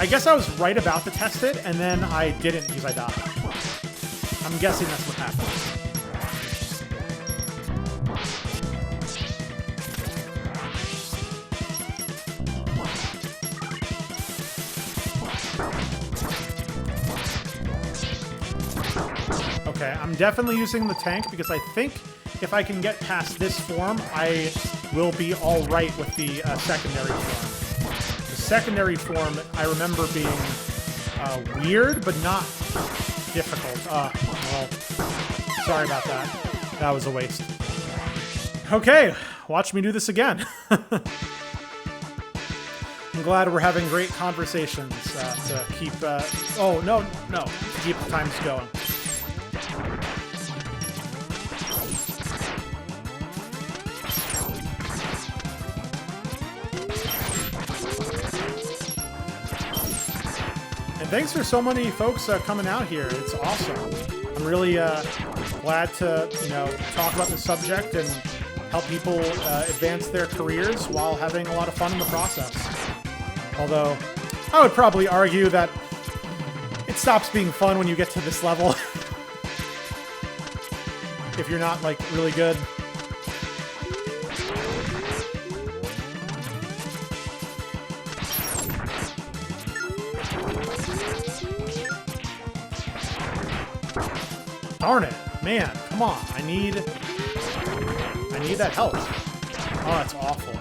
I guess I was right about to test it, and then I didn't because I died. I'm guessing that's what happened. Okay, I'm definitely using the tank because I think if I can get past this form, I will be all right with the secondary form. The secondary form, I remember being weird, but not difficult. Well, sorry about that. That was a waste. Okay, watch me do this again. I'm glad we're having great conversations to keep... oh, no, to keep the times going. Thanks for so many folks coming out here. It's awesome. I'm really glad to, talk about the subject and help people advance their careers while having a lot of fun in the process. Although, I would probably argue that it stops being fun when you get to this level. If you're not, like, really good. Darn it, man, come on, I need that health. Oh, that's awful.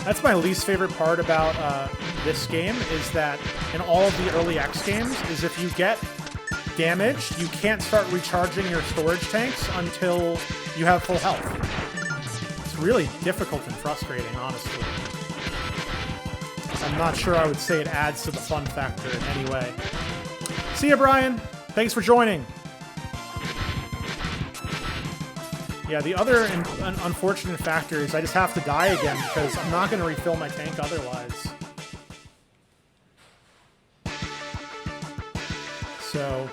That's my least favorite part about this game, is that in all of the early X games, is if you get damaged, you can't start recharging your storage tanks until you have full health. Really difficult and frustrating, honestly. I'm not sure I would say it adds to the fun factor in any way. See ya, Brian. Thanks for joining. Yeah, the other unfortunate factor is I just have to die again because I'm not going to refill my tank otherwise. So,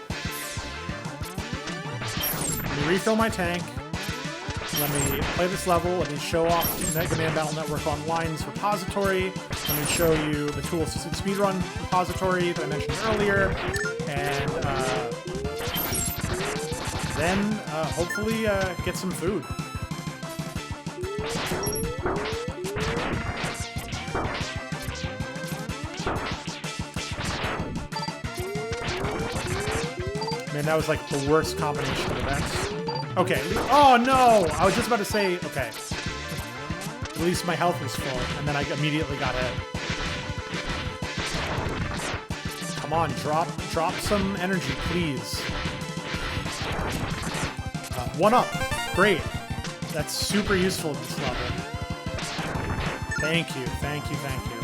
let me refill my tank. Let me play this level. Let me show off Mega Man Battle Network Online's repository. Let me show you the Tool Assisted Speedrun repository that I mentioned earlier. And then hopefully get some food. Man, that was like the worst combination of events. Okay. Oh, no! I was just about to say, okay. At least my health was full, and then I immediately got hit. Come on, drop some energy, please. 1 up. Great. That's super useful at this level. Thank you, thank you, thank you.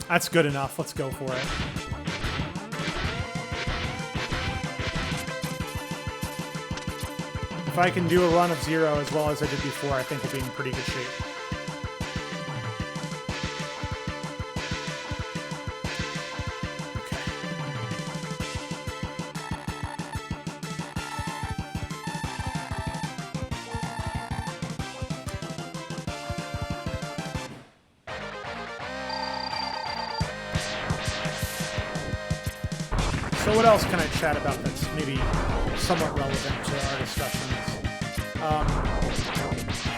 That's good enough. Let's go for it. If I can do a run of 0 as well as I did before, I think we'll be in pretty good shape. So what else can I chat about that's maybe somewhat relevant to our discussions?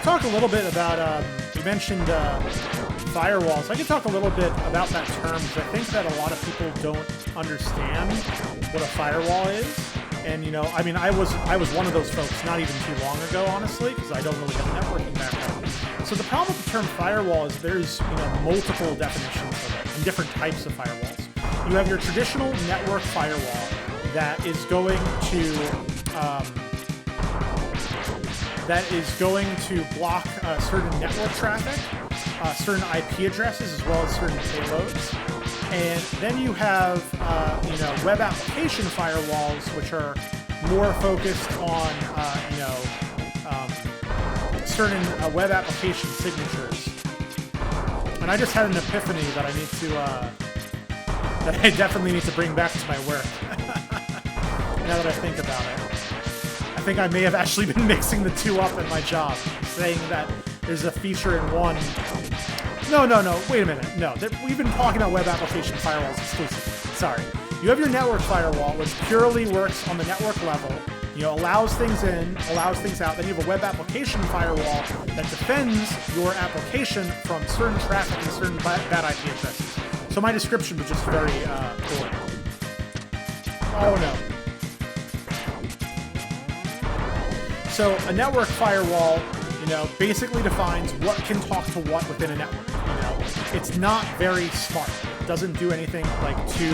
Talk a little bit about, you mentioned firewalls. I can talk a little bit about that term because I think that a lot of people don't understand what a firewall is. And, I mean, I was one of those folks not even too long ago, honestly, because I don't really have a networking background. So the problem with the term firewall is there's, multiple definitions of it and different types of firewalls. You have your traditional network firewall that is going to that is going to block certain network traffic, certain IP addresses, as well as certain payloads. And then you have, web application firewalls, which are more focused on, certain web application signatures. And I just had an epiphany that I need to, that I definitely need to bring back to my work. Now that I think about it. I think I may have actually been mixing the two up at my job, saying that there's a feature in one. No, wait a minute. No, we've been talking about web application firewalls exclusively. Sorry. You have your network firewall, which purely works on the network level, allows things in, allows things out. Then you have a web application firewall that defends your application from certain traffic and certain bad IP addresses. So my description was just very poor. Oh no. So a network firewall, basically defines what can talk to what within a network. It's not very smart. It doesn't do anything like too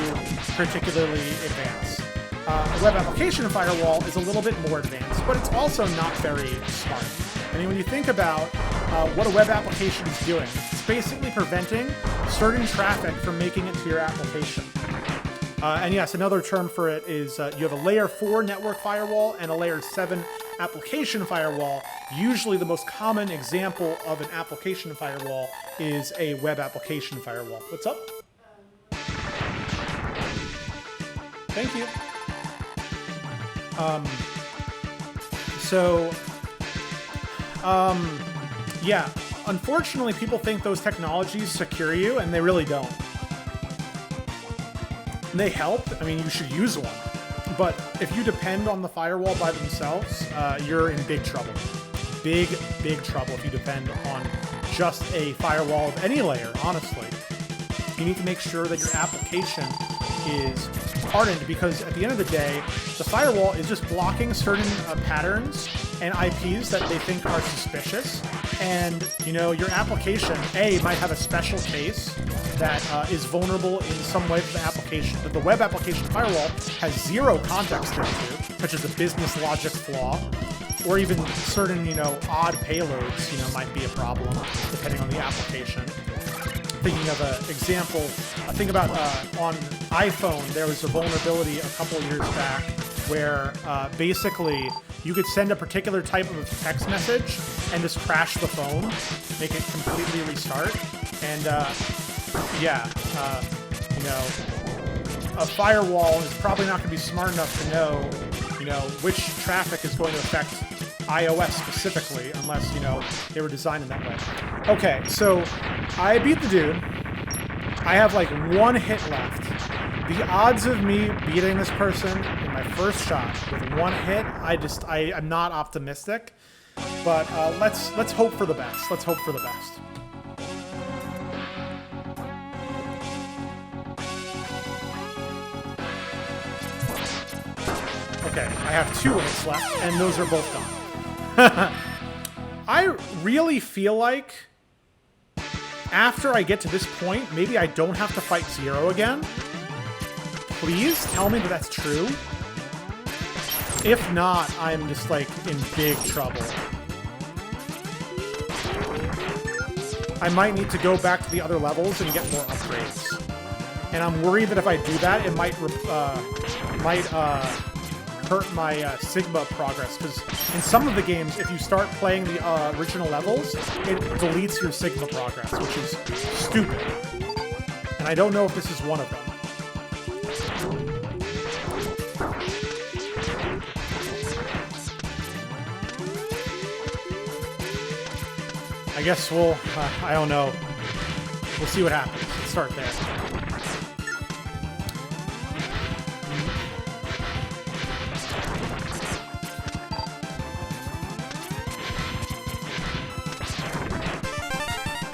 particularly advanced. A web application firewall is a little bit more advanced, but it's also not very smart. I mean, when you think about what a web application is doing, it's basically preventing certain traffic from making it to your application. And yes, another term for it is you have a layer 4 network firewall and a layer 7 application firewall. Usually the most common example of an application firewall is a web application firewall. What's up? Thank you. Yeah, unfortunately people think those technologies secure you, and they really don't. They help. I mean, you should use one. But if you depend on the firewall by themselves, you're in big trouble. Big trouble if you depend on just a firewall of any layer, honestly. You need to make sure that your application is hardened, because at the end of the day, the firewall is just blocking certain patterns and IPs that they think are suspicious. And, your application, might have a special case that is vulnerable in some way to the application, that the web application firewall has zero context into, such as a business logic flaw, or even certain, odd payloads, might be a problem, depending on the application. Thinking of an example, think about on iPhone, there was a vulnerability a couple years back where basically you could send a particular type of text message and just crash the phone, make it completely restart. And a firewall is probably not going to be smart enough to know, which traffic is going to affect iOS specifically, unless, they were designed in that way. Okay, so I beat the dude. I have like one hit left. The odds of me beating this person in my first shot with one hit, I'm not optimistic. But let's hope for the best. Let's hope for the best. Okay, I have 2 hits left, and those are both done. I really feel like after I get to this point, maybe I don't have to fight Zero again. Please tell me that that's true. If not, I'm just like in big trouble. I might need to go back to the other levels and get more upgrades. And I'm worried that if I do that, it might hurt my Sigma progress, because in some of the games, if you start playing the original levels, it deletes your Sigma progress, which is stupid. And I don't know if this is one of them. I guess we'll, I don't know. We'll see what happens. Let's start there.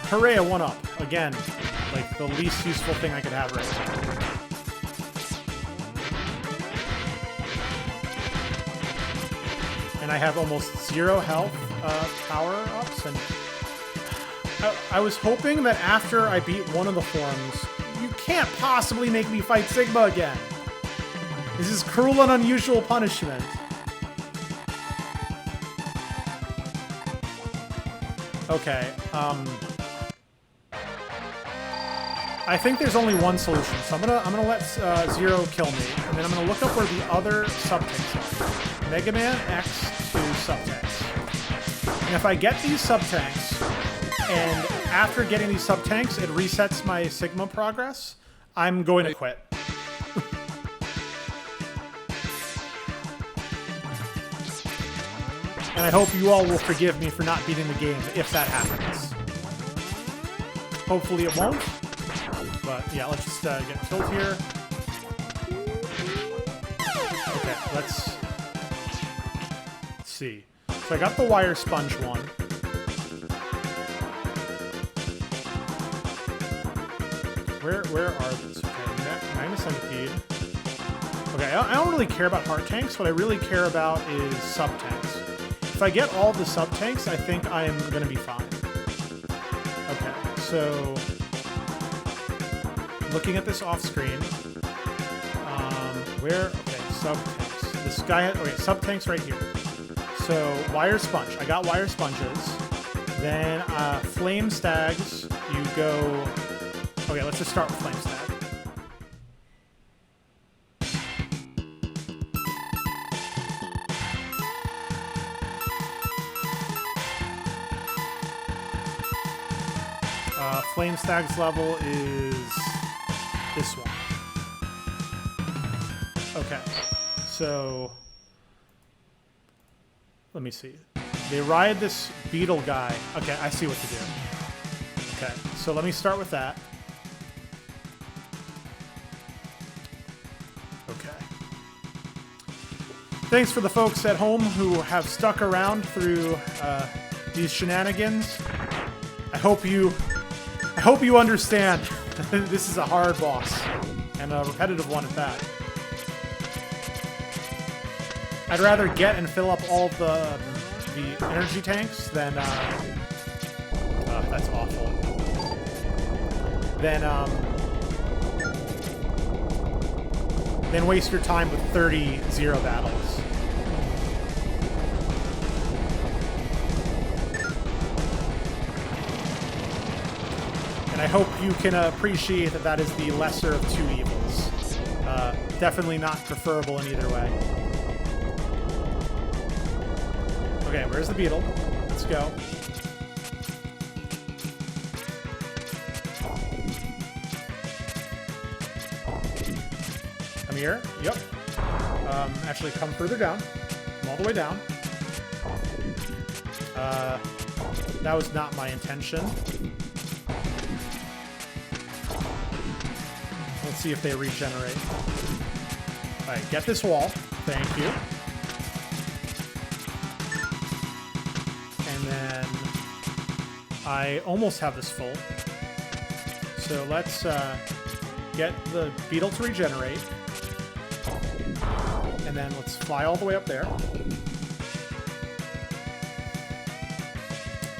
Hooray, a 1-up. Again, like the least useful thing I could have right now. And I have almost 0 health power-ups, and I was hoping that after I beat one of the forms, you can't possibly make me fight Sigma again. This is cruel and unusual punishment. Okay, I think there's only one solution, so I'm gonna let Zero kill me, and then I'm gonna look up where the other sub-tanks are. Mega Man X to sub-tanks. And if I get these sub-tanks, and after getting these sub-tanks, it resets my Sigma progress, I'm going to quit. And I hope you all will forgive me for not beating the game if that happens. Hopefully it won't. But yeah, let's just get killed here. Okay, let's see. So I got the wire sponge one. Where are these? Okay, Magna Centipede. Okay, I don't really care about heart tanks. What I really care about is sub tanks. If I get all the sub tanks, I think I'm gonna be fine. Okay, so looking at this off screen, okay, sub tanks. This guy, okay, sub tanks right here. So wire sponge, I got wire sponges. Then flame stags, you go, okay, let's just start with flame stag. Flame stag's level is this one. Okay, so let me see. They ride this beetle guy. Okay, I see what to do. Okay, so let me start with that. Okay. Thanks for the folks at home who have stuck around through these shenanigans. I hope you understand. This is a hard boss, and a repetitive one at that. I'd rather get and fill up all of the energy tanks than that's awful. Then waste your time with 30 zero battles. And I hope you can appreciate that that is the lesser of two evils. Definitely not preferable in either way. Okay, where's the beetle? Let's go. Come here. Yep. Actually, come further down. Come all the way down. That was not my intention. Let's see if they regenerate. Alright, get this wall. Thank you. And then I almost have this full. So let's get the beetle to regenerate. And then let's fly all the way up there.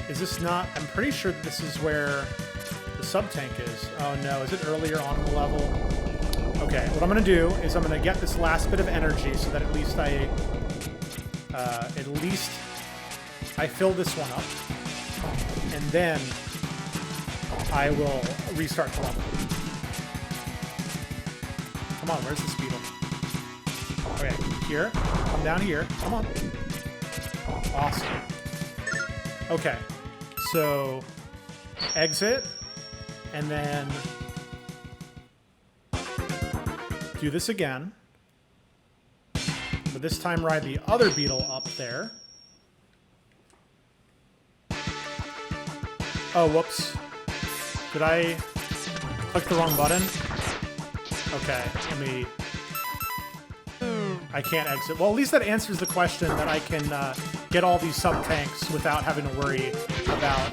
Is this not... I'm pretty sure that this is where the sub-tank is. Oh no, is it earlier on in the level? Okay, what I'm going to do is I'm going to get this last bit of energy so that at least I fill this one up. And then I will restart the level. Come on, where's this beetle? Okay, here. Come down here. Come on. Awesome. Okay, so exit, and then do this again. But this time ride the other beetle up there. Oh, whoops. Did I click the wrong button? Okay, let me... I can't exit. Well, at least that answers the question that I can get all these sub-tanks without having to worry about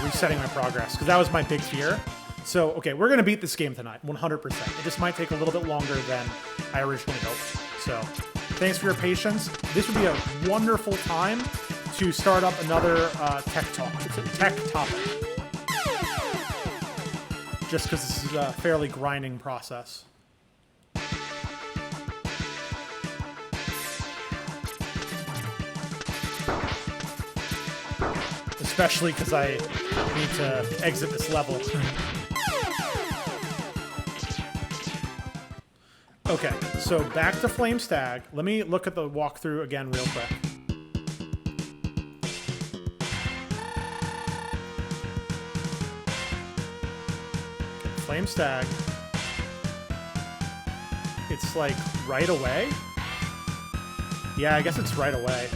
resetting my progress, because that was my big fear. So, okay, we're going to beat this game tonight, 100%. It just might take a little bit longer than I originally hoped. So, thanks for your patience. This would be a wonderful time to start up another tech topic. Just because this is a fairly grinding process. especially because I need to exit this level. Okay, so back to Flame Stag. Let me look at the walkthrough again real quick. Okay, Flame Stag. It's like right away? Yeah, I guess it's right away.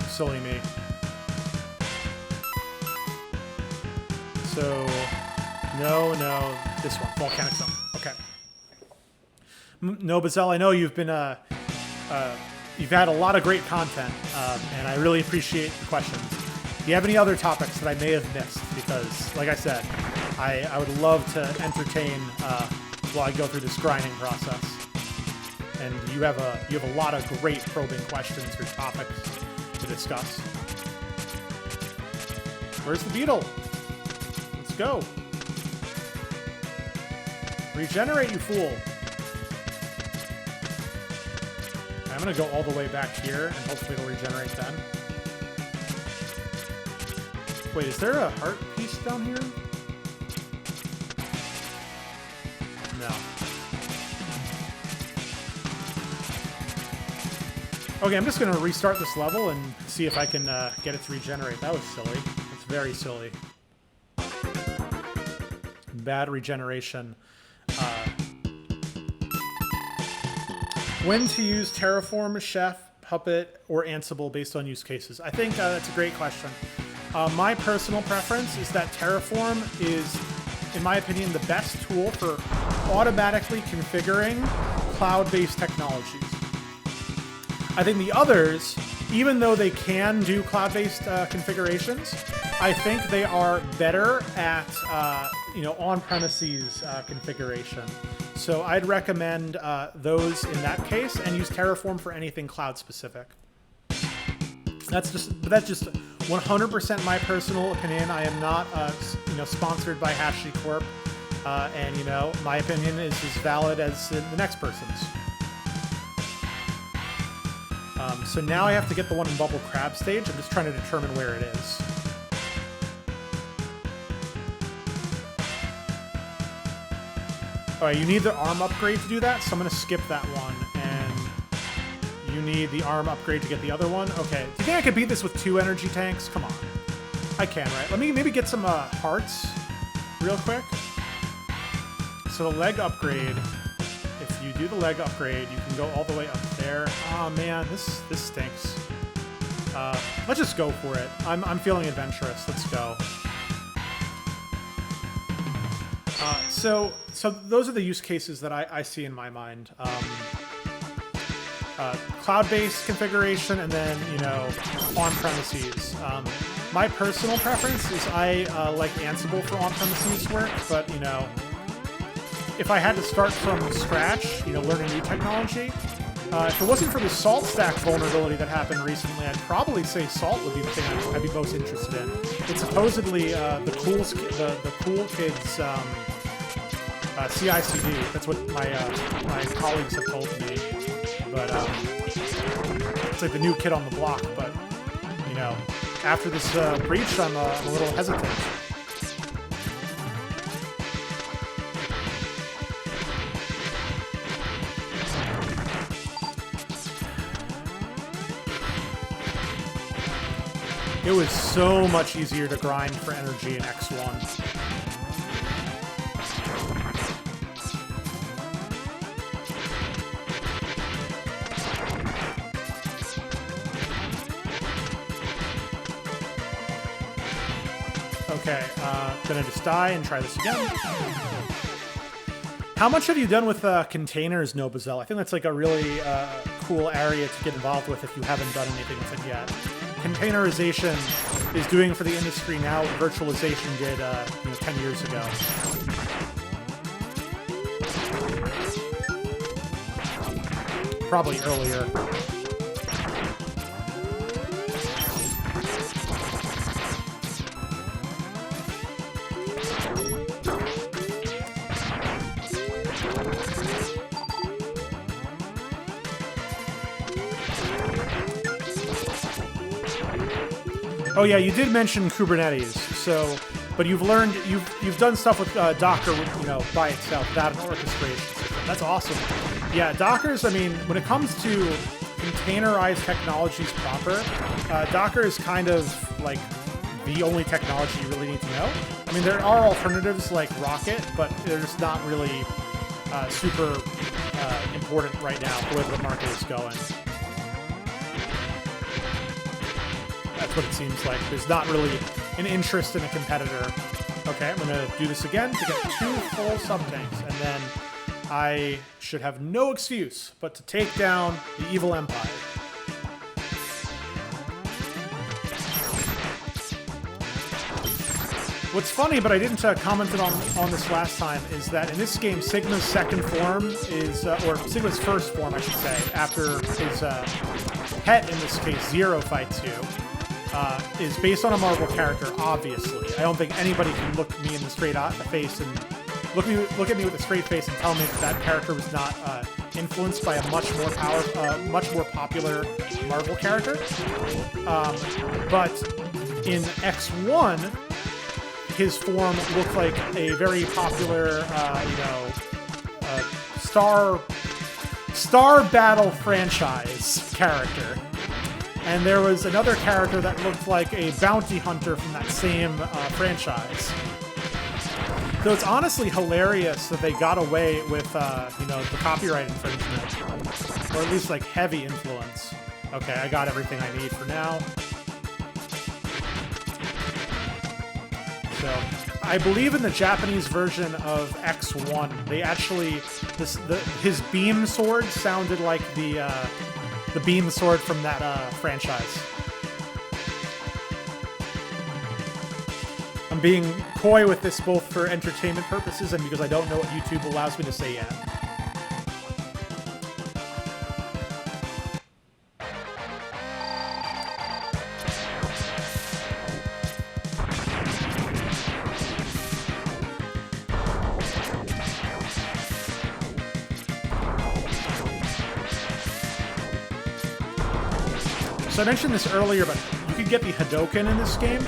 Silly me. So, no, this one, Volcanic Zone. Okay. No, Bazell, I know you've been, you've had a lot of great content, and I really appreciate the questions. Do you have any other topics that I may have missed? Because, like I said, I would love to entertain while I go through this grinding process. And you have a lot of great probing questions or topics to discuss. Where's the beetle? Let's go. Regenerate, you fool. I'm gonna go all the way back here and hopefully it'll regenerate then. Wait, is there a heart piece down here? No. Okay, I'm just gonna restart this level and see if I can get it to regenerate. That was silly. That's very silly. Bad regeneration. When to use Terraform, Chef, Puppet, or Ansible based on use cases? I think that's a great question. My personal preference is that Terraform is, in my opinion, the best tool for automatically configuring cloud-based technologies. I think the others, even though they can do cloud-based configurations, I think they are better at on-premises configuration. So I'd recommend those in that case, and use Terraform for anything cloud-specific. That's just 100% my personal opinion. I am not sponsored by HashiCorp, and my opinion is as valid as the next person's. So now I have to get the one in Bubble Crab stage. I'm just trying to determine where it is. Alright, you need the arm upgrade to do that, so I'm going to skip that one. And you need the arm upgrade to get the other one? Okay. Do you think I could beat this with 2 energy tanks? Come on. I can, right? Let me maybe get some hearts real quick. So the leg upgrade, if you do the leg upgrade, you can go all the way up there. Oh man, this stinks. Let's just go for it. I'm feeling adventurous. Let's go. So those are the use cases that I see in my mind. Cloud-based configuration, and then on-premises. My personal preference is I like Ansible for on-premises work, but if I had to start from scratch, learn a new technology, if it wasn't for the Salt Stack vulnerability that happened recently, I'd probably say Salt would be the thing I'd be most interested in. It's supposedly the cool kids. CI/CD. That's what my colleagues have told me. But it's like the new kid on the block. But after this breach, I'm a little hesitant. It was so much easier to grind for energy in X1. Okay, gonna just die and try this again. How much have you done with containers, Nobazell? I think that's like a really cool area to get involved with if you haven't done anything with it yet. Containerization is doing for the industry now what virtualization did 10 years ago. Probably earlier. Oh yeah, you did mention Kubernetes. So, but you've done stuff with Docker, you know, by itself, without an orchestration system. That's awesome. Yeah, Docker's. I mean, when it comes to containerized technologies proper, Docker is kind of like the only technology you really need to know. I mean, there are alternatives like Rocket, but they're just not really super important right now for where the market is going. That's what it seems like. There's not really an interest in a competitor. Okay, I'm gonna do this again to get 2 full sub-tanks, and then I should have no excuse but to take down the evil empire. What's funny, but I didn't comment on this last time, is that in this game, Sigma's second form is, or Sigma's first form, I should say, after his pet, in this case, Zero fights you, is based on a Marvel character, obviously. I don't think anybody can look me in the straight face and look at me with a straight face and tell me that that character was not influenced by a much more popular Marvel character. But in X1, his form looked like a very popular, Star Battle franchise character. And there was another character that looked like a bounty hunter from that same franchise. So it's honestly hilarious that they got away with, the copyright infringement, or at least like heavy influence. Okay, I got everything I need for now. So, I believe in the Japanese version of X1, they actually his beam sword sounded like the beam sword from that franchise. I'm being coy with this both for entertainment purposes and because I don't know what YouTube allows me to say yet. So I mentioned this earlier, but you can get the Hadouken in this game,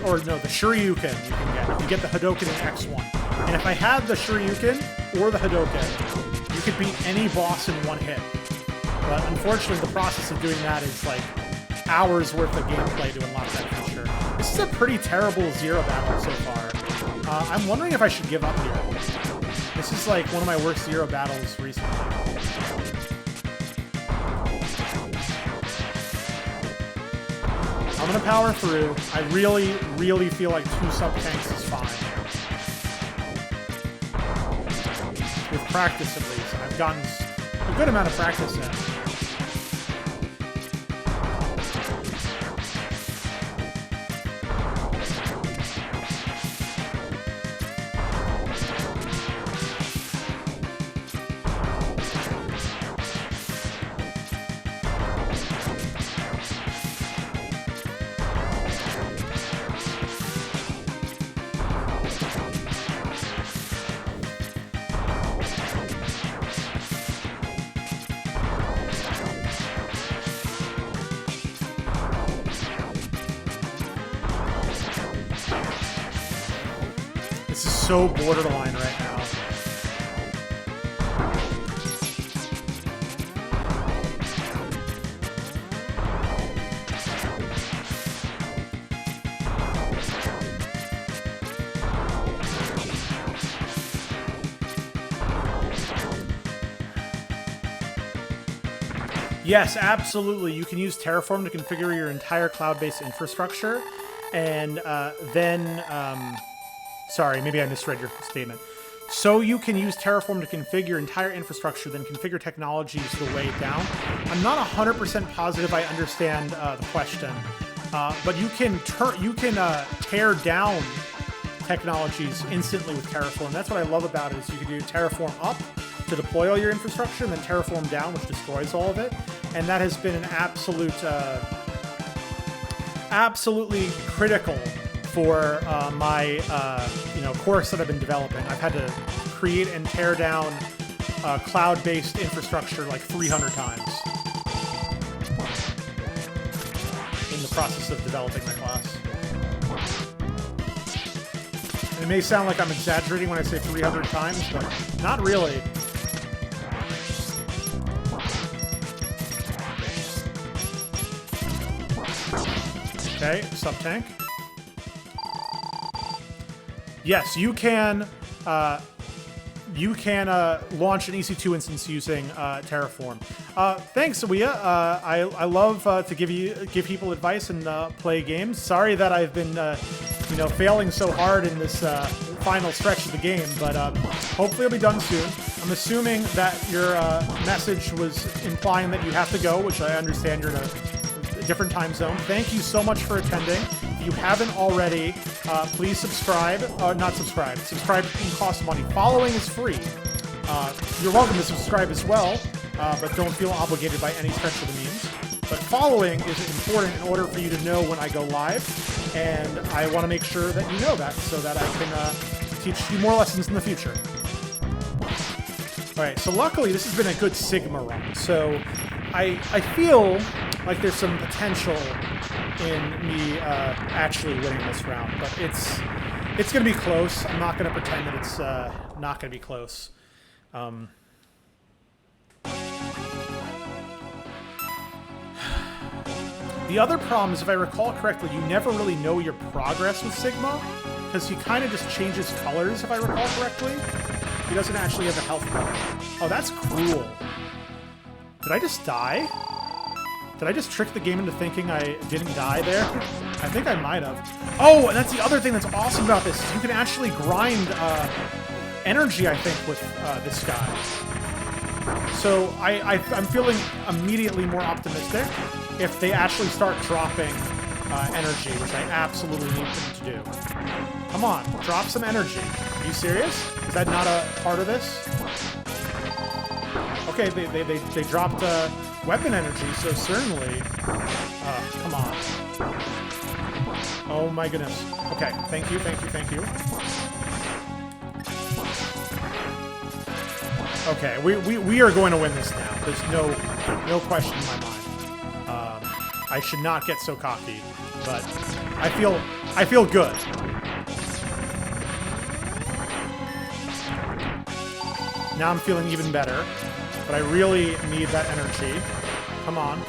or no, the Shoryuken you can get. You can get the Hadouken in X1. And if I had the Shoryuken or the Hadouken, you could beat any boss in one hit. But unfortunately, the process of doing that is like hours worth of gameplay to unlock that feature. This is a pretty terrible Zero battle so far. I'm wondering if I should give up here. This is like one of my worst Zero battles recently. I'm gonna power through. I really, really feel like 2 sub-tanks is fine. With practice, at least. And I've gotten a good amount of practice in. This is so borderline right now. Yes, absolutely. You can use Terraform to configure your entire cloud-based infrastructure, and sorry, maybe I misread your statement. So you can use Terraform to configure your entire infrastructure, then configure technologies to weigh it down. I'm not 100% positive I understand the question, but you can tear down technologies instantly with Terraform. That's what I love about it, is you can do Terraform up to deploy all your infrastructure, and then Terraform down, which destroys all of it. And that has been an absolutely critical for my course that I've been developing. I've had to create and tear down cloud-based infrastructure like 300 times in the process of developing my class. And it may sound like I'm exaggerating when I say 300 times, but not really. Okay, sub-tank. Yes, you can launch an EC2 instance using Terraform. Thanks, Awea. I love to give people advice and play games. Sorry that I've been failing so hard in this final stretch of the game, but hopefully it'll be done soon. I'm assuming that your message was implying that you have to go, which I understand you're in a different time zone. Thank you so much for attending. If you haven't already, please subscribe. Not subscribe. Subscribe can cost money. Following is free. You're welcome to subscribe as well, but don't feel obligated by any stretch of the means. But following is important in order for you to know when I go live, and I want to make sure that you know that so that I can teach you more lessons in the future. Alright, so luckily this has been a good Sigma run, so I feel like there's some potential in me actually winning this round, but it's going to be close. I'm not going to pretend that it's not going to be close. The other problem is, if I recall correctly, you never really know your progress with Sigma, because he kind of just changes colors, if I recall correctly. He doesn't actually have a health bar. Oh, that's cruel. Did I just die? Did I just trick the game into thinking I didn't die there? I think I might have. Oh, and that's the other thing that's awesome about this. You can actually grind energy, I think, with this guy. So I'm feeling immediately more optimistic if they actually start dropping energy, which I absolutely need them to do. Come on, drop some energy. Are you serious? Is that not a part of this? Okay, they dropped weapon energy, so certainly... come on. Oh my goodness. Okay, thank you, thank you, thank you. Okay, we are going to win this now. There's no question in my mind. I should not get so cocky, but I feel good. Now I'm feeling even better, but I really need that energy. Come on.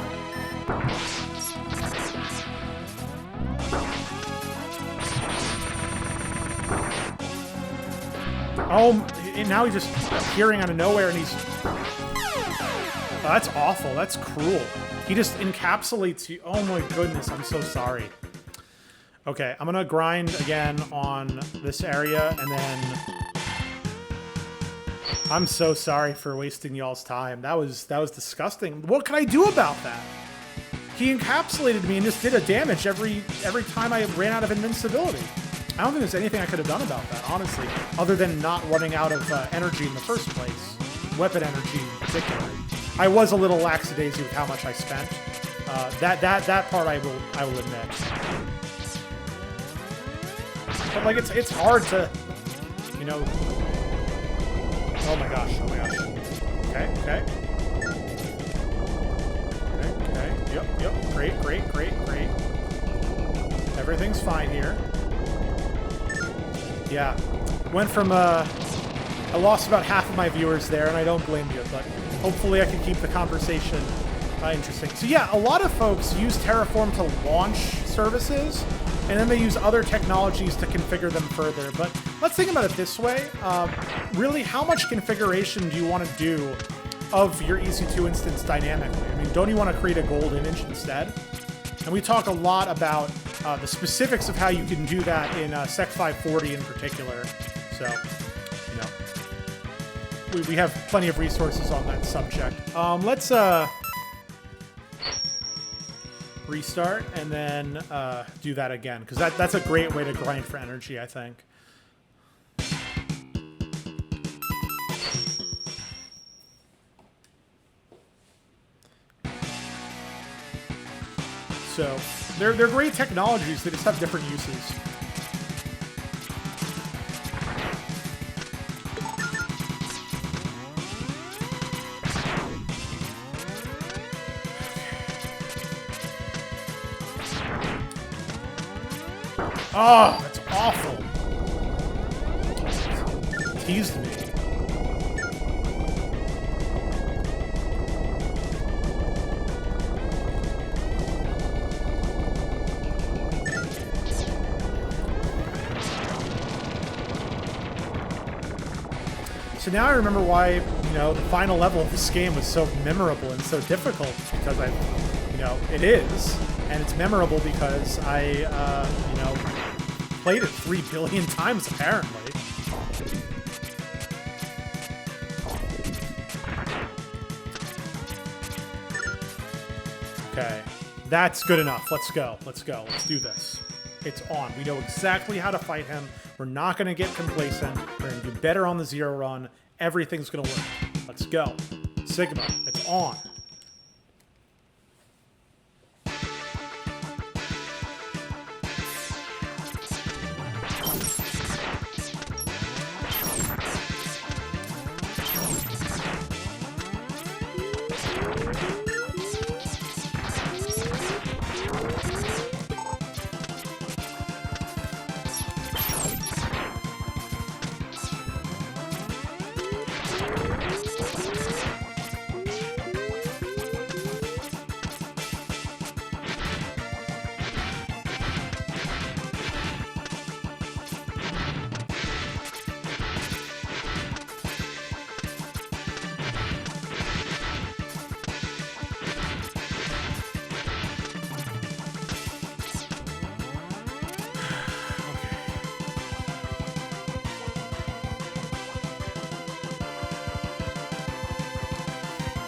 Oh, now he's just appearing out of nowhere, and he's... Oh, that's awful. That's cruel. He just encapsulates you. Oh my goodness, I'm so sorry. Okay, I'm gonna grind again on this area, and then... I'm so sorry for wasting y'all's time. That was disgusting. What can I do about that? He encapsulated me and just did a damage every time I ran out of invincibility. I don't think there's anything I could have done about that, honestly, other than not running out of energy in the first place. Weapon energy in particular. I was a little lackadaisy with how much I spent. That part I will admit. But like it's hard to, you know. Oh my gosh! Oh my gosh! Okay, okay. Okay, yep. Great. Everything's fine here. Yeah, went from I lost about half of my viewers there, and I don't blame you, but hopefully I can keep the conversation interesting. So yeah, a lot of folks use Terraform to launch services, and then they use other technologies to configure them further. But let's think about it this way. Really, how much configuration do you want to do of your EC2 instance dynamically? I mean, don't you want to create a gold image instead? And we talk a lot about the specifics of how you can do that in Sec 540 in particular. So, you know, we have plenty of resources on that subject. Let's restart and then do that again, because that's a great way to grind for energy, I think. So they're great technologies. They just have different uses. Oh, that's awful. Teased me. So now I remember why, you know, the final level of this game was so memorable and so difficult, because you know, it is, and it's memorable because I, you know, played it 3 billion times apparently. Okay, that's good enough. Let's go. Let's go. Let's do this. It's on. We know exactly how to fight him. We're not going to get complacent. We're going to do better on the zero run. Everything's going to work. Let's go. Sigma, it's on.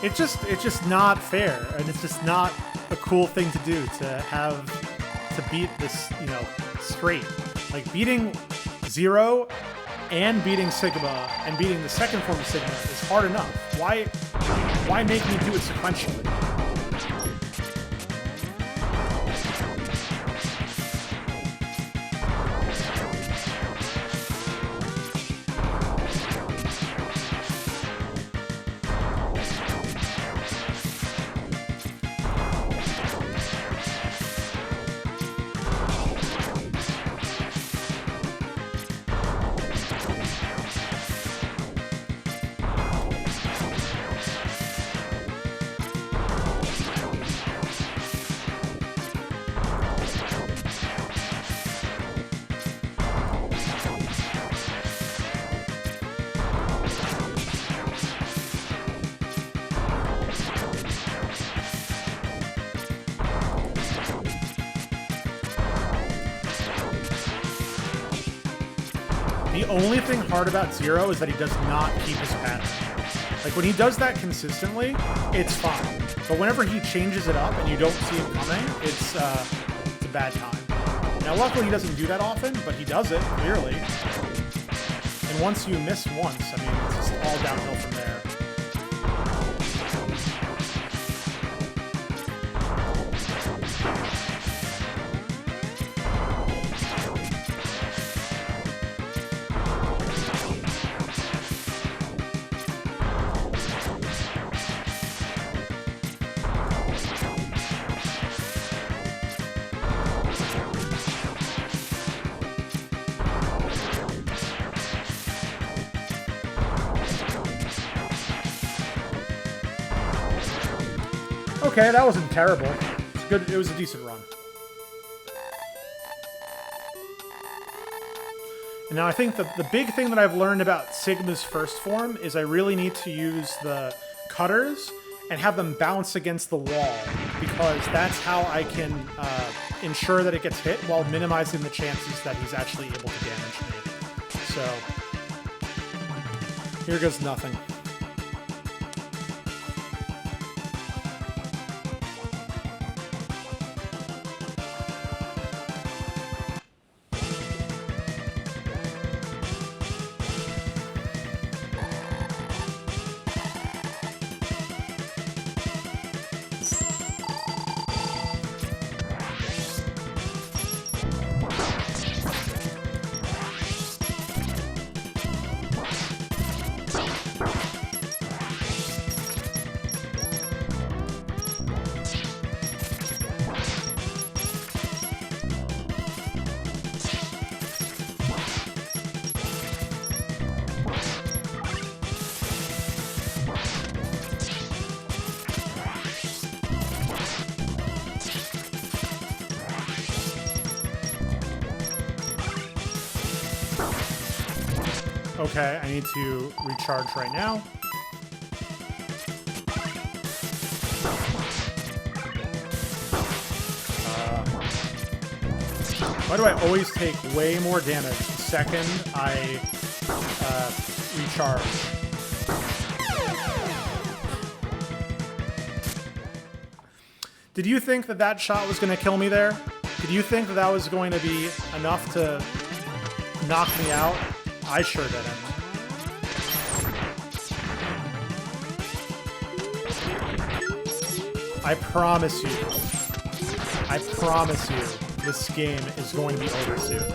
It's just not fair, and it's just not a cool thing to do to beat this, you know, straight. Like, beating Zero and beating Sigma and beating the second form of Sigma is hard enough. Why make me do it sequentially? The only thing hard about Zero is that he does not keep his pattern. Like, when he does that consistently, it's fine. But whenever he changes it up and you don't see it coming, it's a bad time. Now, luckily, he doesn't do that often, but he does it, clearly. And once you miss once, I mean, it's just all downhill from there. Okay, that wasn't terrible. It's good. It was a decent run. And now I think the big thing that I've learned about Sigma's first form is I really need to use the cutters and have them bounce against the wall, because that's how I can ensure that it gets hit while minimizing the chances that he's actually able to damage me. So here goes nothing. Okay, I need to recharge right now. Why do I always take way more damage the second I recharge? Did you think that that shot was going to kill me there? Did you think that that was going to be enough to knock me out? I sure didn't. I promise you, this game is going to be over soon.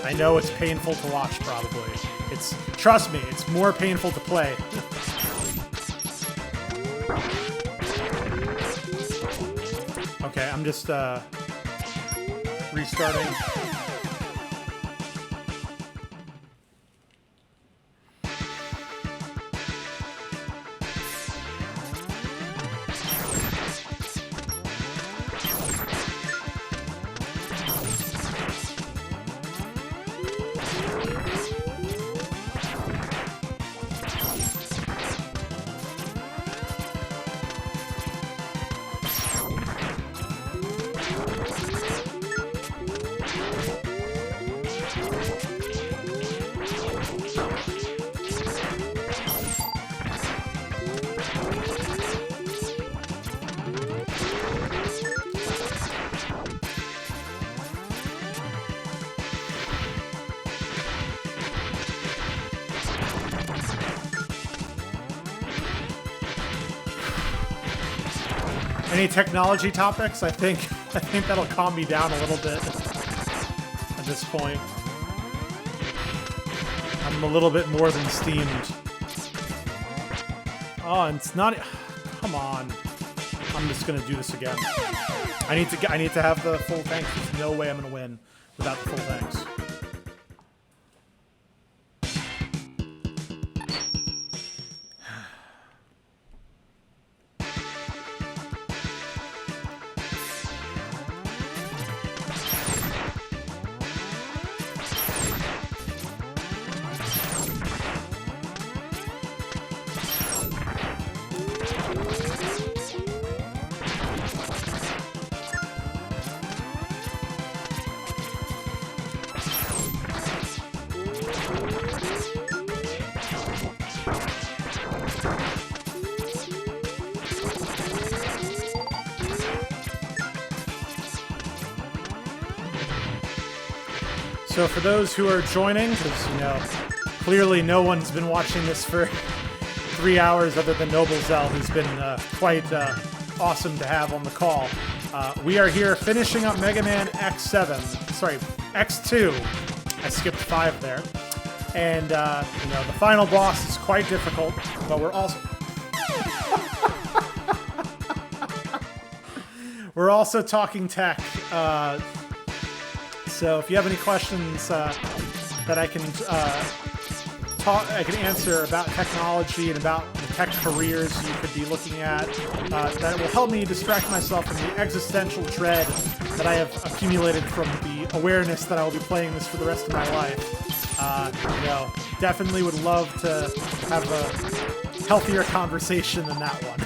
I know it's painful to watch, probably. Trust me, it's more painful to play. Okay, I'm just restarting. Any technology topics? I think that'll calm me down a little bit at this point. I'm a little bit more than steamed. Oh, and it's not. Come on. I'm just gonna do this again. I need to have the full tanks. There's no way I'm gonna win without the full tanks. So for those who are joining, because, you know, clearly no one's been watching this for 3 hours other than Noble Zell, who's been quite awesome to have on the call. We are here finishing up Mega Man X7, sorry, X2. I skipped 5 there. And, you know, the final boss is quite difficult, but we're also... we're also talking tech. So if you have any questions that I can answer about technology and about the tech careers you could be looking at, that will help me distract myself from the existential dread that I have accumulated from the awareness that I will be playing this for the rest of my life. You know, definitely would love to have a healthier conversation than that one.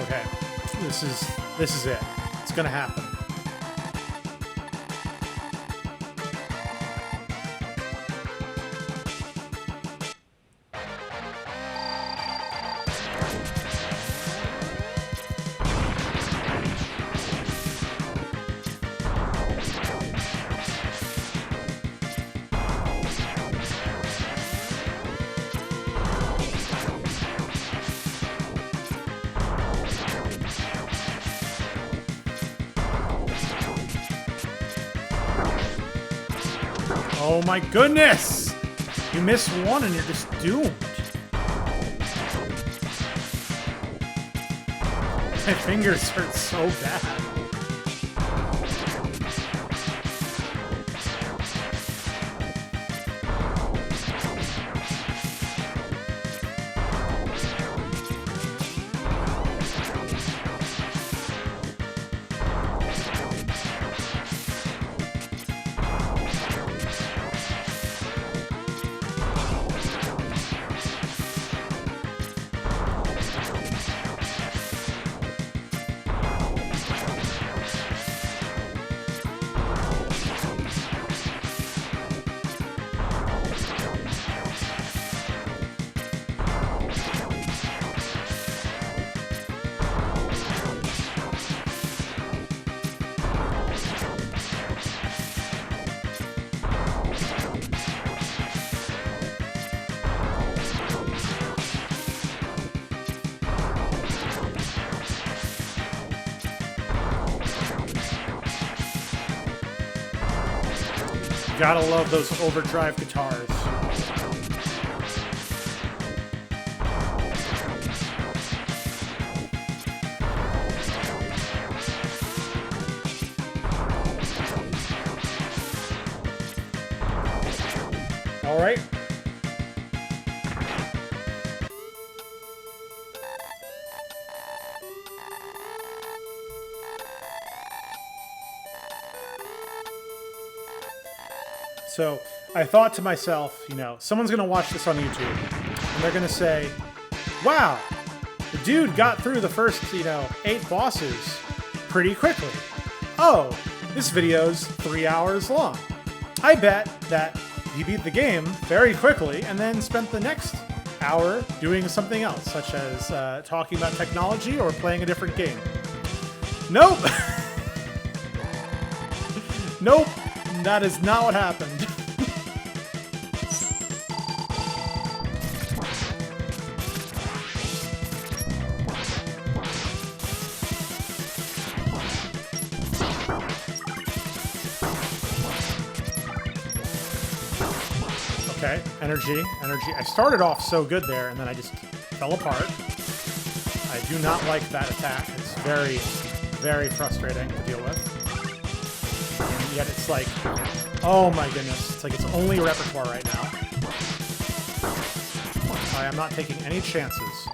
Okay, this is it. It's gonna happen. Oh my goodness! You miss one and you're just doomed. My fingers hurt so bad. Gotta love those overdrive guitars. All right. So I thought to myself, you know, someone's going to watch this on YouTube and they're going to say, wow, the dude got through the first, 8 bosses pretty quickly. Oh, this video's 3 hours long. I bet that he beat the game very quickly and then spent the next hour doing something else, such as talking about technology or playing a different game. Nope. Nope. That is not what happened. Okay, energy. I started off so good there, and then I just fell apart. I do not like that attack. It's very, very frustrating to deal with. And yet it's like, oh my goodness, it's like it's only repertoire right now. I am not taking any chances.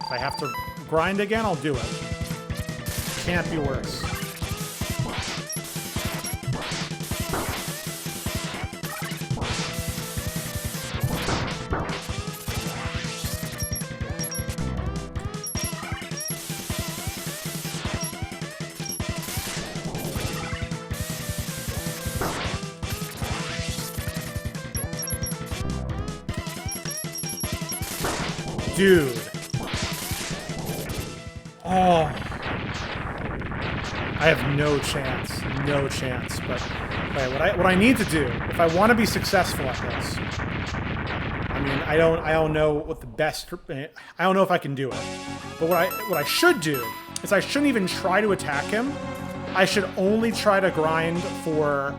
If I have to grind again, I'll do it. Can't be worse. Dude. Oh. I have no chance. No chance. But okay, what I need to do, if I want to be successful at this, I mean, I don't know what the best, I don't know if I can do it. But what I should do is I shouldn't even try to attack him. I should only try to grind for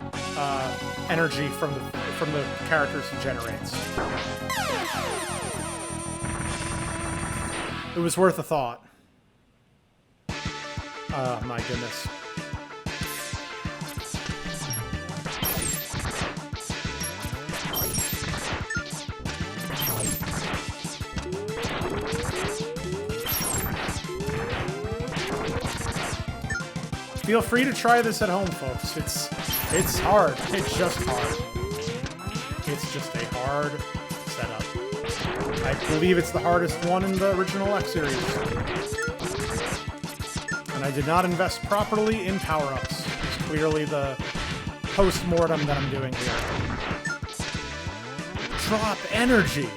energy from the characters he generates. It was worth a thought. Oh my goodness. Feel free to try this at home, folks. It's hard. It's just hard. It's just a hard setup. I believe it's the hardest one in the original X series. And I did not invest properly in power-ups. It's clearly the post-mortem that I'm doing here. Drop energy!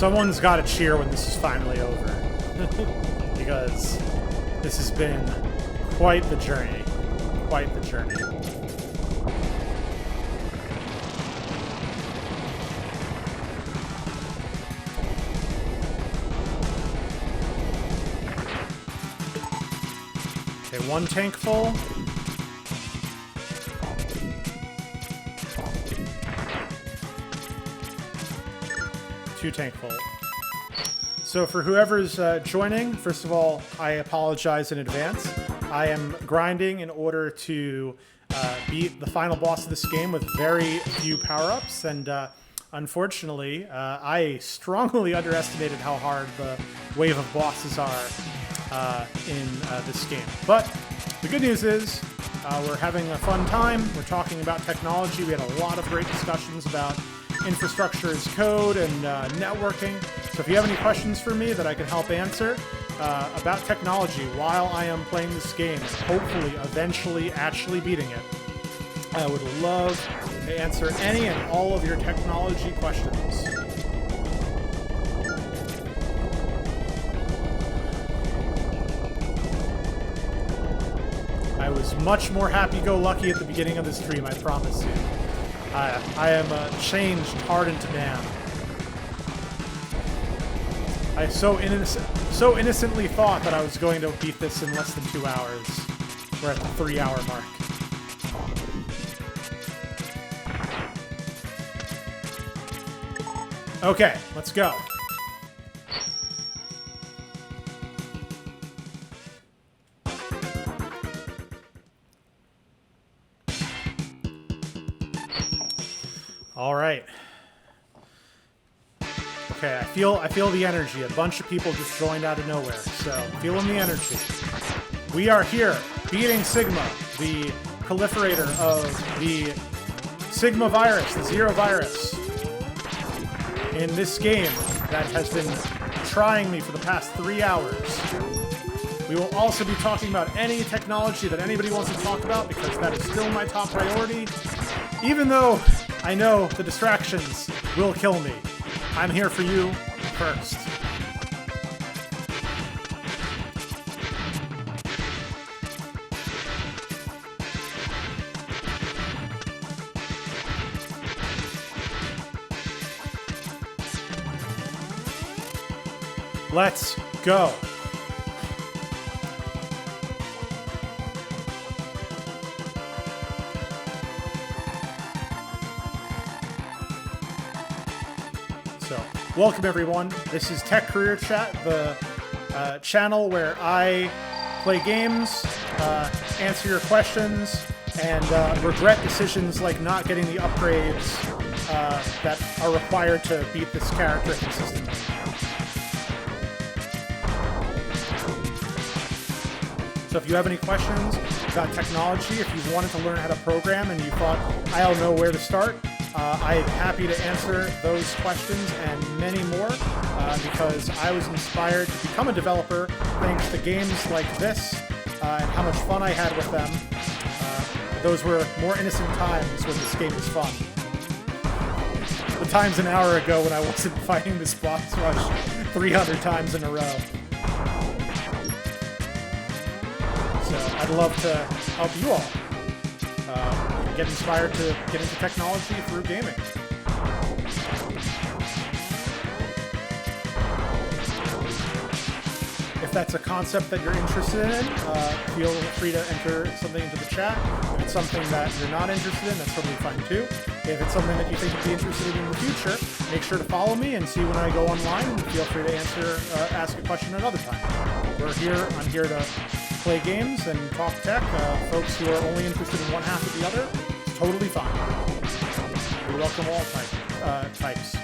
Someone's got to cheer when this is finally over. Because this has been quite the journey. Quite the journey. Okay, one tank full. Two tank full. So for whoever's joining, first of all, I apologize in advance. I am grinding in order to beat the final boss of this game with very few power-ups, and unfortunately, I strongly underestimated how hard the wave of bosses are in this game. But the good news is we're having a fun time. We're talking about technology. We had a lot of great discussions about infrastructure as code and networking. So if you have any questions for me that I can help answer about technology while I am playing this game, and hopefully eventually actually beating it, I would love to answer any and all of your technology questions. I was much more happy-go-lucky at the beginning of the stream, I promise you. I am a changed, hardened man. I so innocently thought that I was going to beat this in less than 2 hours. We're at the 3-hour mark. Okay, let's go. All right. Okay, I feel the energy. A bunch of people just joined out of nowhere, so feeling the energy. We are here, beating Sigma, the proliferator of the Sigma virus, the Zero virus, in this game that has been trying me for the past 3 hours. We will also be talking about any technology that anybody wants to talk about, because that is still my top priority, even though I know the distractions will kill me. I'm here for you first. Let's go. Welcome everyone. This is Tech Career Chat, the channel where I play games, answer your questions, and regret decisions like not getting the upgrades that are required to beat this character consistently. So if you have any questions about technology, if you wanted to learn how to program and you thought, I don't know where to start, I'm happy to answer those questions and many more because I was inspired to become a developer thanks to games like this and how much fun I had with them. Those were more innocent times when this game was fun. The times an hour ago when I wasn't fighting this boss rush 300 times in a row. So I'd love to help you all get inspired to get into technology through gaming. If that's a concept that you're interested in, feel free to enter something into the chat. If it's something that you're not interested in, that's totally fine too. If it's something that you think you'd be interested in the future, make sure to follow me and see when I go online, and feel free to ask a question another time. I'm here to play games and talk tech. Folks who are only interested in one half of the other, it's totally fine. We welcome all types.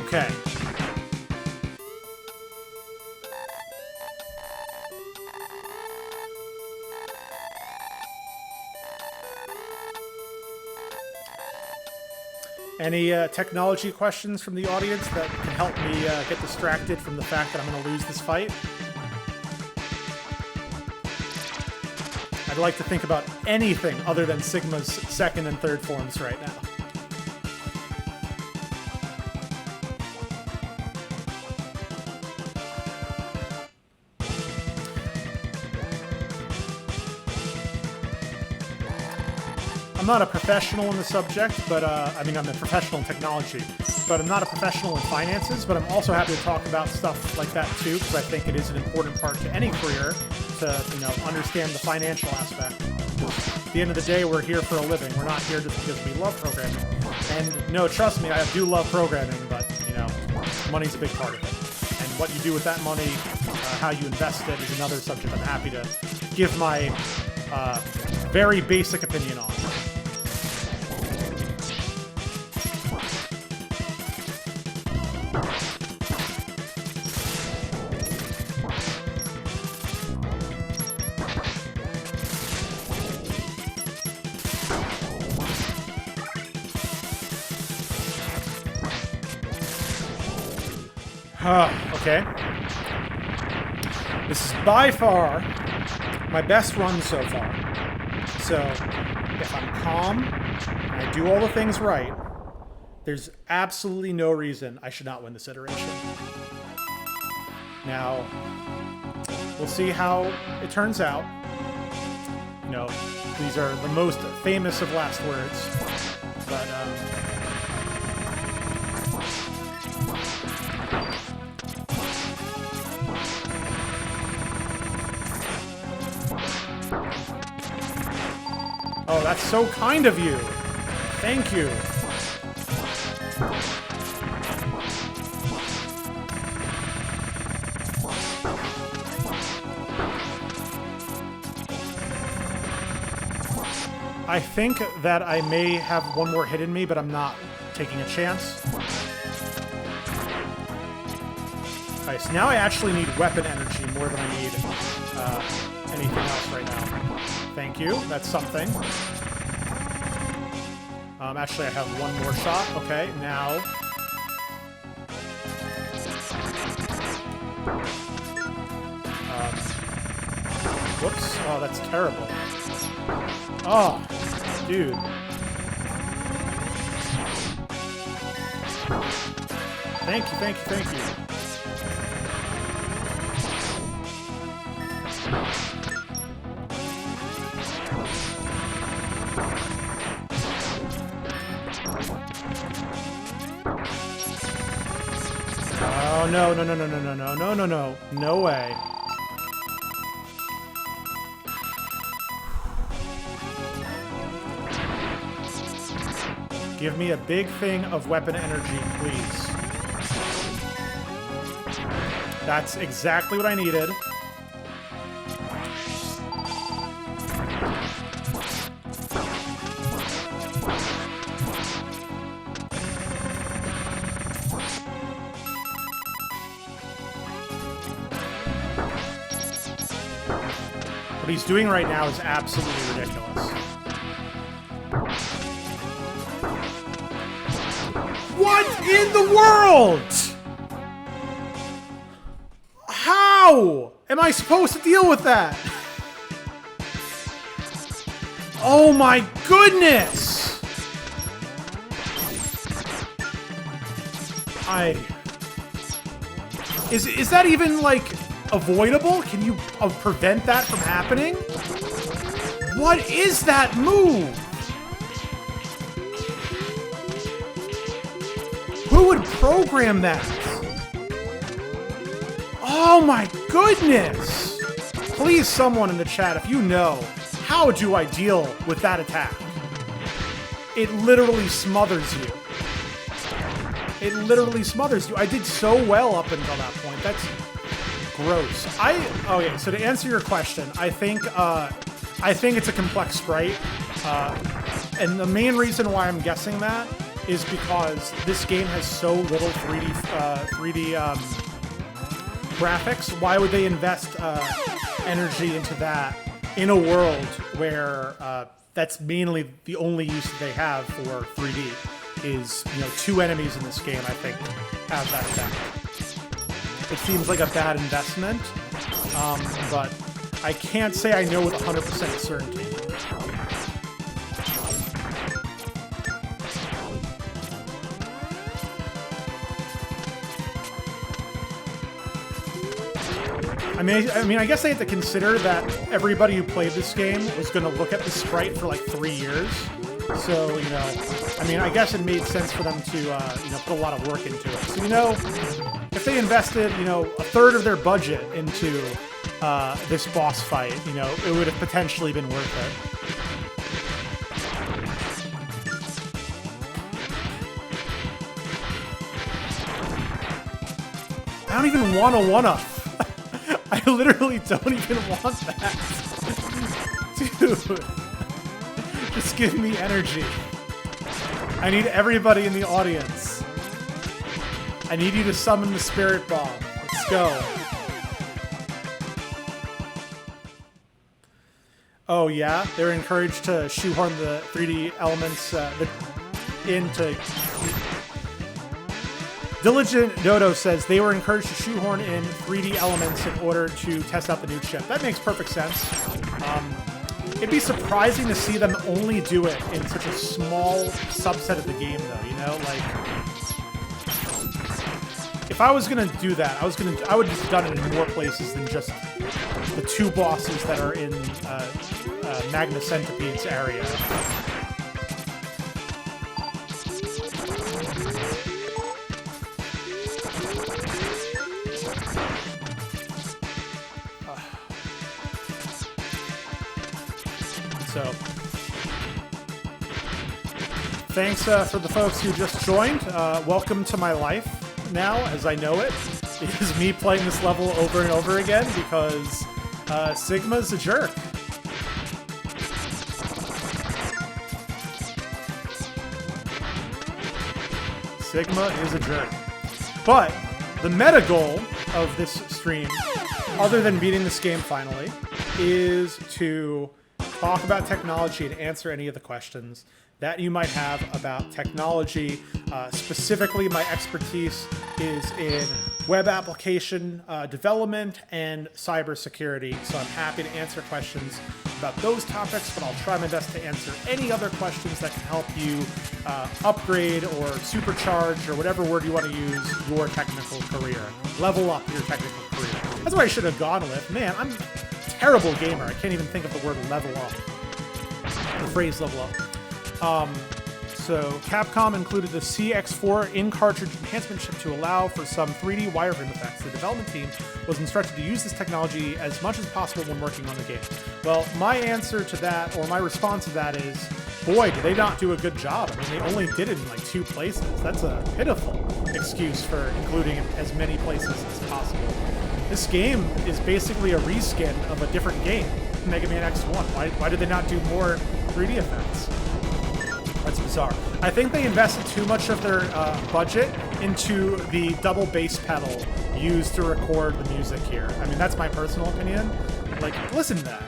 Okay. Any technology questions from the audience that can help me get distracted from the fact that I'm going to lose this fight? I'd like to think about anything other than Sigma's second and third forms right now. I'm not a professional in the subject, but I mean, I'm a professional in technology, but I'm not a professional in finances, but I'm also happy to talk about stuff like that too, because I think it is an important part to any career to, you know, understand the financial aspect. At the end of the day, we're here for a living. We're not here just because we love programming. And no, trust me, I do love programming, but, you know, money's a big part of it. And what you do with that money, how you invest it is another subject I'm happy to give my very basic opinion on. Okay. This is by far my best run so far. So, if I'm calm and I do all the things right, there's absolutely no reason I should not win this iteration. Now, we'll see how it turns out. You know, these are the most famous of last words, but oh, that's so kind of you. Thank you. I think that I may have one more hit in me, but I'm not taking a chance. Alright, so now I actually need weapon energy more than I need anything else right now. Thank you. That's something. Actually, I have one more shot. Okay, now... whoops. Oh, that's terrible. Oh, dude. Thank you, thank you, thank you. Oh, no, no, no, no, no, no, no, no, no, no. No way. Give me a big thing of weapon energy, please. That's exactly what I needed. What he's doing right now is absolutely ridiculous. What in the world? How am I supposed to deal with that? Oh my goodness! Is that even, like, avoidable? Can you prevent that from happening? What is that move? Who would program that? Oh my goodness! Please, someone in the chat, if you know, how do I deal with that attack? It literally smothers you. It literally smothers you. I did so well up until that point. That's gross. Okay, so to answer your question, I think it's a complex sprite. And the main reason why I'm guessing that is because this game has so little 3D graphics. Why would they invest energy into that in a world where that's mainly the only use that they have for 3D? is, 2 enemies in this game, I think, have that effect. It seems like a bad investment, but I can't say I know with 100% certainty. I mean, I guess I have to consider that everybody who played this game was going to look at the sprite for like 3 years. So, I mean, I guess it made sense for them to, put a lot of work into it. So, if they invested, a third of their budget into this boss fight, it would have potentially been worth it. I don't even want a one-up. I literally don't even want that. Dude. Just give me energy. I need everybody in the audience. I need you to summon the spirit bomb. Let's go. Oh yeah? They're encouraged to shoehorn the 3D elements into... Diligent Dodo says they were encouraged to shoehorn in 3D elements in order to test out the new chip. That makes perfect sense. It'd be surprising to see them only do it in such a small subset of the game, though. Like if I was gonna do that, I would have done it in more places than just the 2 bosses that are in MAGNA Centipede's area. So, thanks for the folks who just joined. Welcome to my life now, as I know it. It is me playing this level over and over again because Sigma's a jerk. Sigma is a jerk. But the meta goal of this stream, other than beating this game finally, is to talk about technology and answer any of the questions that you might have about technology. Specifically, my expertise is in web application development and cybersecurity, so I'm happy to answer questions about those topics, but I'll try my best to answer any other questions that can help you upgrade or supercharge, or whatever word you want to use, your technical career. Level up your technical career. That's what I should have gone with. Man, I'm terrible gamer. I can't even think of the word level up. The phrase level up. So Capcom included the CX4 in-cartridge enhancement chip to allow for some 3D wireframe effects. The development team was instructed to use this technology as much as possible when working on the game. Well, my answer to that, or my response to that is, boy, did they not do a good job. I mean, they only did it in like 2 places. That's a pitiful excuse for including it as many places as possible. This game is basically a reskin of a different game, Mega Man X1. Why did they not do more 3D effects? That's bizarre. I think they invested too much of their budget into the double bass pedal used to record the music here. I mean, that's my personal opinion. Like, listen to that.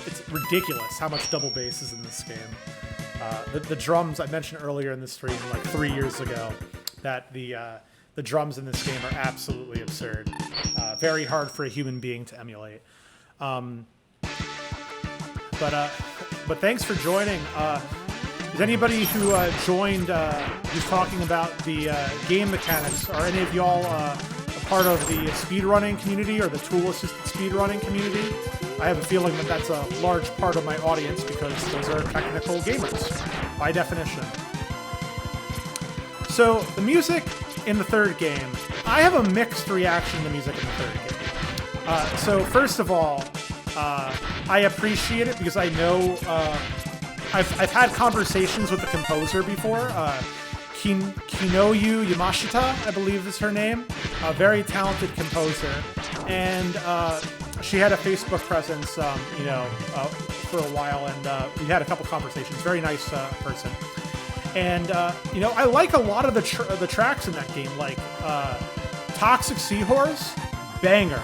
It's ridiculous how much double bass is in this game. The drums I mentioned earlier in the stream, like 3 years ago, that the drums in this game are absolutely absurd. Very hard for a human being to emulate. But thanks for joining. Is anybody who joined who's talking about the game mechanics? Are any of y'all a part of the speedrunning community or the tool-assisted speedrunning community? I have a feeling that that's a large part of my audience because those are technical gamers, by definition. So, the music in the third game, I have a mixed reaction to the music in the third game. So, first of all, I appreciate it because I know I've had conversations with the composer before. Kinoyu Yamashita, I believe is her name. A very talented composer. And she had a Facebook presence, for a while, and we had a couple conversations. Very nice person. And, I like a lot of the tracks in that game, like Toxic Seahorse, banger.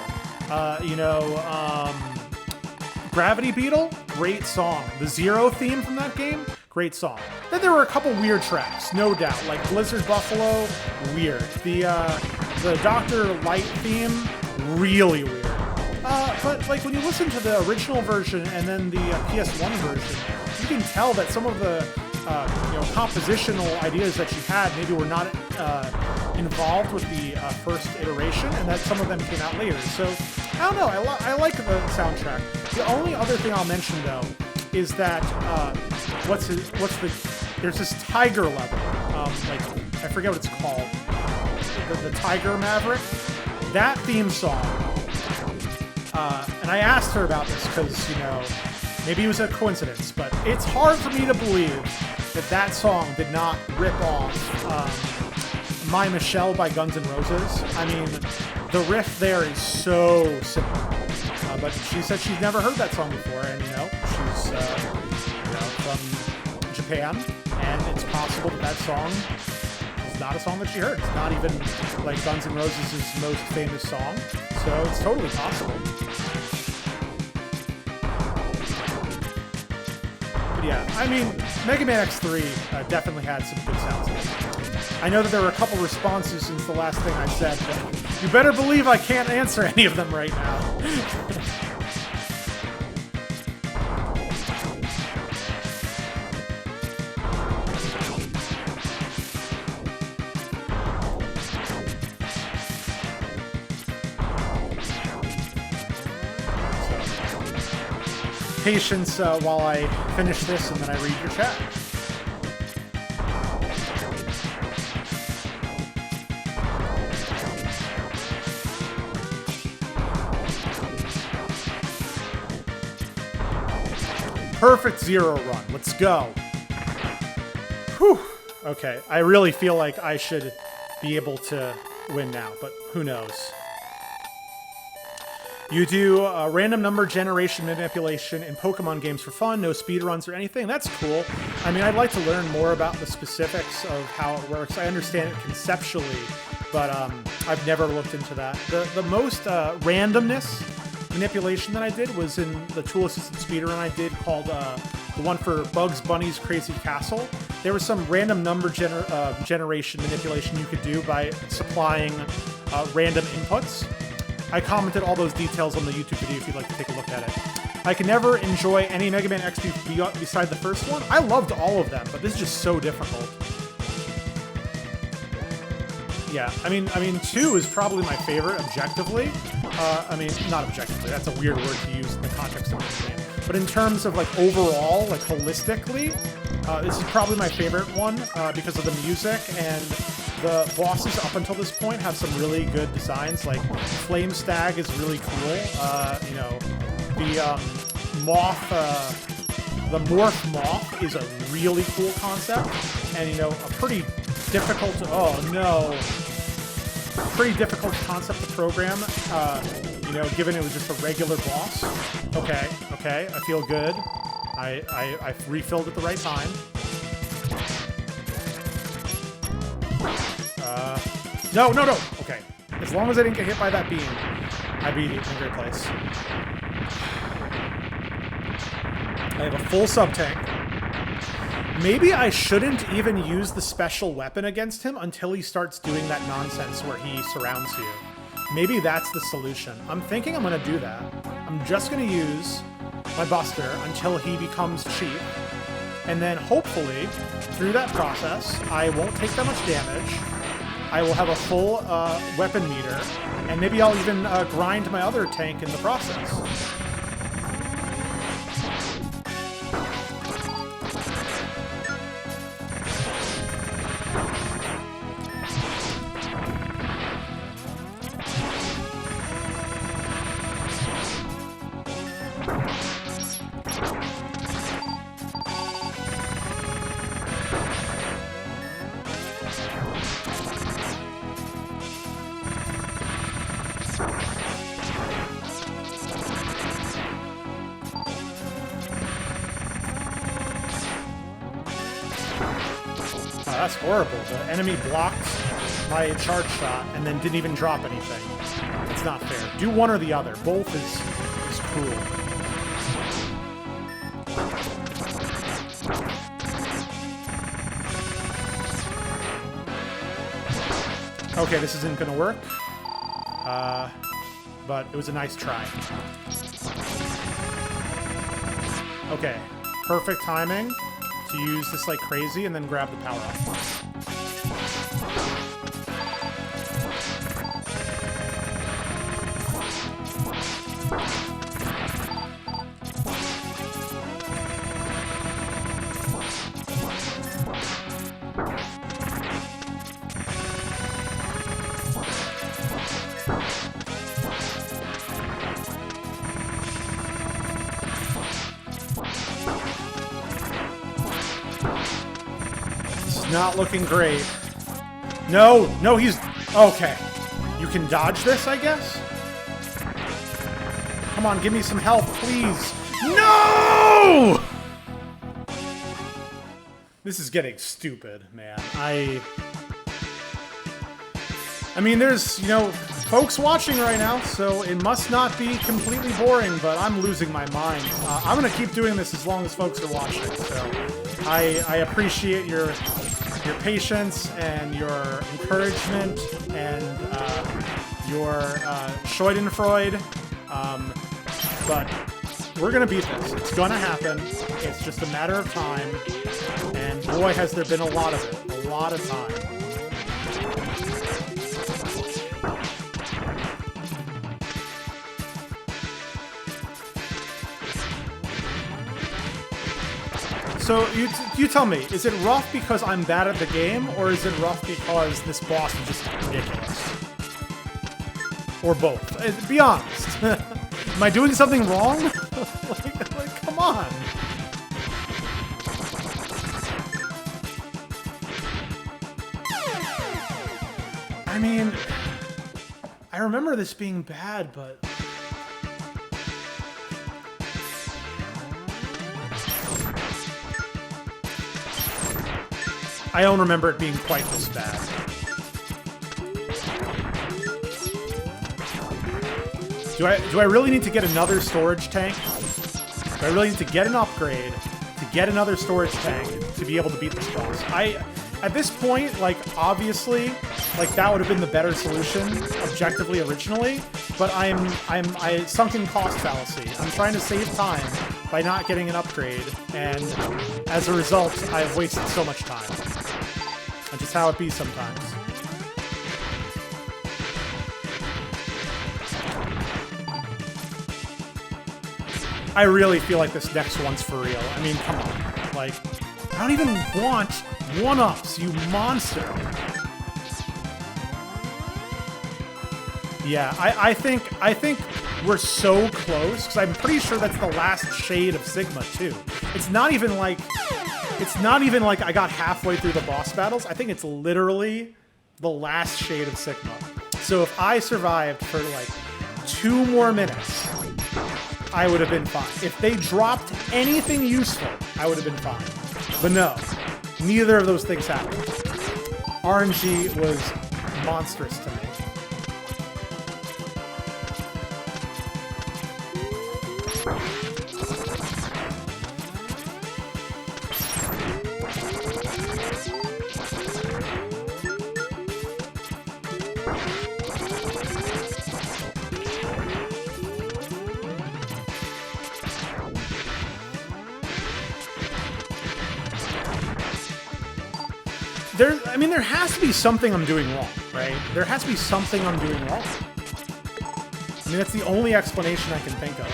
Gravity Beetle, great song. The Zero theme from that game, great song. Then there were a couple weird tracks, no doubt, like Blizzard Buffalo, weird. The Dr. Light theme, really weird. But like when you listen to the original version and then the PS1 version, you can tell that some of the compositional ideas that she had maybe were not involved with the first iteration, and that some of them came out later. So I don't know. I like the soundtrack. The only other thing I'll mention though is that there's this tiger level. Like I forget what it's called. The Tiger Maverick. That theme song. And I asked her about this because maybe it was a coincidence, but it's hard for me to believe that song did not rip off My Michelle by Guns N' Roses. I mean, the riff there is so similar. But she said she's never heard that song before, and she's from Japan, and it's possible that song is not a song that she heard. It's not even like Guns N' Roses' most famous song, so it's totally possible. Yeah, I mean, Mega Man X3 definitely had some good sounds in it. I know that there were a couple responses since the last thing I said, but you better believe I can't answer any of them right now. Patience while I finish this and then I read your chat. Perfect zero run. Let's go. Whew. Okay, I really feel like I should be able to win now, but who knows? You do random number generation manipulation in Pokemon games for fun, no speedruns or anything. That's cool. I mean, I'd like to learn more about the specifics of how it works. I understand it conceptually, but I've never looked into that. The most randomness manipulation that I did was in the tool-assisted speedrun I did called the one for Bugs Bunny's Crazy Castle. There was some random number generation manipulation you could do by supplying random inputs. I commented all those details on the YouTube video if you'd like to take a look at it. I can never enjoy any Mega Man X2 beside the first one. I loved all of them, but this is just so difficult. Yeah, I mean, 2 is probably my favorite objectively. I mean, not objectively. That's a weird word to use in the context of the game. But in terms of like overall, like holistically, this is probably my favorite one because of the music, and the bosses up until this point have some really good designs. Like Flame Stag is really cool. The MOTH, the MORPH MOTH is a really cool concept, and a pretty difficult. Pretty difficult concept to program. Given it was just a regular boss. Okay, I feel good. I refilled at the right time. No. Okay. As long as I didn't get hit by that beam, I'd be in a great place. I have a full sub-tank. Maybe I shouldn't even use the special weapon against him until he starts doing that nonsense where he surrounds you. Maybe that's the solution. I'm thinking I'm going to do that. I'm just going to use my Buster until he becomes cheap. And then hopefully, through that process, I won't take that much damage. I will have a full weapon meter, and maybe I'll even grind my other tank in the process. That's horrible. The enemy blocked my charge shot and then didn't even drop anything. It's not fair. Do one or the other. Both is cruel. Okay, this isn't gonna work. But it was a nice try. Okay, perfect timing to use this like crazy and then grab the power up. Not looking great. No, no, he's... Okay. You can dodge this, I guess? Come on, give me some help, please. No! This is getting stupid, man. I mean, there's, you know, folks watching right now, so it must not be completely boring, but I'm losing my mind. I'm gonna keep doing this as long as folks are watching, so I appreciate your patience and your encouragement and your Schadenfreude, but we're gonna beat this. It's gonna happen. It's just a matter of time, and boy, has there been a lot of it. A lot of time. So, you tell me, is it rough because I'm bad at the game, or is it rough because this boss is just ridiculous? Or both? Be honest. Am I doing something wrong? like, come on. I mean, I remember this being bad, but... I don't remember it being quite this bad. Do I really need to get another storage tank? Do I really need to get an upgrade to get another storage tank to be able to beat this boss? At this point, like, obviously, like, that would have been the better solution, objectively, originally, but I sunken cost fallacy. I'm trying to save time by not getting an upgrade, and as a result, I've wasted so much time. That's just how it be sometimes. I really feel like this next one's for real. I mean, come on. Like, I don't even want one-ups, you monster. Yeah, I think we're so close, because I'm pretty sure that's the last shade of Sigma, too. It's not even like I got halfway through the boss battles. I think it's literally the last shade of Sigma. So if I survived for like 2 more minutes, I would have been fine. If they dropped anything useful, I would have been fine. But no, neither of those things happened. RNG was monstrous to me. I mean, there has to be something I'm doing wrong, right? There has to be something I'm doing wrong. I mean, that's the only explanation I can think of.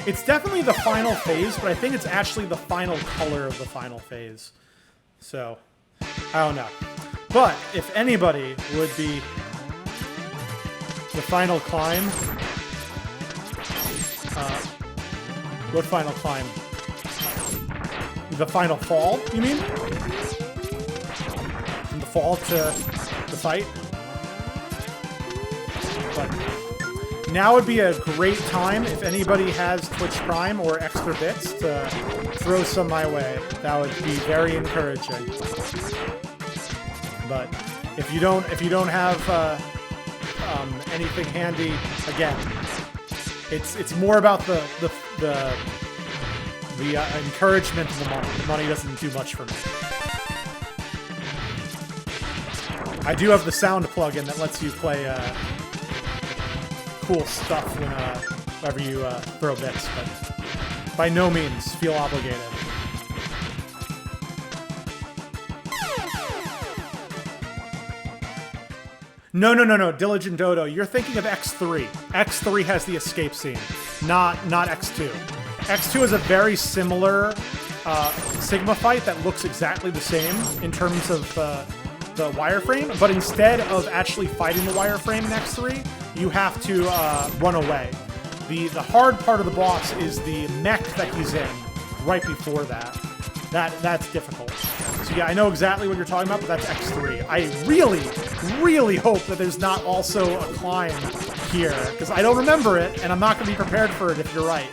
It's definitely the final phase, but I think it's actually the final color of the final phase. So, I don't know. But, if anybody would be... the final climb. What final climb? The final fall, you mean? From the fall to the fight? But now would be a great time if anybody has Twitch Prime or extra bits to throw some my way. That would be very encouraging. But if you don't have anything handy, again, It's more about the encouragement and the money. The money doesn't do much for me. I do have the sound plugin that lets you play cool stuff whenever you throw bits, but by no means feel obligated. No, Diligent Dodo. You're thinking of X3. X3 has the escape scene, not X2. X2 is a very similar Sigma fight that looks exactly the same in terms of the wireframe, but instead of actually fighting the wireframe in X3, you have to run away. The hard part of the boss is the mech that he's in right before that. That's difficult. So yeah, I know exactly what you're talking about, but that's X3. I really hope that there's not also a climb here, because I don't remember it, and I'm not going to be prepared for it if you're right.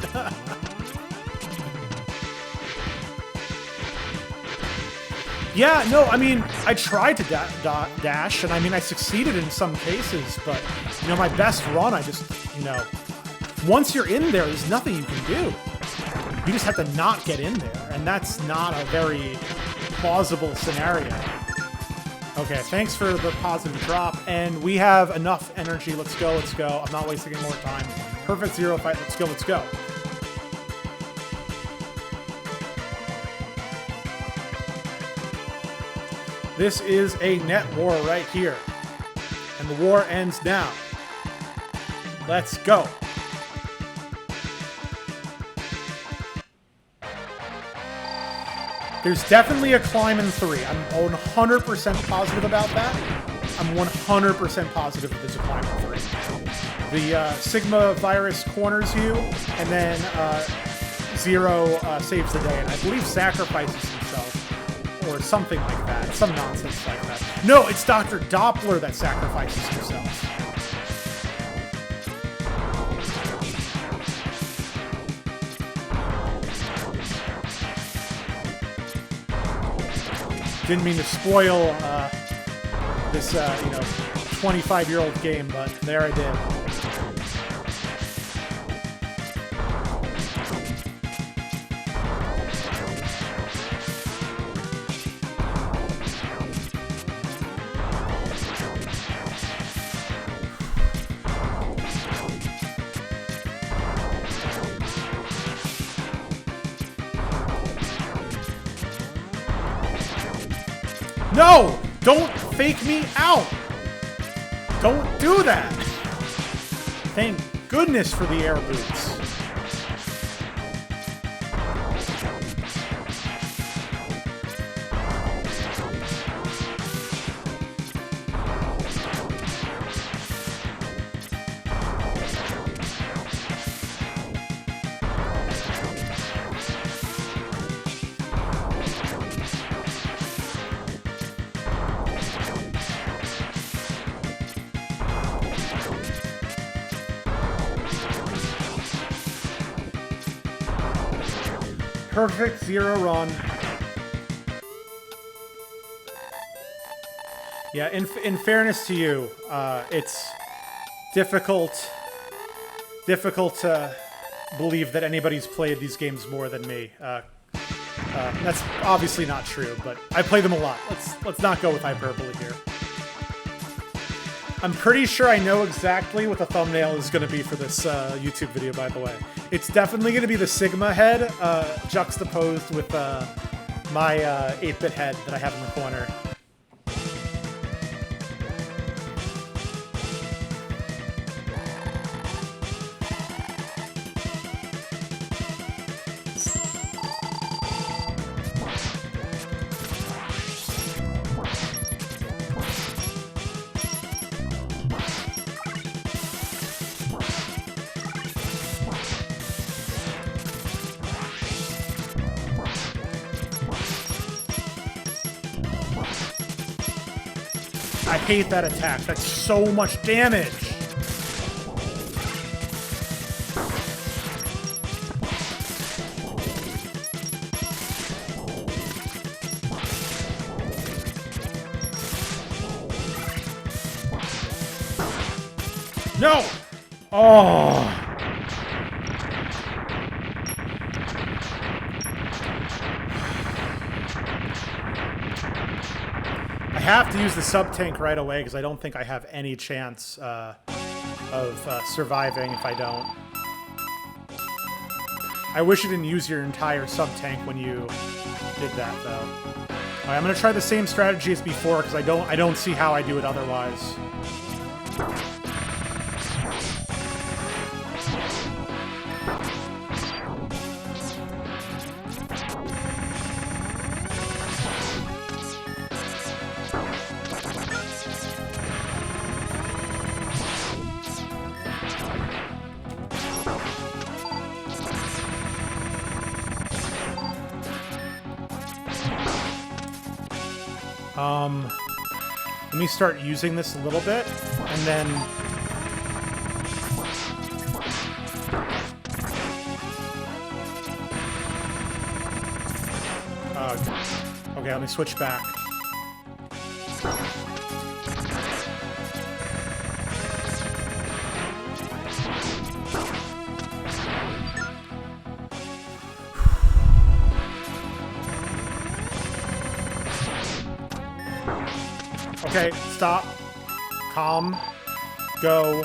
Yeah, no, I mean, I tried to dash, and I mean, I succeeded in some cases, but, you know, my best run, I just, you know, once you're in there, there's nothing you can do. You just have to not get in there, and that's not a very plausible scenario. Okay, thanks for the positive drop, and we have enough energy. Let's go. I'm not wasting any more time. Perfect zero fight. Let's go. This is a net war right here, and the war ends now. Let's go. There's definitely a climb in 3. I'm 100% positive about that. I'm 100% positive that there's a climb in 3. The Sigma virus corners you, and then Zero saves the day, and I believe sacrifices himself, or something like that. Some nonsense like that. No, it's Dr. Doppler that sacrifices himself. Didn't mean to spoil this, you know, 25-year-old game, but there I did. No! Don't fake me out! Don't do that! Thank goodness for the air boots. Perfect zero run. Yeah, in fairness to you, it's difficult to believe that anybody's played these games more than me. That's obviously not true, but I play them a lot. Let's not go with hyperbole here. I'm pretty sure I know exactly what the thumbnail is going to be for this YouTube video, by the way. It's definitely going to be the Sigma head juxtaposed with my 8-bit head that I have in the corner. I hate that attack. That's so much damage. No! Oh! have to use the sub-tank right away because I don't think I have any chance of surviving if I don't. I wish you didn't use your entire sub-tank when you did that, though. All right, I'm gonna try the same strategy as before because I don't see how I do it otherwise. Let me start using this a little bit, and then... okay, let me switch back. Okay, stop. Calm. Go.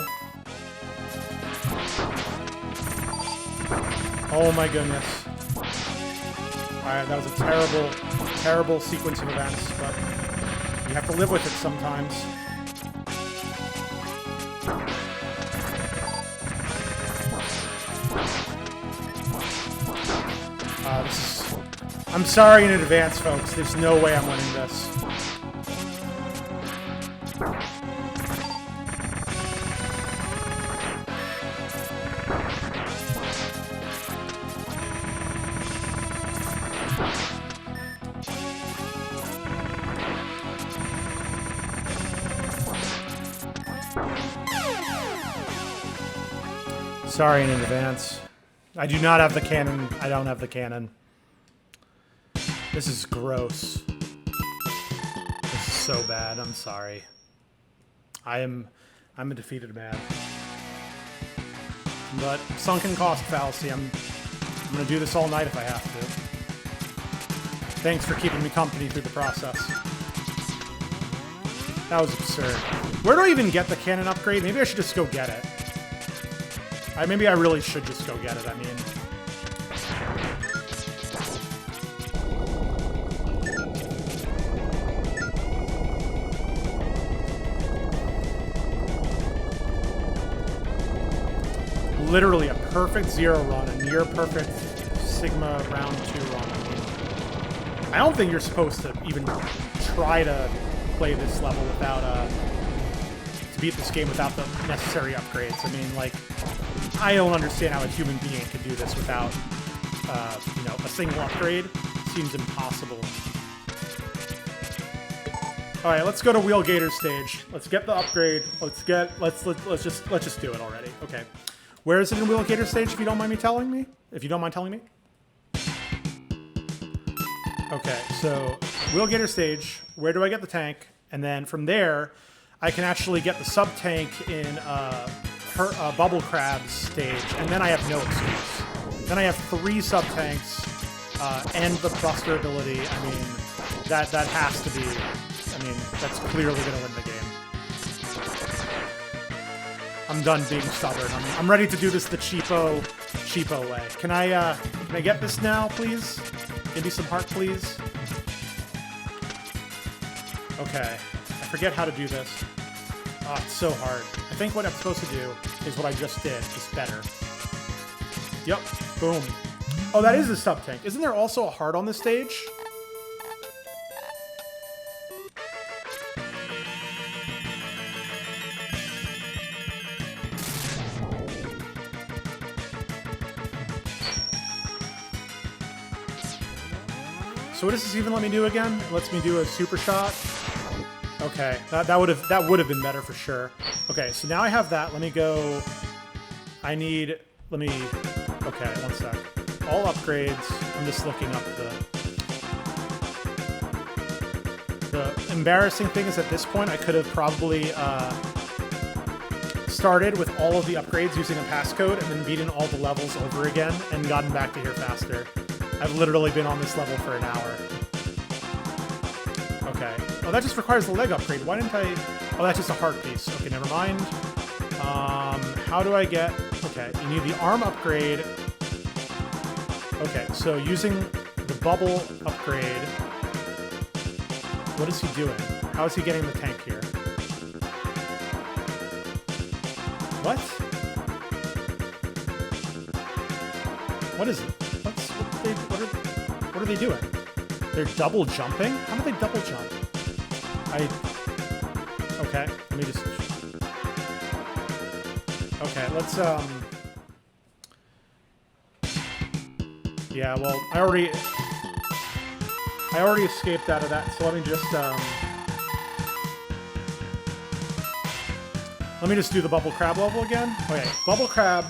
Oh my goodness. Alright, that was a terrible, terrible sequence of events, but you have to live with it sometimes. I'm sorry in advance, folks. There's no way I'm winning this. Sorry in advance. I do not have the cannon. I don't have the cannon. This is gross. This is so bad. I'm sorry. I'm a defeated man. But sunken cost fallacy. I'm gonna do this all night if I have to. Thanks for keeping me company through the process. That was absurd. Where do I even get the cannon upgrade? Maybe I should just go get it. Maybe I really should just go get it, I mean. Literally a perfect 0 run, a near perfect Sigma round 2 run. I mean, I don't think you're supposed to even try to play this level without, to beat this game without the necessary upgrades. I mean, like, I don't understand how a human being could do this without, you know, a single upgrade. Seems impossible. All right, let's go to Wheelgator stage. Let's get the upgrade. Let's just do it already. Okay, where is it in Wheelgator stage? If you don't mind me telling me. If you don't mind telling me. Okay, so Wheelgator stage. Where do I get the tank? And then from there, I can actually get the sub tank in Bubble Crab's stage, and then I have no excuse. Then I have 3 sub tanks and the Buster ability. I mean, that has to be. I mean, that's clearly going to win the game. I'm done being stubborn. I'm ready to do this the cheapo way. Can I get this now, please? Give me some heart, please. Okay, I forget how to do this. Oh, it's so hard. I think what I'm supposed to do is what I just did, just better. Yep, boom. Oh, that is a sub-tank. Isn't there also a heart on this stage? So what does this even let me do again? It lets me do a super shot. Okay, that would have been better for sure. Okay, so now I have that. Let me go. Okay, one sec. All upgrades. I'm just looking up the embarrassing thing is at this point I could have probably started with all of the upgrades using a passcode and then beaten all the levels over again and gotten back to here faster. I've literally been on this level for an hour. Okay. Oh, that just requires the leg upgrade. Why didn't I... Oh, that's just a heart piece. Okay, never mind. How do I get... Okay, you need the arm upgrade. Okay, so using the bubble upgrade... What is he doing? How is he getting the tank here? What? What is it? What are they doing? They're double jumping? How do they double jump? Okay, let me just... Okay, let's, Yeah, well, I already escaped out of that, so let me just do the bubble crab level again. Okay, bubble crab,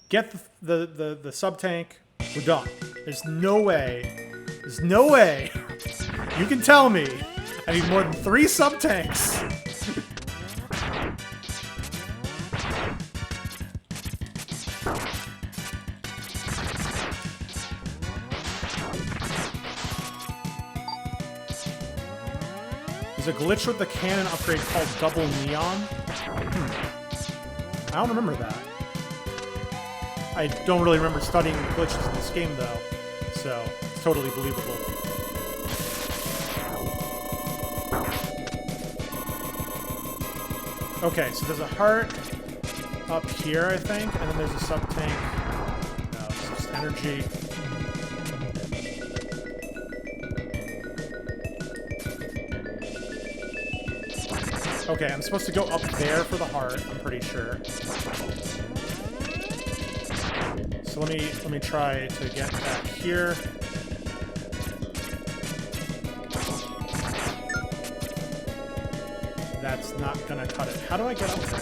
get the sub-tank, we're done. There's no way you can tell me I need more than 3 sub-tanks. There's a glitch with the cannon upgrade called Double Neon. I don't remember that. I don't really remember studying glitches in this game, though, so it's totally believable. Okay, so there's a heart up here, I think, and then there's a sub-tank. No, it's just energy. Okay, I'm supposed to go up there for the heart, I'm pretty sure. So let me try to get back here. That's not gonna cut it. How do I get up there?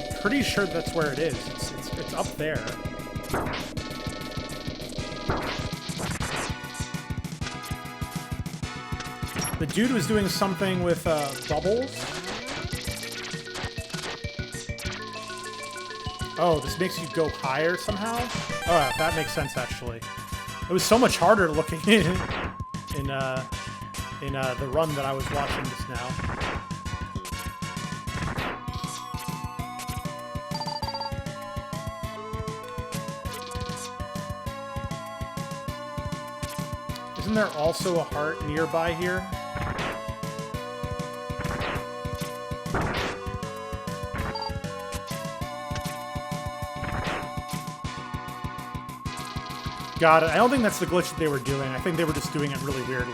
I'm pretty sure that's where it is. It's up there. The dude was doing something with bubbles. Oh, this makes you go higher somehow? Oh, that makes sense, actually. It was so much harder looking in the run that I was watching just now. Isn't there also a heart nearby here? Got it. I don't think that's the glitch that they were doing. I think they were just doing it really weirdly.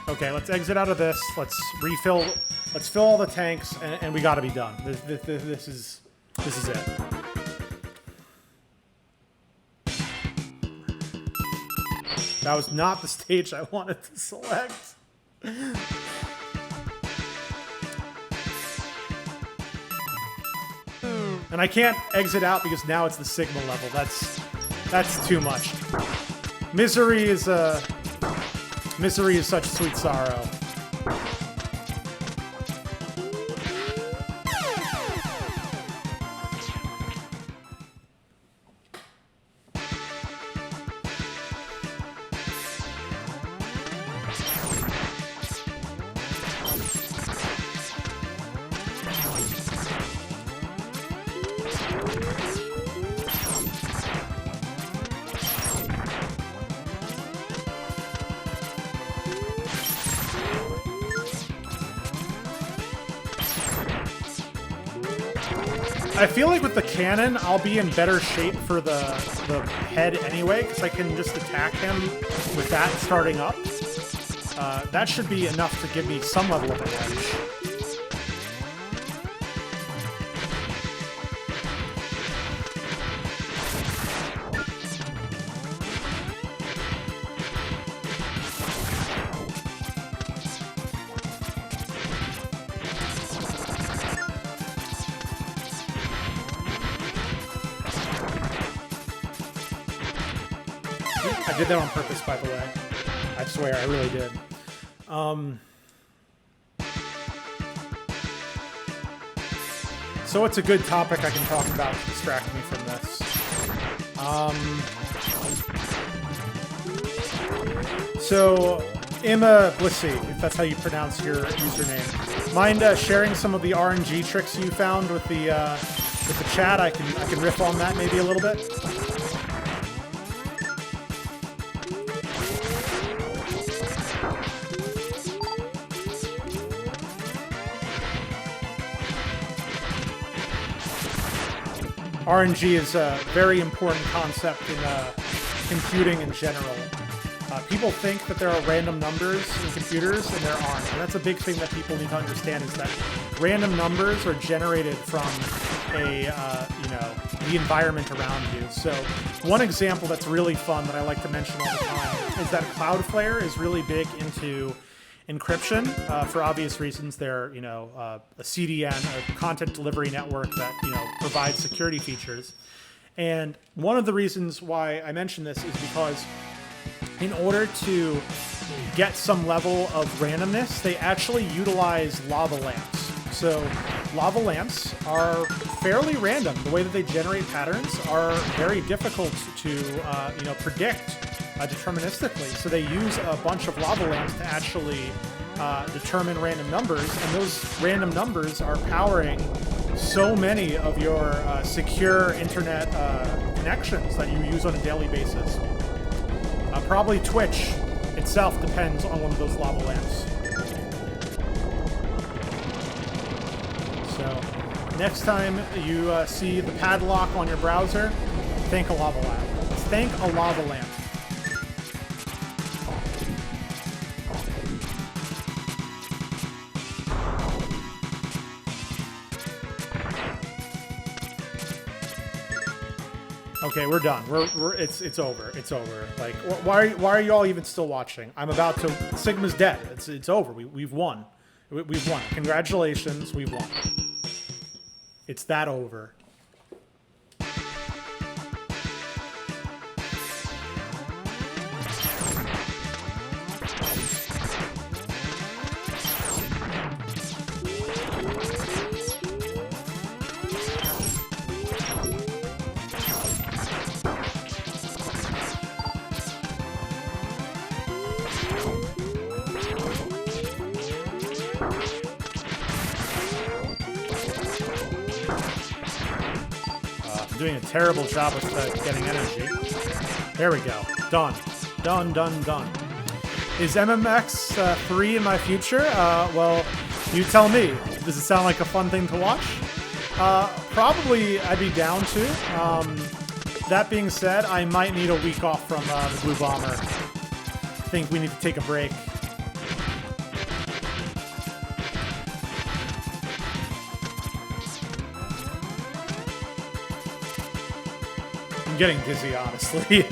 Okay, let's exit out of this. Let's refill. Let's fill all the tanks, and we got to be done. This is it. That was not the stage I wanted to select. And I can't exit out because now it's the Sigma level. That's too much. Misery is such sweet sorrow. I feel like with the cannon, I'll be in better shape for the head anyway, because I can just attack him with that starting up. That should be enough to give me some level of an edge. I did that on purpose, by the way. I swear, I really did. So what's a good topic I can talk about to distract me from this? So, Emma Blissy, if that's how you pronounce your username, mind sharing some of the RNG tricks you found with the chat? I can riff on that maybe a little bit. RNG is a very important concept in computing in general. People think that there are random numbers in computers, and there aren't. And that's a big thing that people need to understand, is that random numbers are generated from the environment around you. So one example that's really fun that I like to mention all the time is that Cloudflare is really big into encryption for obvious reasons. They're a CDN, a content delivery network that provides security features. And one of the reasons why I mention this is because in order to get some level of randomness, they actually utilize lava lamps. So lava lamps are fairly random. The way that they generate patterns are very difficult to predict deterministically. So they use a bunch of lava lamps to actually determine random numbers, and those random numbers are powering so many of your secure internet connections that you use on a daily basis. Probably Twitch itself depends on one of those lava lamps. So next time you see the padlock on your browser, thank a lava lamp. Thank a lava lamp. Okay, we're done. It's over. It's over. Like, why are you all even still watching? I'm about to. Sigma's dead. It's over. We've won. We've won. Congratulations, we've won. It's that over. Doing a terrible job with getting energy. There we go. Done. Done, done, done. Is MMX 3 in my future? Well, you tell me. Does it sound like a fun thing to watch? Probably I'd be down to. That being said, I might need a week off from the Blue Bomber. I think we need to take a break. I'm getting dizzy, honestly.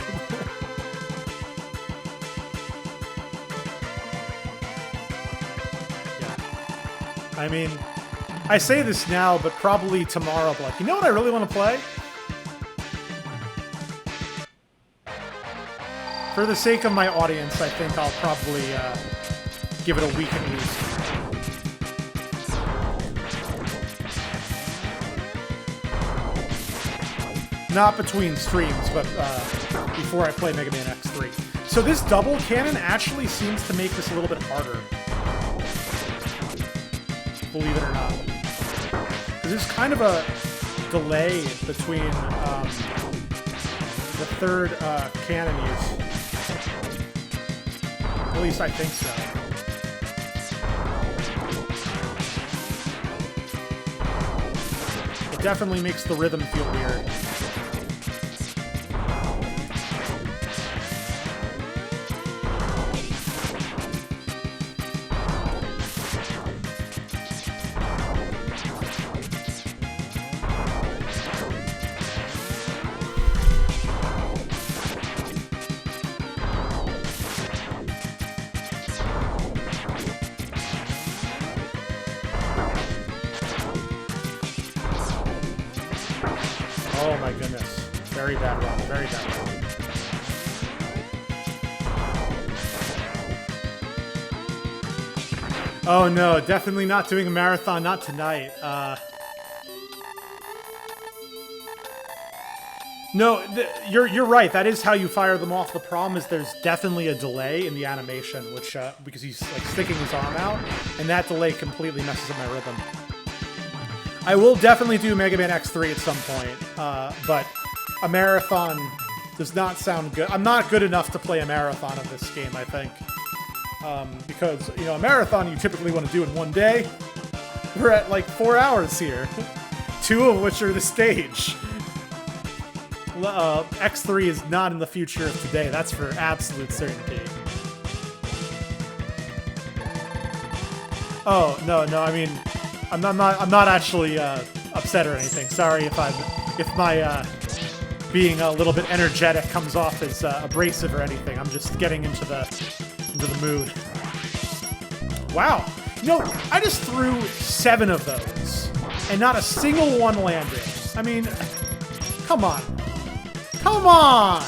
Yeah. I mean, I say this now, but probably tomorrow I'll be like, you know what I really want to play? For the sake of my audience, I think I'll probably give it a week at least. Not between streams, but before I play Mega Man X3. So this double cannon actually seems to make this a little bit harder. Believe it or not. There's kind of a delay between the third cannon use. At least I think so. It definitely makes the rhythm feel weird. Oh my goodness. Very bad run. Very bad run. Oh no, definitely not doing a marathon, not tonight. No, you're right. That is how you fire them off. The problem is there's definitely a delay in the animation, which because he's like sticking his arm out, and that delay completely messes up my rhythm. I will definitely do Mega Man X3 at some point, but a marathon does not sound good. I'm not good enough to play a marathon of this game, I think, because a marathon you typically want to do in one day. We're at like 4 hours here, 2 of which are the stage. X3 is not in the future of today. That's for absolute certainty. Oh no! I mean, I'm not actually upset or anything. Sorry if my being a little bit energetic comes off as abrasive or anything. I'm just getting into the mood. Wow! I just threw 7 of those, and not a single one landed. I mean, come on. Come on!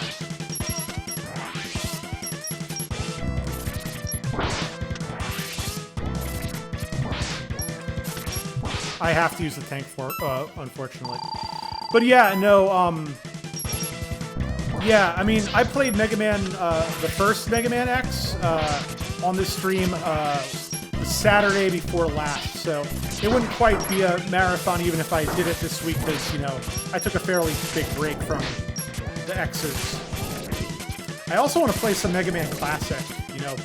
I have to use the tank for, unfortunately. But yeah, no, yeah, I mean, I played Mega Man, the first Mega Man X, on this stream, the Saturday before last, so it wouldn't quite be a marathon even if I did it this week, because, I took a fairly big break from the X's. I also want to play some Mega Man Classic,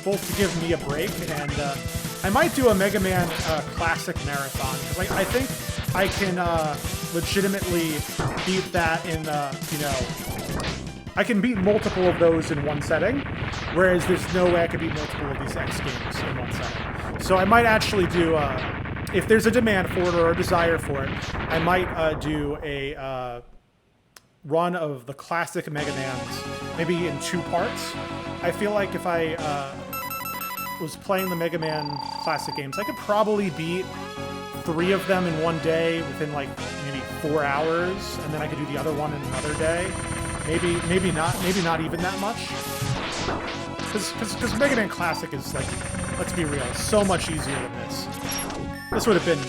both to give me a break, and I might do a Mega Man Classic marathon, because I think I can legitimately beat that in, I can beat multiple of those in one setting, whereas there's no way I could beat multiple of these X games in one setting. So I might actually do, if there's a demand for it or a desire for it, I might do a run of the classic Mega Mans, maybe in 2 parts. I feel like if I was playing the Mega Man classic games, I could probably beat 3 of them in one day within like maybe 4 hours, and then I could do the other one in another day. Maybe not even that much. Because Mega Man Classic is like, let's be real, so much easier than this. This would have been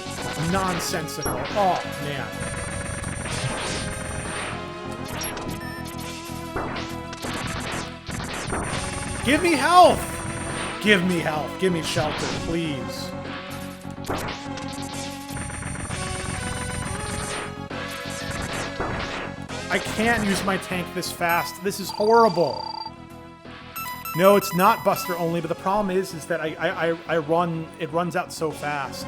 nonsensical. Oh man. Give me health! Give me health. Give me shelter, please. I can't use my tank this fast. This is horrible. No, it's not Buster only, but the problem is that it runs out so fast.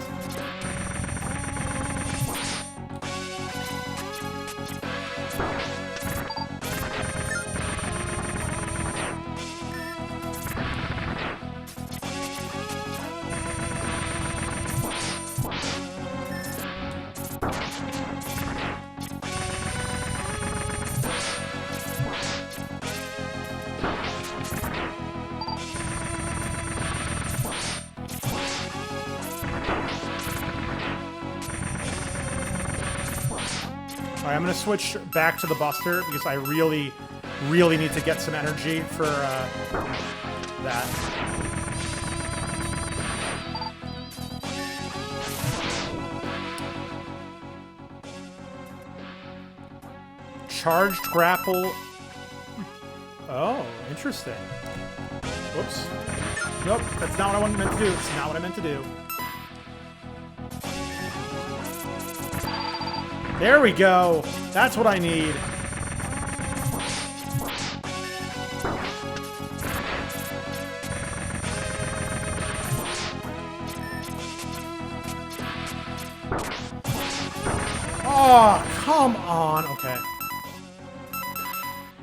Alright, I'm going to switch back to the Buster because I really need to get some energy for that. Charged grapple. Oh, interesting. Whoops. Nope, that's not what I meant to do. It's not what I meant to do. There we go. That's what I need. Oh, come on. Okay.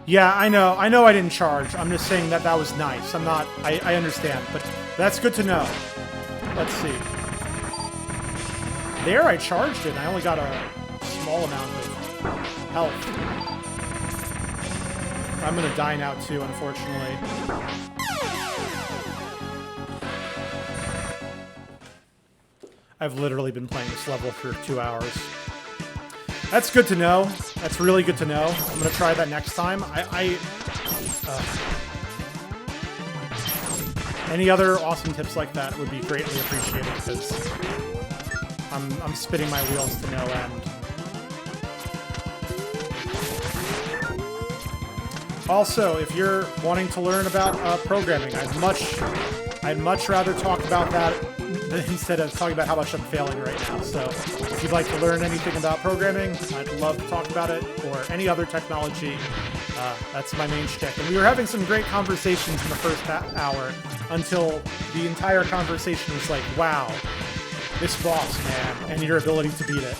Yeah, I know I didn't charge. I'm just saying that was nice. I understand, but that's good to know. Let's see. There I charged it, and I only got a small amount of health. I'm gonna die now too, unfortunately. I've literally been playing this level for 2 hours. That's good to know. That's really good to know. I'm gonna try that next time. Any other awesome tips like that would be greatly appreciated, because I'm spinning my wheels to no end. Also, if you're wanting to learn about programming, I'd much rather talk about that instead of talking about how much I'm failing right now. So if you'd like to learn anything about programming, I'd love to talk about it, or any other technology. That's my main shtick. And we were having some great conversations in the first hour until the entire conversation was like, wow, this boss, man, and your ability to beat it.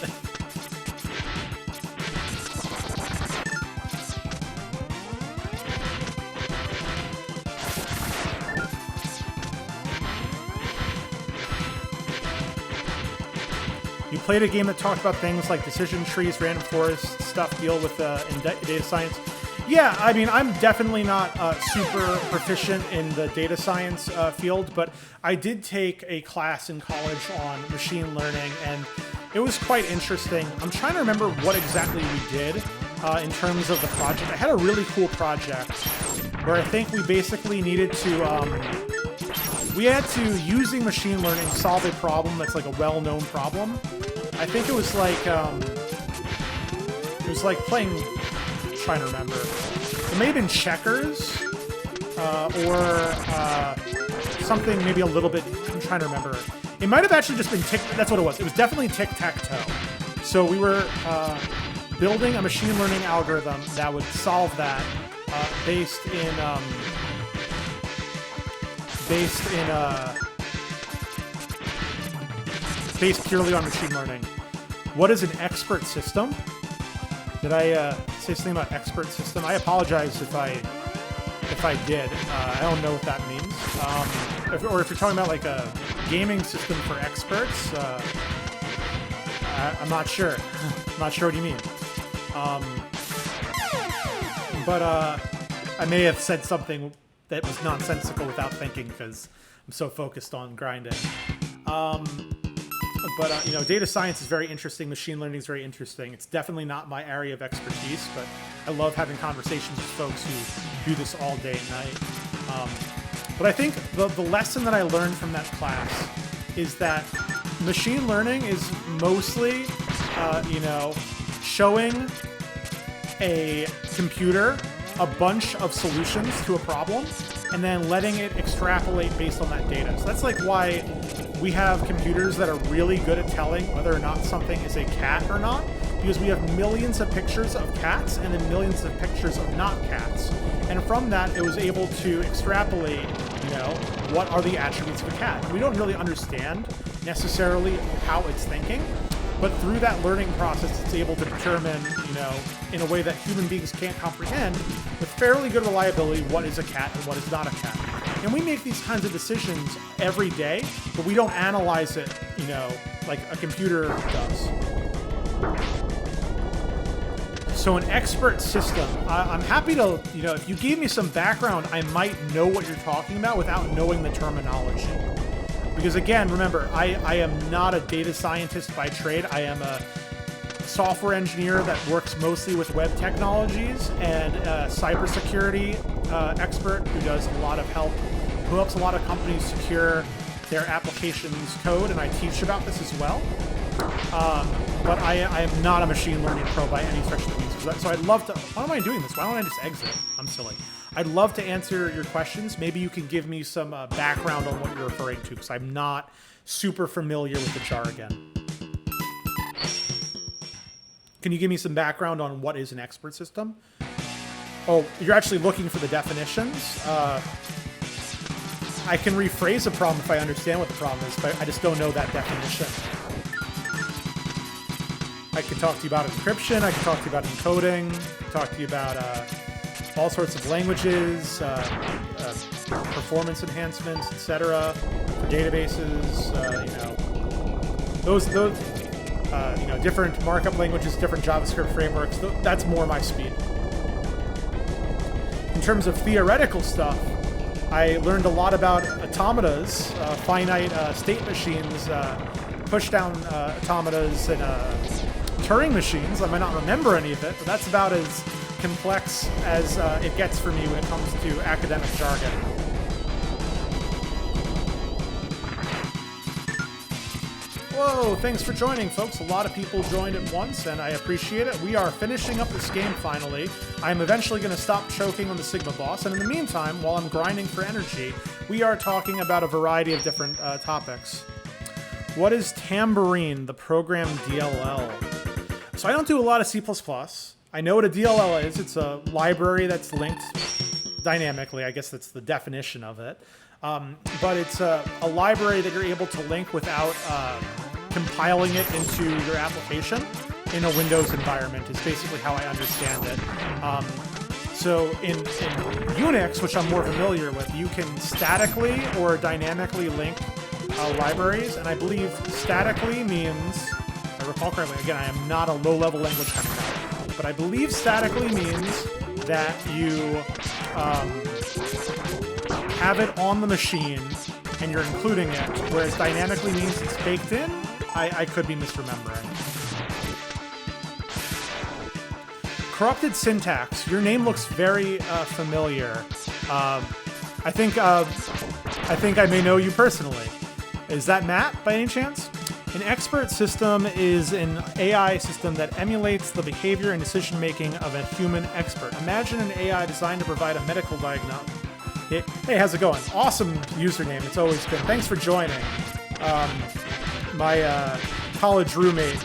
You played a game that talked about things like decision trees, random forest stuff, deal with in data science. Yeah, I mean, I'm definitely not super proficient in the data science field, but I did take a class in college on machine learning, and it was quite interesting. I'm trying to remember what exactly we did in terms of the project. I had a really cool project where I think we basically needed to... we had to, using machine learning, solve a problem that's like a well-known problem. I think it was like playing... I'm trying to remember. It may have been checkers, or something maybe a little bit... I'm trying to remember. It might have actually just been that's what it was. It was definitely tic-tac-toe. So we were building a machine learning algorithm that would solve that based purely on machine learning. What is an expert system? Did I say something about expert system? I apologize if I did. I don't know what that means. Or if you're talking about like a gaming system for experts, I'm not sure. I'm not sure what you mean. But I may have said something that was nonsensical without thinking, because I'm so focused on grinding. But you know, data science is very interesting. Machine learning is very interesting. It's definitely not my area of expertise, but I love having conversations with folks who do this all day and night. But I think the lesson that I learned from that class is that machine learning is mostly, you know, showing a computer a bunch of solutions to a problem and then letting it extrapolate based on that data. So that's like why we have computers that are really good at telling whether or not something is a cat or not, because we have millions of pictures of cats and then millions of pictures of not cats. And from that, it was able to extrapolate, you know, what are the attributes of a cat. And we don't really understand necessarily how it's thinking, but through that learning process, it's able to determine, you know, in a way that human beings can't comprehend, with fairly good reliability, what is a cat and what is not a cat. And we make these kinds of decisions every day, but we don't analyze it, you know, like a computer does. So an expert system, I'm happy to, you know, if you gave me some background, I might know what you're talking about without knowing the terminology. Because again, remember, I am not a data scientist by trade. I am a software engineer that works mostly with web technologies, and a cybersecurity expert who does a lot of who helps a lot of companies secure their applications code, and I teach about this as well. But I am not a machine learning pro by any stretch of the means. So I'd love to... Why am I doing this? Why don't I just exit? I'm silly. I'd love to answer your questions. Maybe you can give me some background on what you're referring to, because I'm not super familiar with the jargon. Can you give me some background on what is an expert system? Oh, you're actually looking for the definitions? I can rephrase a problem if I understand what the problem is, but I just don't know that definition. I could talk to you about encryption, I could talk to you about encoding, talk to you about all sorts of languages, performance enhancements, etc. for databases, you know, those you know, different markup languages, different JavaScript frameworks. That's more my speed. In terms of theoretical stuff, I learned a lot about automatas, finite state machines, push-down automatas, and Turing machines. I might not remember any of it, but that's about as complex as it gets for me when it comes to academic jargon. Whoa, thanks for joining, folks. A lot of people joined at once, and I appreciate it. We are finishing up this game finally. I'm eventually going to stop choking on the Sigma boss, and in the meantime, while I'm grinding for energy, we are talking about a variety of different topics. What is Tambourine, the program DLL? So I don't do a lot of C++. I know what a DLL is. It's a library that's linked dynamically. I guess that's the definition of it. But it's a library that you're able to link without compiling it into your application in a Windows environment is basically how I understand it. So in Unix, which I'm more familiar with, you can statically or dynamically link libraries, and I believe statically means, if I recall correctly, again, I am not a low-level language expert, but I believe statically means that you have it on the machine and you're including it, whereas dynamically means it's baked in. I could be misremembering. Corrupted syntax. Your name looks very familiar. I think I may know you personally. Is that Matt, by any chance? An expert system is an AI system that emulates the behavior and decision-making of a human expert. Imagine an AI designed to provide a medical diagnosis. Hey, how's it going? Awesome username. It's always good. Thanks for joining. My college roommate,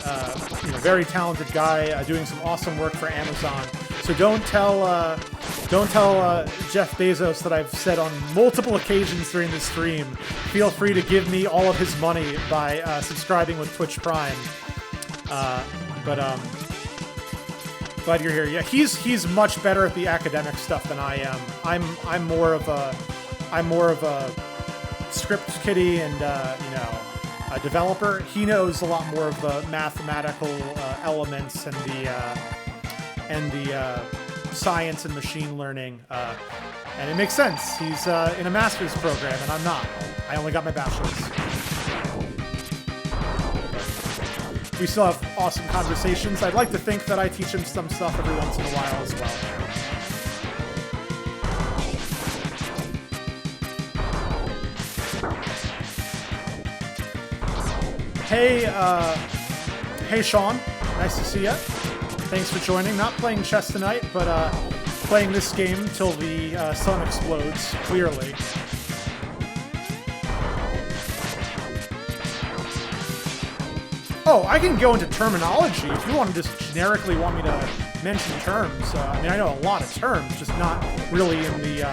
very talented guy, doing some awesome work for Amazon. So don't tell Jeff Bezos that I've said on multiple occasions during the stream. Feel free to give me all of his money by subscribing with Twitch Prime. Glad you're here. Yeah, he's much better at the academic stuff than I am. I'm more of a script kiddie and a developer. He knows a lot more of the mathematical elements and the science and machine learning, and it makes sense. He's in a master's program, and I'm not. I only got my bachelor's. We still have awesome conversations. I'd like to think that I teach him some stuff every once in a while as well. Hey Sean, nice to see you. Thanks for joining. Not playing chess tonight, but playing this game till the sun explodes, clearly. Oh, I can go into terminology if you want to just generically want me to mention terms. I mean, I know a lot of terms, just not really in the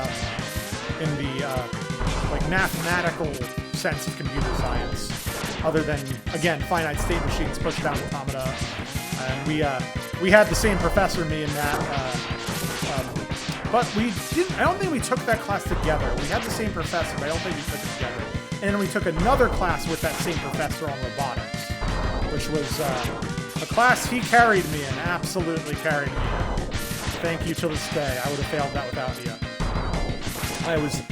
like mathematical sense of computer science. Other than, again, finite state machines, push-down automata, and we had the same professor, me and Matt, but we didn't. I don't think we took that class together. We had the same professor, but I don't think we took it together. And then we took another class with that same professor on robotics, which was a class he carried me in, absolutely carried me in. Thank you to this day. I would have failed that without you. I was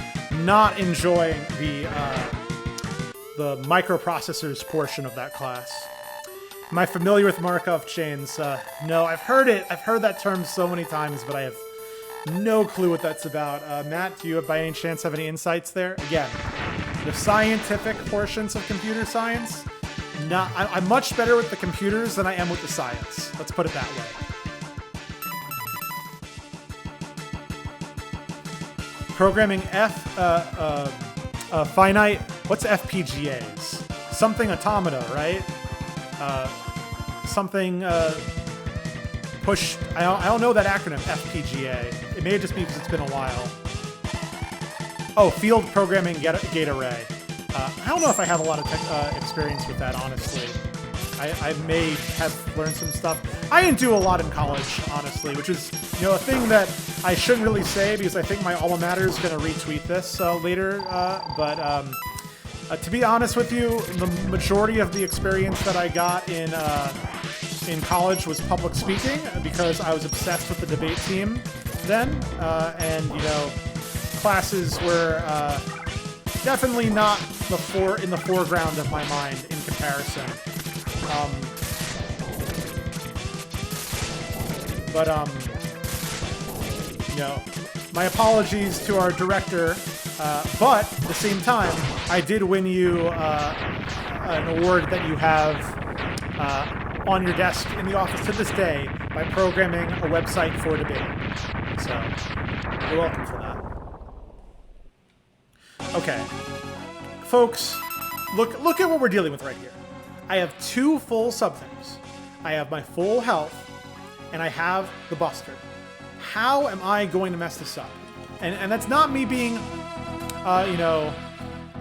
not enjoying the microprocessors portion of that class. Am I familiar with Markov chains? No, I've heard it. I've heard that term so many times, but I have no clue what that's about. Matt, do you by any chance have any insights there? Again, the scientific portions of computer science, I'm much better with the computers than I am with the science. Let's put it that way. Programming finite, what's FPGAs? Something automata, right? Push, I don't know that acronym, FPGA. It may just be because it's been a while. Oh, field programming gate array. I don't know if I have a lot of experience with that, honestly. I may have learned some stuff. I didn't do a lot in college, honestly, which is, a thing that I shouldn't really say because I think my alma mater is going to retweet this later. But to be honest with you, the majority of the experience that I got in college was public speaking because I was obsessed with the debate team then, and classes were definitely not in the foreground of my mind in comparison. My apologies to our director, but at the same time, I did win you an award that you have on your desk in the office to this day by programming a website for debate. So, you're welcome for that. Okay. Folks, look at what we're dealing with right here. I have 2 full sub-things. I have my full health, and I have the Buster. How am I going to mess this up? And that's not me being,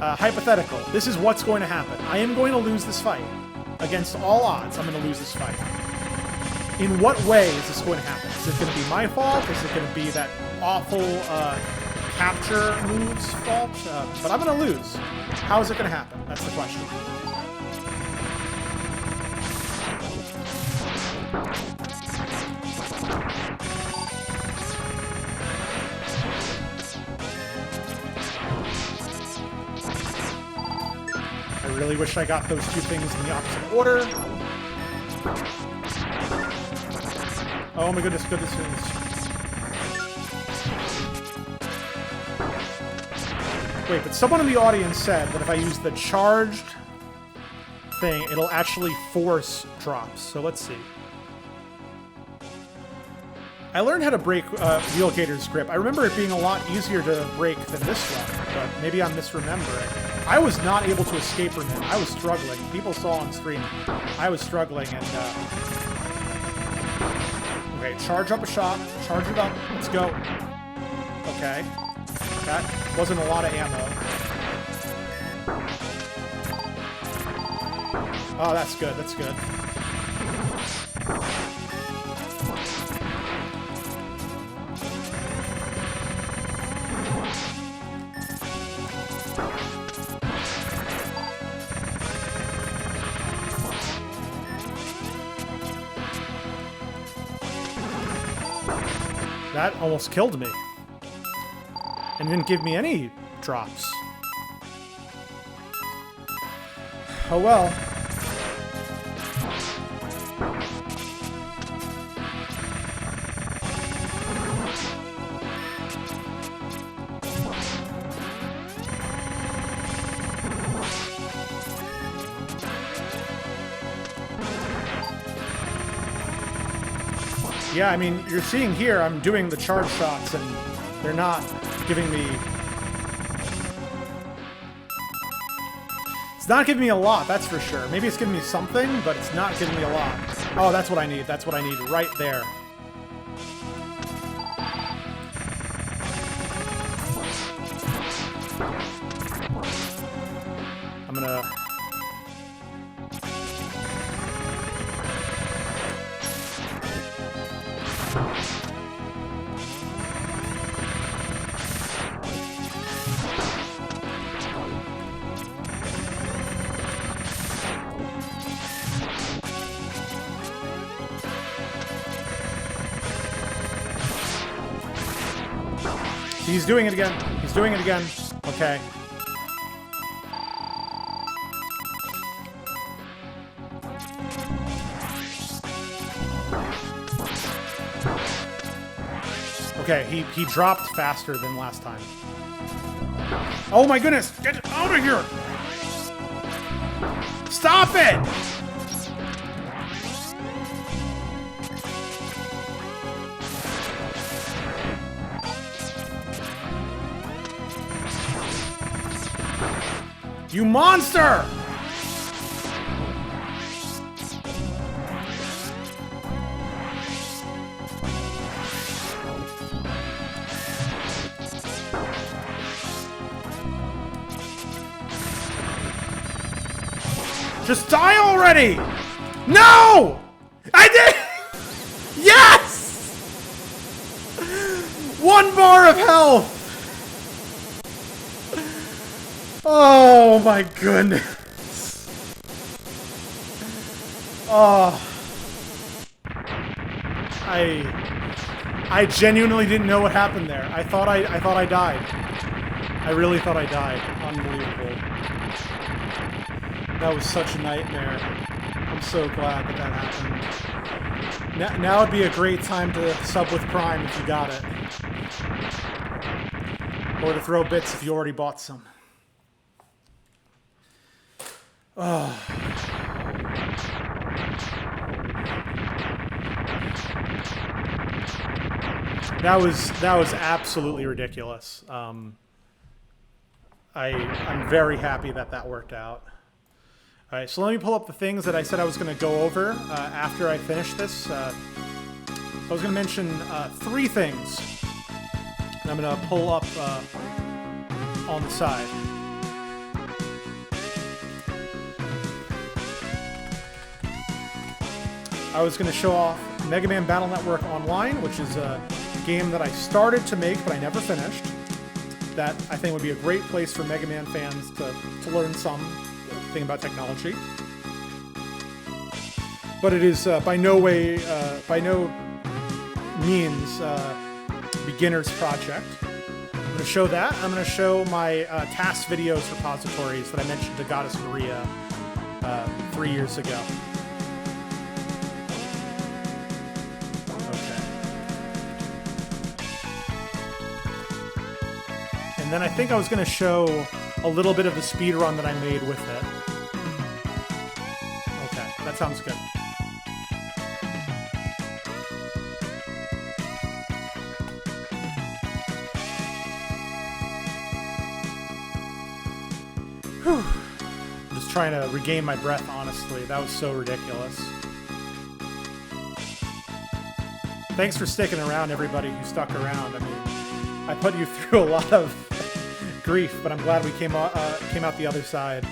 hypothetical. This is what's going to happen. I am going to lose this fight. Against all odds, I'm going to lose this fight. In what way is this going to happen? Is it going to be my fault? Is it going to be that awful capture move's fault? But I'm going to lose. How is it going to happen? That's the question. I really wish I got those 2 things in the opposite order. Oh my goodness. Wait, but someone in the audience said that if I use the charged thing, it'll actually force drops. So let's see. I learned how to break Wheelgator's grip. I remember it being a lot easier to break than this one, but maybe I'm misremembering. I was not able to escape from him. I was struggling. People saw on stream. I was struggling, and okay, charge up a shot. Charge it up. Let's go. Okay. That wasn't a lot of ammo. Oh, that's good. That's good. That almost killed me. And didn't give me any drops. Oh well. Yeah, I mean, you're seeing here, I'm doing the charge shots, and they're not giving me... It's not giving me a lot, that's for sure. Maybe it's giving me something, but it's not giving me a lot. Oh, that's what I need. That's what I need right there. I'm gonna... He's doing it again. He's doing it again. Okay. Okay, he dropped faster than last time. Oh my goodness! Get out of here! Stop it! You monster! Just die already! No! I did! Yes! 1 bar of health! Oh my goodness. Oh. I genuinely didn't know what happened there. I thought I died. I really thought I died. Unbelievable. That was such a nightmare. I'm so glad that that happened. Now would be a great time to sub with Prime if you got it. Or to throw bits if you already bought some. That was absolutely ridiculous. I'm very happy that that worked out. All right, so let me pull up the things that I said I was going to go over after I finish this. I was going to mention 3 things. And I'm going to pull up on the side. I was going to show off Mega Man Battle Network Online, which is a game that I started to make but I never finished. That I think would be a great place for Mega Man fans to learn something about technology. But it is by no means beginner's project. I'm going to show that. I'm going to show my task videos repositories that I mentioned to Goddess Maria 3 years ago. And then I think I was going to show a little bit of the speed run that I made with it. Okay, that sounds good. Whew. I'm just trying to regain my breath, honestly. That was so ridiculous. Thanks for sticking around, everybody who stuck around. I mean, I put you through a lot of grief, but I'm glad we came out the other side.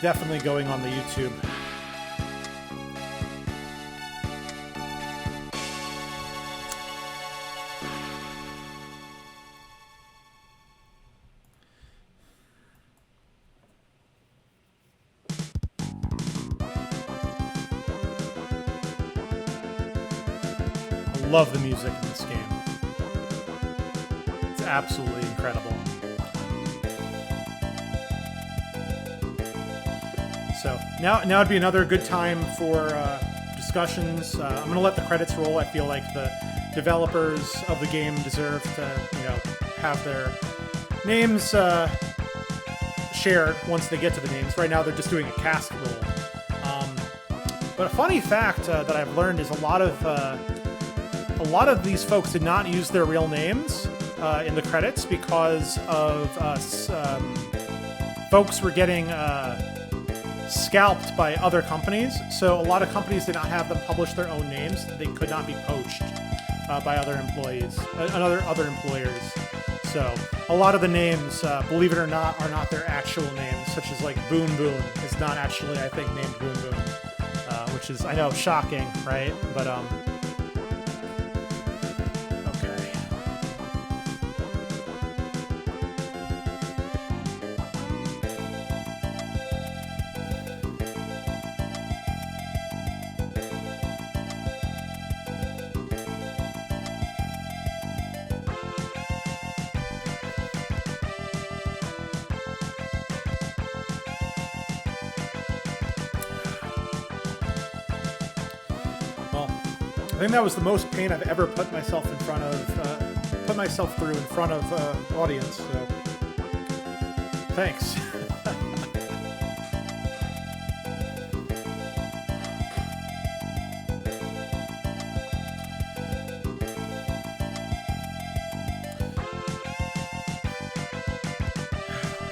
Definitely going on the YouTube. Love the music in this game. It's absolutely incredible. So now would be another good time for discussions. I'm going to let the credits roll. I feel like the developers of the game deserve to, have their names shared once they get to the names. Right now they're just doing a cast roll. But a funny fact that I've learned is a lot of these folks did not use their real names in the credits because of folks were getting scalped by other companies. So a lot of companies did not have them publish their own names. They could not be poached by other employees, other employers. So a lot of the names, believe it or not, are not their actual names, such as like Boon Boon is not actually, I think, named Boon Boon, which is, I know, shocking, right? But I think that was the most pain I've ever put myself through in front of audience. So, thanks.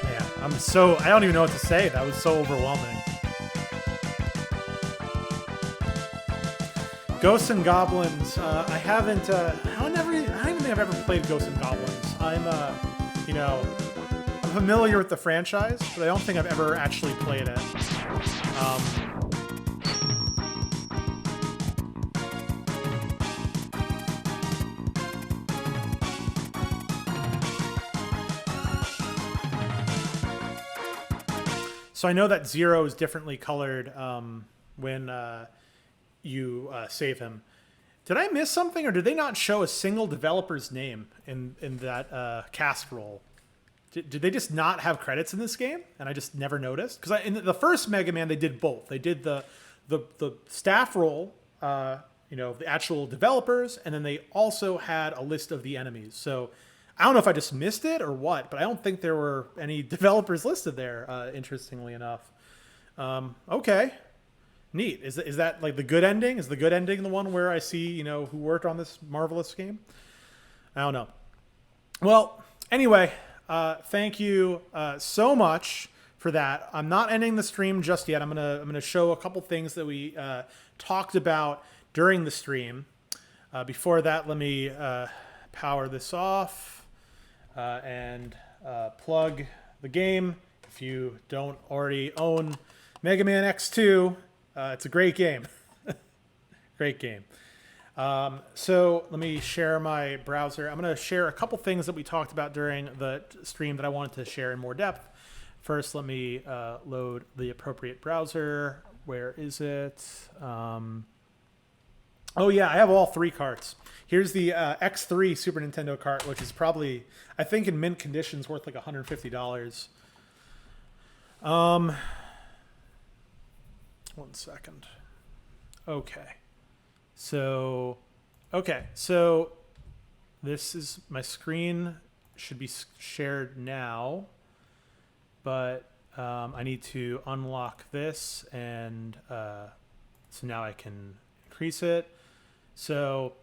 Man, I don't even know what to say. That was so overwhelming. Ghosts and Goblins. I haven't. I don't even think I've ever played Ghosts and Goblins. I'm familiar with the franchise, but I don't think I've ever actually played it. So I know that Zero is differently colored when you save him. Did I miss something, or did they not show a single developer's name in that cast roll? Did they just not have credits in this game, and I just never noticed? Because in the first Mega Man, they did both. They did the staff roll, the actual developers, and then they also had a list of the enemies. So I don't know if I just missed it or what, but I don't think there were any developers listed there, interestingly enough. Okay. Neat. Is that like the good ending? Is the good ending the one where I see, who worked on this marvelous game? I don't know. Well, anyway, thank you so much for that. I'm not ending the stream just yet. I'm gonna show a couple things that we talked about during the stream. Before that, let me power this off and plug the game. If you don't already own Mega Man X2, it's a great game. Great game. So let me share my browser. I'm going to share a couple things that we talked about during the stream that I wanted to share in more depth. First, let me load the appropriate browser. Where is it? Oh yeah, I have all 3 carts. Here's the X3 Super Nintendo cart, which is probably, I think in mint conditions, worth like $150. 1 second. Okay. So this is my screen, should be shared now, but I need to unlock this, and so now I can increase it. So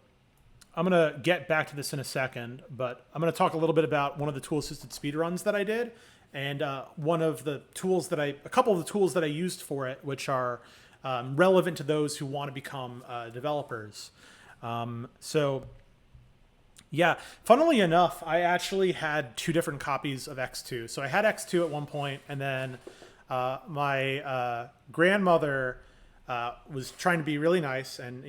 I'm going to get back to this in a second, but I'm going to talk a little bit about one of the tool-assisted speedruns that I did, and a couple of the tools that I used for it, which are relevant to those who want to become developers. So yeah, funnily enough, I actually had 2 different copies of X2. So I had X2 at one point, and then my grandmother was trying to be really nice, and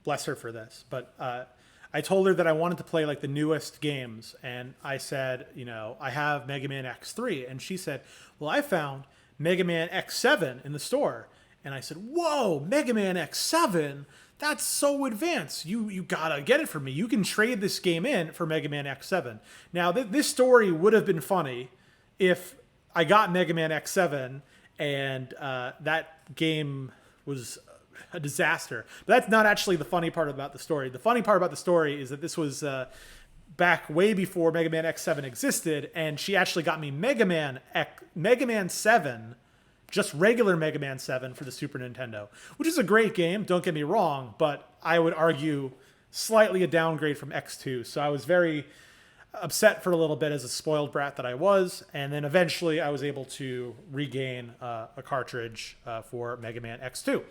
bless her for this, but I told her that I wanted to play like the newest games, and I said, I have Mega Man X3, and she said, well, I found Mega Man X7 in the store. And I said, whoa, Mega Man X7? That's so advanced. You gotta get it for me. You can trade this game in for Mega Man X7. Now, this story would have been funny if I got Mega Man X7 and that game was a disaster. But that's not actually the funny part about the story. The funny part about the story is that this was back way before Mega Man X7 existed, and she actually got me Mega Man 7, just regular Mega Man 7 for the Super Nintendo, which is a great game, don't get me wrong, but I would argue slightly a downgrade from X2. So I was very upset for a little bit as a spoiled brat that I was, and then eventually I was able to regain a cartridge for Mega Man X2.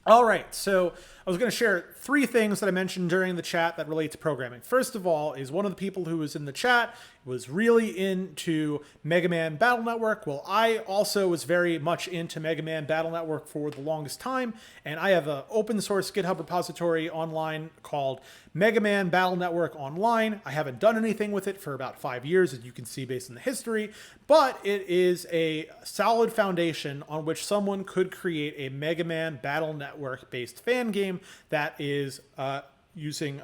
All right, so I was going to share 3 things that I mentioned during the chat that relate to programming. First of all is one of the people who was in the chat was really into Mega Man Battle Network. Well, I also was very much into Mega Man Battle Network for the longest time, and I have an open source GitHub repository online called Mega Man Battle Network Online. I haven't done anything with it for about 5 years, as you can see based on the history, but it is a solid foundation on which someone could create a Mega Man Battle Network based fan game that is using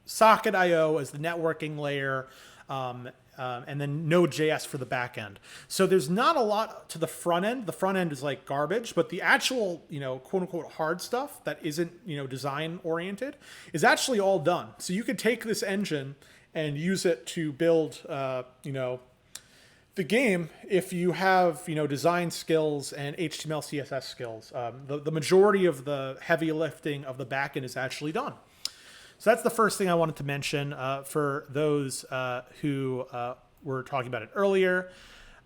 Socket.io as the networking layer, and then Node.js for the back end. So there's not a lot to the front end. The front end is like garbage, but the actual, quote unquote hard stuff that isn't, design oriented is actually all done. So you could take this engine and use it to build, the game if you have, design skills and HTML, CSS skills. The majority of the heavy lifting of the back end is actually done. So that's the first thing I wanted to mention for those who were talking about it earlier.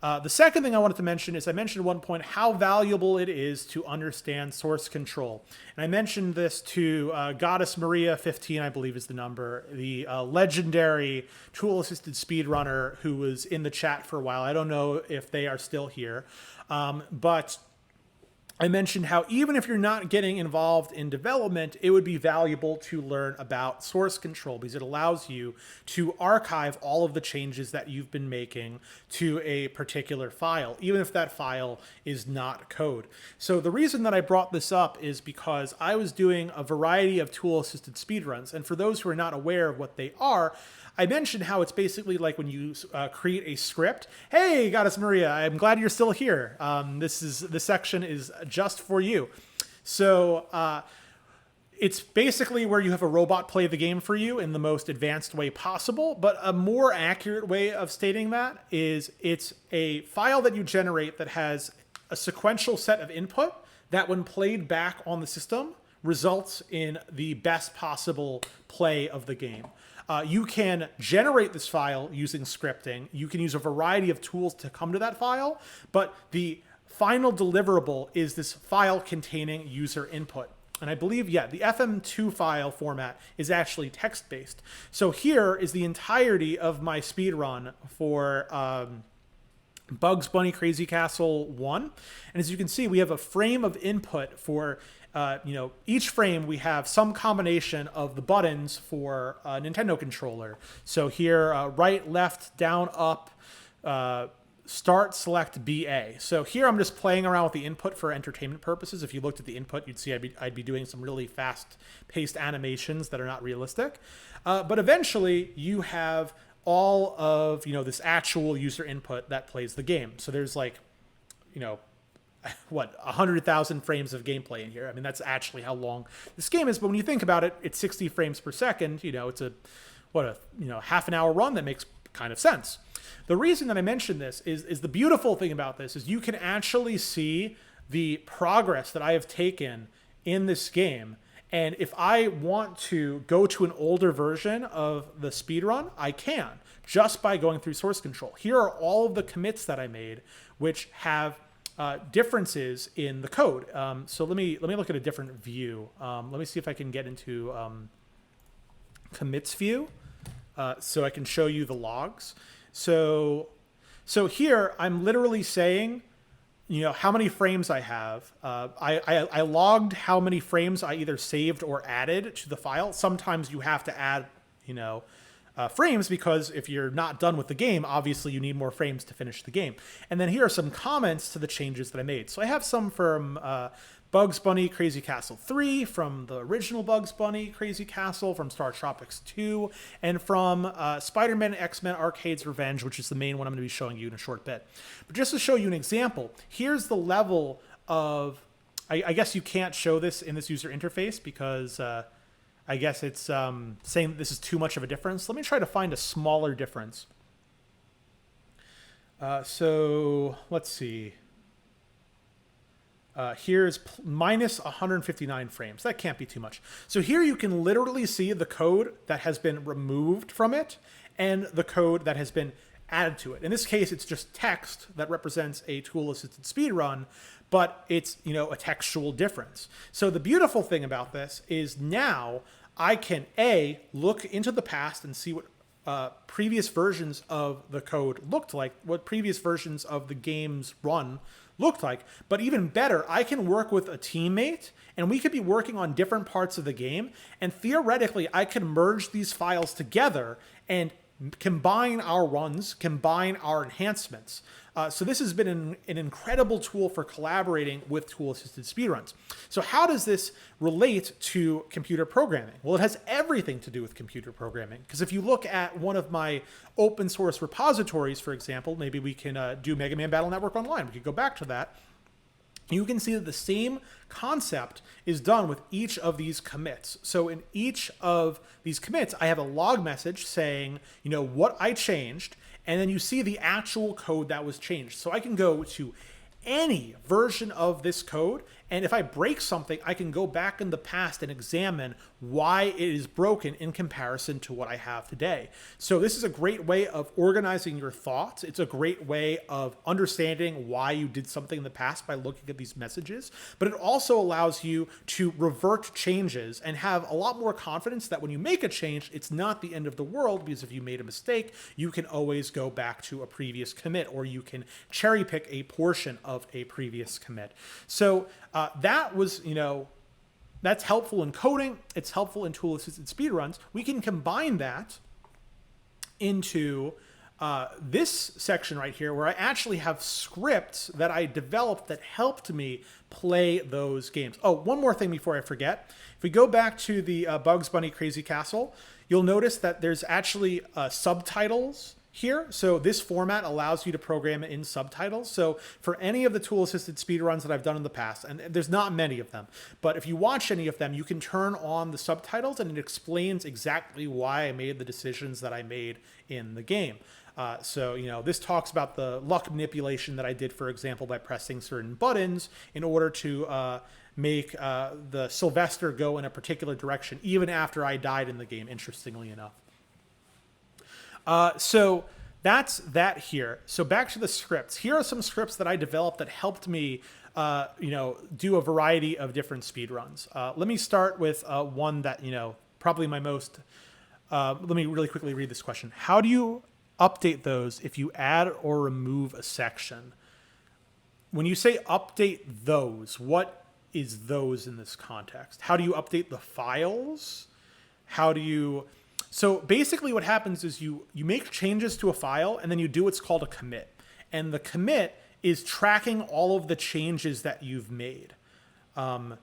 The second thing I wanted to mention is I mentioned at one point how valuable it is to understand source control. And I mentioned this to Goddess Maria 15, I believe is the number, the legendary tool-assisted speedrunner who was in the chat for a while. I don't know if they are still here, but I mentioned how even if you're not getting involved in development, it would be valuable to learn about source control because it allows you to archive all of the changes that you've been making to a particular file, even if that file is not code. So the reason that I brought this up is because I was doing a variety of tool-assisted speedruns, and for those who are not aware of what they are, I mentioned how it's basically like when you create a script. Hey, Goddess Maria, I'm glad you're still here. This section is just for you. So it's basically where you have a robot play the game for you in the most advanced way possible. But a more accurate way of stating that is it's a file that you generate that has a sequential set of input that when played back on the system results in the best possible play of the game. You can generate this file using scripting. You can use a variety of tools to come to that file, but the final deliverable is this file containing user input. And I believe, yeah, the FM2 file format is actually text-based. So here is the entirety of my speedrun for Bugs Bunny Crazy Castle 1. And as you can see, we have a frame of input for, each frame we have some combination of the buttons for a Nintendo controller. So here, right, left, down, up, start, select, BA. So here I'm just playing around with the input for entertainment purposes. If you looked at the input, you'd see I'd be doing some really fast-paced animations that are not realistic. But eventually, you have all of this actual user input that plays the game. So there's 100,000 frames of gameplay in here. I mean, that's actually how long this game is. But when you think about it, it's 60 frames per second. It's a half an hour run that makes kind of sense. The reason that I mention this is the beautiful thing about this is you can actually see the progress that I have taken in this game. And if I want to go to an older version of the speedrun, I can, just by going through source control. Here are all of the commits that I made, which have differences in the code. So let me look at a different view. Let me see if I can get into commits view so I can show you the logs. So here I'm literally saying, how many frames I have. I logged how many frames I either saved or added to the file. Sometimes you have to add, frames because if you're not done with the game, obviously you need more frames to finish the game. And then here are some comments to the changes that I made. So I have some from Bugs Bunny Crazy Castle 3, from the original Bugs Bunny Crazy Castle, from Star Tropics 2, and from Spider-Man X-Men Arcade's Revenge, which is the main one I'm going to be showing you in a short bit. But just to show you an example, here's the level of, I guess you can't show this in this user interface because I guess it's saying that this is too much of a difference. Let me try to find a smaller difference. So let's see. Here's minus 159 frames. That can't be too much. So here you can literally see the code that has been removed from it and the code that has been added to it. In this case, it's just text that represents a tool-assisted speedrun, but it's a textual difference. So the beautiful thing about this is now I can look into the past and see what previous versions of the code looked like, what previous versions of the game's run looked like. But even better, I can work with a teammate and we could be working on different parts of the game. And theoretically, I can merge these files together and combine our runs, combine our enhancements. So this has been an incredible tool for collaborating with tool-assisted speedruns. So how does this relate to computer programming? Well, it has everything to do with computer programming. Because if you look at one of my open source repositories, for example, maybe we can do Mega Man Battle Network Online. We could go back to that. You can see that the same concept is done with each of these commits. So in each of these commits, I have a log message saying, what I changed, and then you see the actual code that was changed. So I can go to any version of this code, and if I break something, I can go back in the past and examine why it is broken in comparison to what I have today. So this is a great way of organizing your thoughts. It's a great way of understanding why you did something in the past by looking at these messages. But it also allows you to revert changes and have a lot more confidence that when you make a change, it's not the end of the world, because if you made a mistake, you can always go back to a previous commit, or you can cherry pick a portion of a previous commit. So that was, that's helpful in coding. It's helpful in tool-assisted speedruns. We can combine that into this section right here, where I actually have scripts that I developed that helped me play those games. Oh, one more thing before I forget. If we go back to the Bugs Bunny Crazy Castle, you'll notice that there's actually subtitles here. So this format allows you to program in subtitles. So for any of the tool-assisted speedruns that I've done in the past, and there's not many of them, but if you watch any of them, you can turn on the subtitles and it explains exactly why I made the decisions that I made in the game. So, this talks about the luck manipulation that I did, for example, by pressing certain buttons in order to make the Sylvester go in a particular direction, even after I died in the game, interestingly enough. So that's that here. So back to the scripts. Here are some scripts that I developed that helped me, do a variety of different speedruns. Let me start with one that, probably my most, let me really quickly read this question. How do you update those if you add or remove a section? When you say update those, what is those in this context? How do you update the files? So basically what happens is you make changes to a file and then you do what's called a commit. And the commit is tracking all of the changes that you've made. With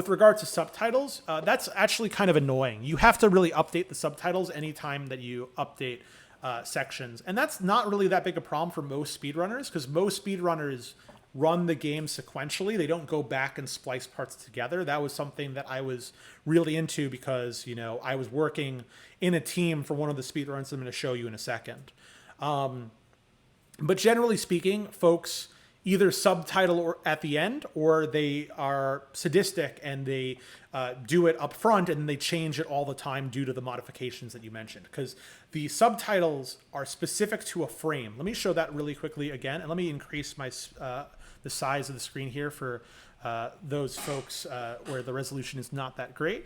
regard to subtitles, that's actually kind of annoying. You have to really update the subtitles anytime that you update sections. And that's not really that big a problem for most speedrunners, because most speedrunners run the game sequentially. They don't go back and splice parts together. That was something that I was really into because, I was working in a team for one of the speedruns I'm going to show you in a second. But generally speaking, folks either subtitle or at the end, or they are sadistic and they do it up front and they change it all the time due to the modifications that you mentioned, because the subtitles are specific to a frame. Let me show that really quickly again, and let me increase my the size of the screen here for those folks where the resolution is not that great.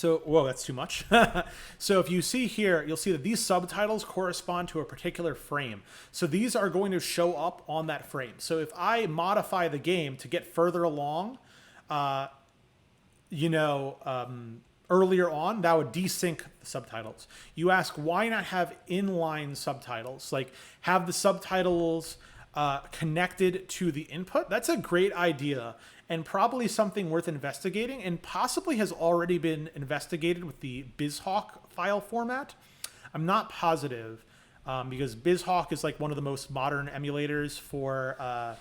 Whoa, that's too much. So if you see here, you'll see that these subtitles correspond to a particular frame. So these are going to show up on that frame. So if I modify the game to get further along, earlier on, that would desync the subtitles. You ask, why not have inline subtitles? Like have the subtitles connected to the input? That's a great idea, and probably something worth investigating, and possibly has already been investigated with the BizHawk file format. I'm not positive, because BizHawk is like one of the most modern emulators for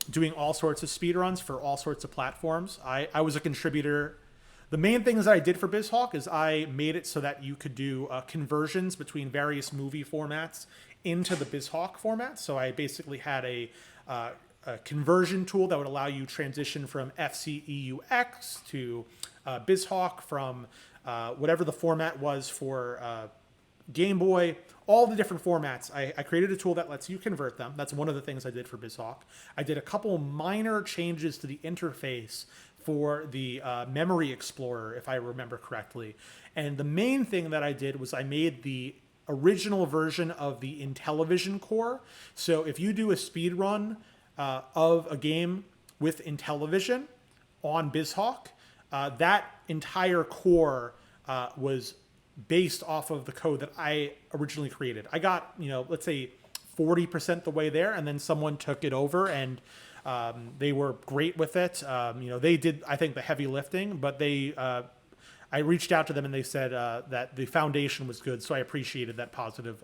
doing all sorts of speedruns for all sorts of platforms. I was a contributor. The main things that I did for BizHawk is I made it so that you could do conversions between various movie formats into the BizHawk format. So I basically had a conversion tool that would allow you transition from FCEUX to BizHawk, from whatever the format was for Game Boy, all the different formats. I created a tool that lets you convert them. That's one of the things I did for BizHawk. I did a couple minor changes to the interface for the Memory Explorer, if I remember correctly. And the main thing that I did was I made the original version of the Intellivision core. So if you do a speed run of a game with Intellivision on BizHawk, that entire core was based off of the code that I originally created. I got, let's say 40% the way there, and then someone took it over and they were great with it. They did, I think, the heavy lifting, but I reached out to them and they said that the foundation was good. So I appreciated that positive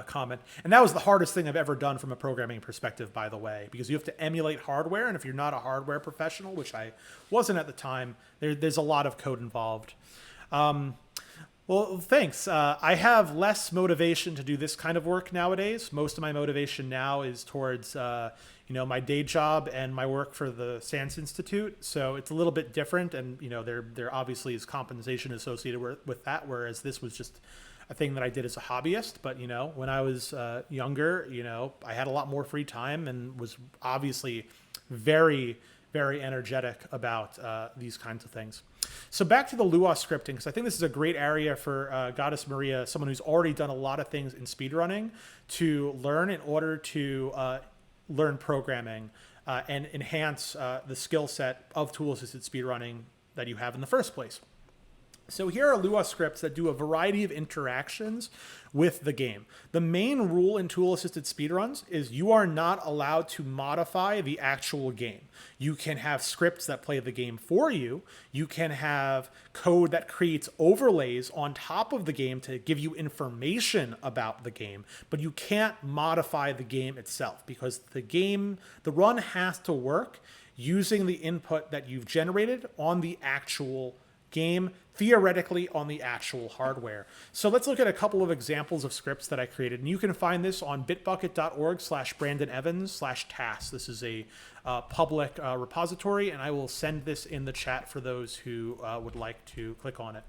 comment. And that was the hardest thing I've ever done from a programming perspective, by the way, because you have to emulate hardware. And if you're not a hardware professional, which I wasn't at the time, there's a lot of code involved. Well, thanks. I have less motivation to do this kind of work nowadays. Most of my motivation now is towards, my day job and my work for the SANS Institute. So it's a little bit different, and there obviously is compensation associated with that. Whereas this was just a thing that I did as a hobbyist. But when I was younger, I had a lot more free time and was obviously very, very energetic about these kinds of things. So back to the Lua scripting, because I think this is a great area for Goddess Maria, someone who's already done a lot of things in speedrunning, to learn in order to learn programming and enhance the skill set of tool-assisted speedrunning that you have in the first place. So here are Lua scripts that do a variety of interactions with the game. The main rule in tool-assisted speedruns is you are not allowed to modify the actual game. You can have scripts that play the game for you. You can have code that creates overlays on top of the game to give you information about the game, but you can't modify the game itself because the run has to work using the input that you've generated on the actual game, theoretically on the actual hardware. So let's look at a couple of examples of scripts that I created. And you can find this on bitbucket.org/BrandonEvans/tasks. This is a public repository, and I will send this in the chat for those who would like to click on it.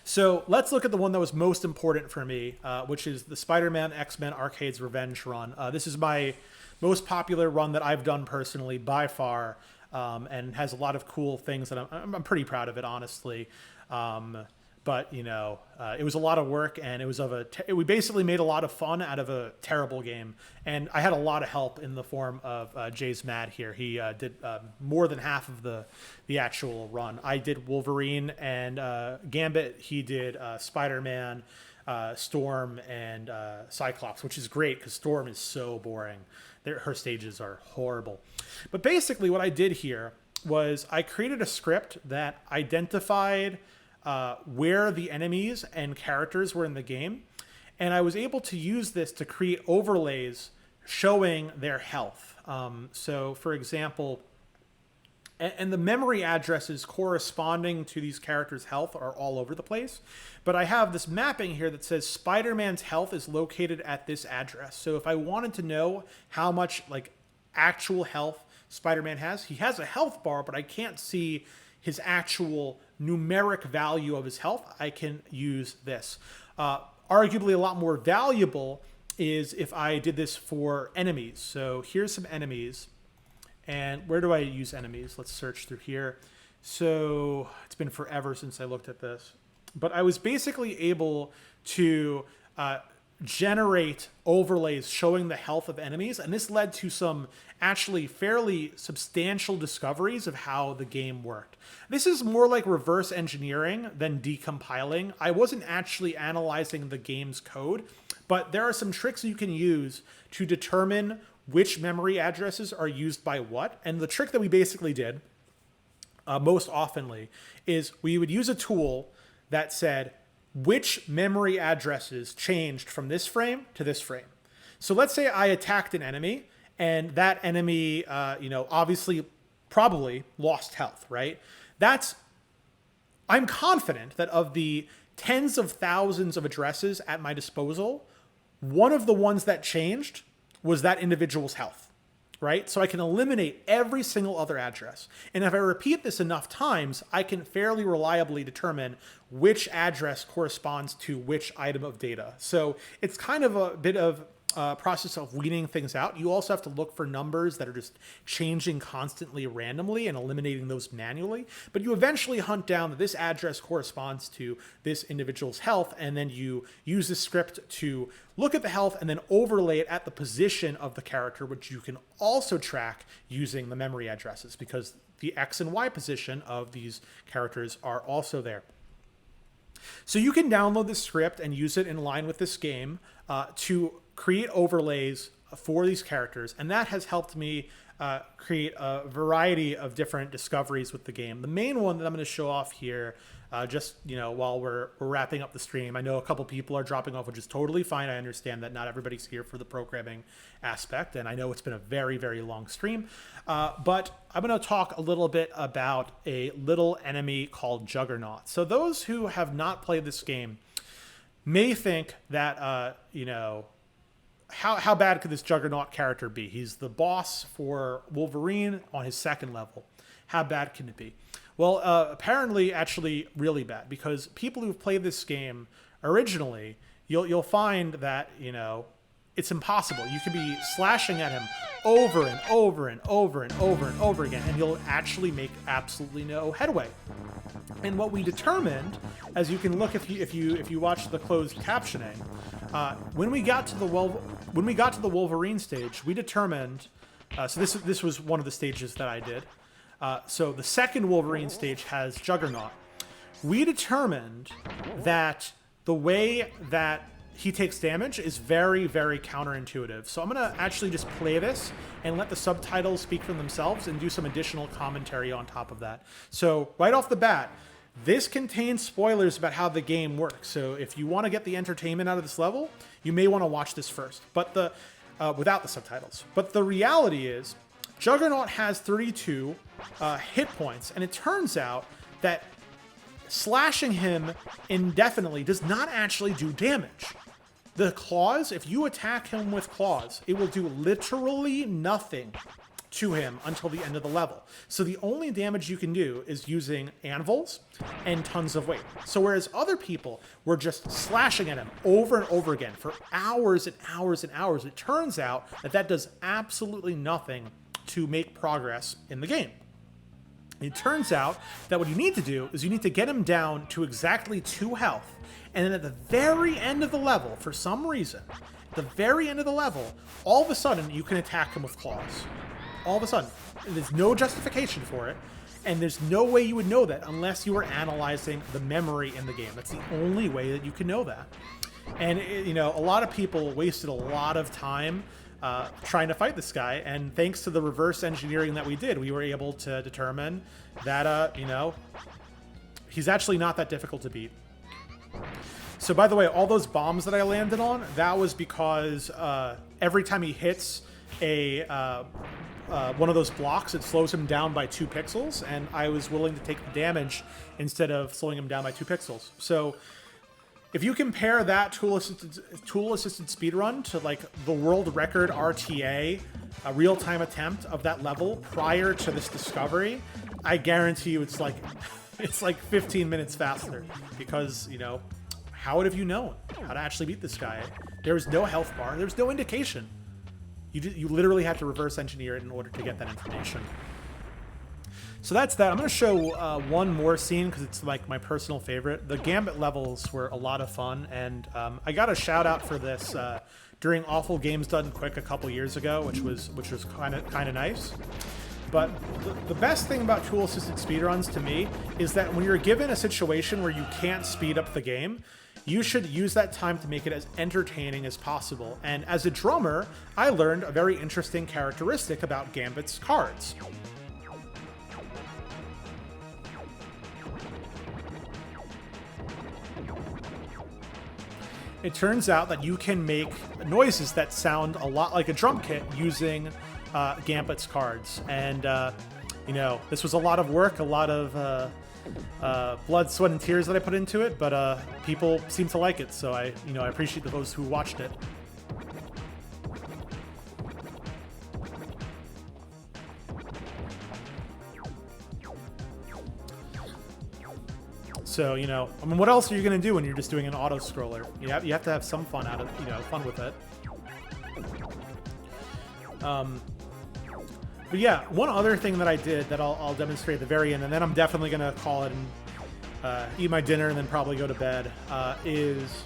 So let's look at the one that was most important for me, which is the Spider-Man X-Men Arcade's Revenge run. This is my most popular run that I've done personally by far. And has a lot of cool things that I'm pretty proud of it, honestly. But you know, it was a lot of work, and it was we basically made a lot of fun out of a terrible game. And I had a lot of help in the form of Jay's Mad here. He did more than half of the actual run. I did Wolverine and Gambit. He did Spider-Man, Storm, and Cyclops, which is great because Storm is so boring. Her stages are horrible. But basically what I did here was I created a script that identified where the enemies and characters were in the game. And I was able to use this to create overlays showing their health. So for example, and the memory addresses corresponding to these characters' health are all over the place. But I have this mapping here that says Spider-Man's health is located at this address. So if I wanted to know how much like actual health Spider-Man has, he has a health bar, but I can't see his actual numeric value of his health. I can use this. Arguably a lot more valuable is if I did this for enemies. So here's some enemies. And where do I use enemies? Let's search through here. So it's been forever since I looked at this. But I was basically able to generate overlays showing the health of enemies. And this led to some actually fairly substantial discoveries of how the game worked. This is more like reverse engineering than decompiling. I wasn't actually analyzing the game's code, but there are some tricks you can use to determine which memory addresses are used by what. And the trick that we basically did most oftenly is we would use a tool that said which memory addresses changed from this frame to this frame. So let's say I attacked an enemy and that enemy, obviously probably lost health, right? I'm confident that of the tens of thousands of addresses at my disposal, one of the ones that changed was that individual's health, right? So I can eliminate every single other address. And if I repeat this enough times, I can fairly reliably determine which address corresponds to which item of data. So it's kind of a bit of a process of weeding things out. You also have to look for numbers that are just changing constantly randomly and eliminating those manually. But you eventually hunt down that this address corresponds to this individual's health, and then you use this script to look at the health and then overlay it at the position of the character, which you can also track using the memory addresses because the X and Y position of these characters are also there. So you can download this script and use it in line with this game to create overlays for these characters, and that has helped me create a variety of different discoveries with the game. The main one that I'm going to show off here, while we're wrapping up the stream. I know a couple people are dropping off, which is totally fine. I understand that not everybody's here for the programming aspect, and I know it's been a very, very long stream. But I'm going to talk a little bit about a little enemy called Juggernaut. So those who have not played this game may think that, how bad could this Juggernaut character be? He's the boss for Wolverine on his second level. How bad can it be? Well, apparently actually really bad, because people who've played this game originally, you'll find that, it's impossible. You could be slashing at him over and over and over and over and over again, and you'll actually make absolutely no headway. And what we determined, as you can look if you watch the closed captioning, when we got to the Wolverine stage, we determined. So this was one of the stages that I did. So the second Wolverine stage has Juggernaut. we determined that the way that he takes damage is very, very counterintuitive. So I'm going to actually just play this and let the subtitles speak for themselves and do some additional commentary on top of that. So right off the bat, this contains spoilers about how the game works. So if you want to get the entertainment out of this level, you may want to watch this first, but without the subtitles. But the reality is, Juggernaut has 32 hit points, and it turns out that slashing him indefinitely does not actually do damage. The claws, if you attack him with claws, it will do literally nothing to him until the end of the level. So the only damage you can do is using anvils and tons of weight. So whereas other people were just slashing at him over and over again for hours and hours and hours, it turns out that that does absolutely nothing to make progress in the game. It turns out that what you need to do is you need to get him down to exactly 2 health. And then at the very end of the level, for some reason, at the very end of the level, all of a sudden you can attack him with claws. All of a sudden. There's no justification for it. And there's no way you would know that unless you were analyzing the memory in the game. That's the only way that you can know that. And, you know, a lot of people wasted a lot of time trying to fight this guy, and thanks to the reverse engineering that we did, we were able to determine that, you know, he's actually not that difficult to beat. So, by the way, all those bombs that I landed on, that was because every time he hits a one of those blocks, it slows him down by 2 pixels, and I was willing to take the damage instead of slowing him down by 2 pixels. So, if you compare that tool-assisted speedrun to, like, the world record RTA, a real-time attempt of that level prior to this discovery, I guarantee you it's like 15 minutes faster. Because, you know, how would have you known how to actually beat this guy? There was no health bar. There was no indication. You literally had to reverse engineer it in order to get that information. So that's that. I'm going to show one more scene because it's like my personal favorite. The Gambit levels were a lot of fun, and I got a shout out for this during Awful Games Done Quick a couple years ago, which was kind of nice. But the best thing about tool-assisted speedruns to me is that when you're given a situation where you can't speed up the game, you should use that time to make it as entertaining as possible. And as a drummer, I learned a very interesting characteristic about Gambit's cards. It turns out that you can make noises that sound a lot like a drum kit using Gambit's cards. And, you know, this was a lot of work, a lot of blood, sweat, and tears that I put into it, but people seem to like it, so I appreciate those who watched it. So, you know, I mean, what else are you going to do when you're just doing an auto-scroller? You have to have some fun fun with it. But yeah, one other thing that I did that I'll demonstrate at the very end, and then I'm definitely going to call it and eat my dinner and then probably go to bed, is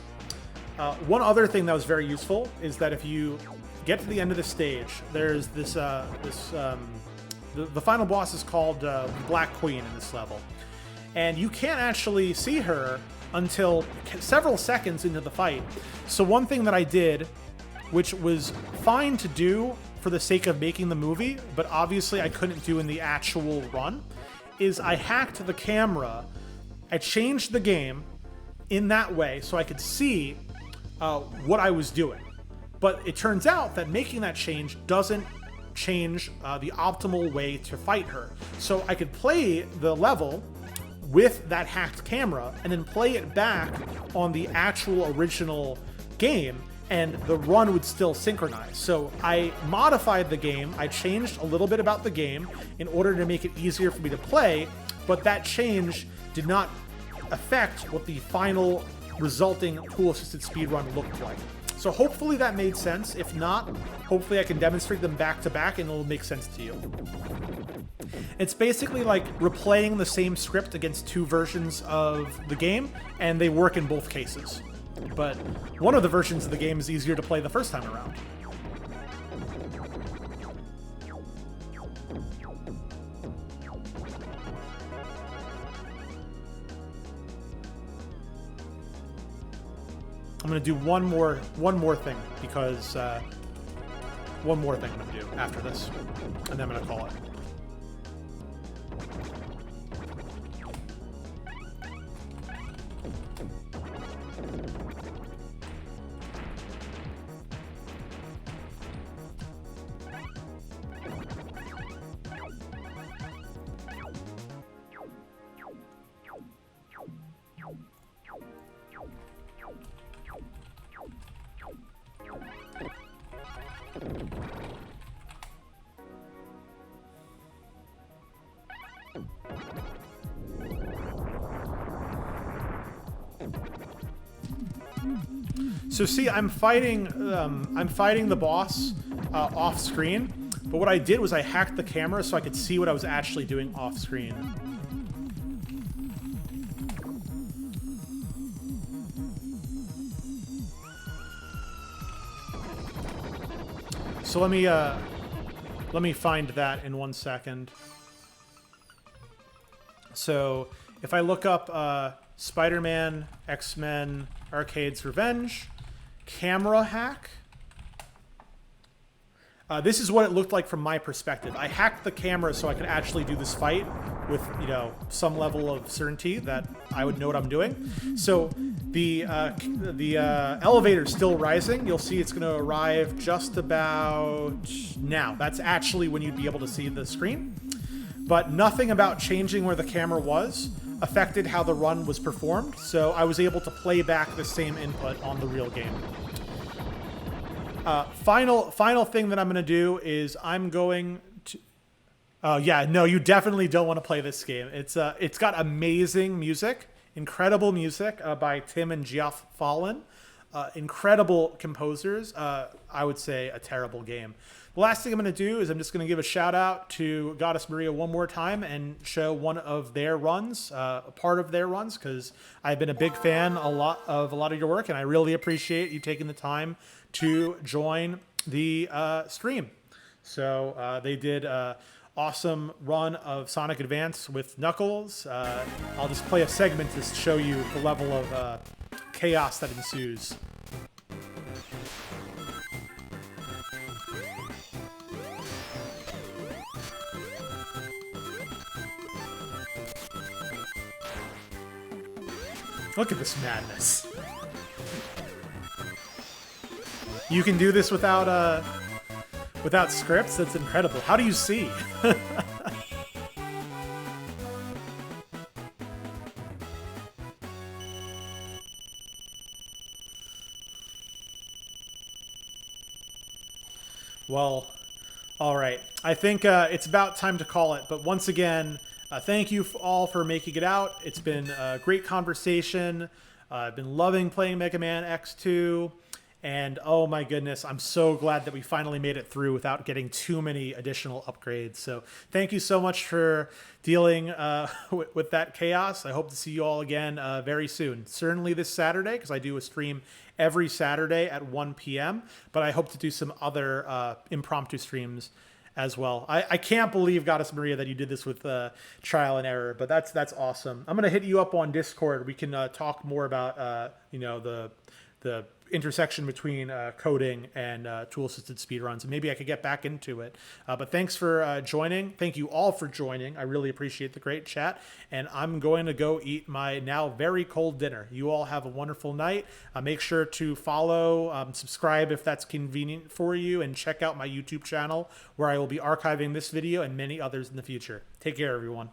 one other thing that was very useful is that if you get to the end of the stage, there's this, the final boss is called Black Queen in this level. And you can't actually see her until several seconds into the fight. So one thing that I did, which was fine to do for the sake of making the movie, but obviously I couldn't do in the actual run, is I hacked the camera. I changed the game in that way so I could see what I was doing. But it turns out that making that change doesn't change the optimal way to fight her. So I could play the level with that hacked camera and then play it back on the actual original game, and the run would still synchronize. So I modified the game, I changed a little bit about the game in order to make it easier for me to play, but that change did not affect what the final resulting tool-assisted speedrun looked like. So hopefully that made sense. If not, hopefully I can demonstrate them back to back and it'll make sense to you. It's basically like replaying the same script against 2 versions of the game, and they work in both cases. But one of the versions of the game is easier to play the first time around. gonna do one more thing because one more thing I'm gonna do after this, and then I'm gonna call it. So see, I'm fighting the boss off screen, but what I did was I hacked the camera so I could see what I was actually doing off screen. So let me find that in 1 second. So if I look up Spider-Man, X-Men, Arcade's Revenge, camera hack. This is what it looked like from my perspective. I hacked the camera so I could actually do this fight with, you know, some level of certainty that I would know what I'm doing. So the elevator's still rising. You'll see it's going to arrive just about now. That's actually when you'd be able to see the screen. But nothing about changing where the camera was affected how the run was performed, so I was able to play back the same input on the real game. Final thing that I'm going to do is I'm going to... yeah, no, you definitely don't want to play this game. It's got amazing music, incredible music by Tim and Geoff Fallon. Incredible composers. I would say a terrible game. The last thing I'm going to do is I'm just going to give a shout out to Goddess Maria one more time and show one of their runs, a part of their runs, because I've been a big fan of a lot of your work, and I really appreciate you taking the time to join the stream. So they did an awesome run of Sonic Advance with Knuckles. I'll just play a segment to show you the level of chaos that ensues. Look at this madness. You can do this without scripts? That's incredible. How do you see? Well, all right. I think it's about time to call it. But once again, thank you all for making it out. It's been a great conversation. I've been loving playing Mega Man X2. And oh my goodness, I'm so glad that we finally made it through without getting too many additional upgrades. So thank you so much for dealing with that chaos. I hope to see you all again very soon. Certainly this Saturday, because I do a stream every Saturday at 1 p.m. But I hope to do some other impromptu streams as well. I can't believe, Goddess Maria, that you did this with trial and error, but that's awesome. I'm going to hit you up on Discord. We can talk more about you know, the intersection between coding and tool-assisted speedruns, and maybe I could get back into it. But thanks for joining. Thank you all for joining. I really appreciate the great chat, and I'm going to go eat my now very cold dinner. You all have a wonderful night. Make sure to follow, subscribe if that's convenient for you, and check out my YouTube channel where I will be archiving this video and many others in the future. Take care, everyone.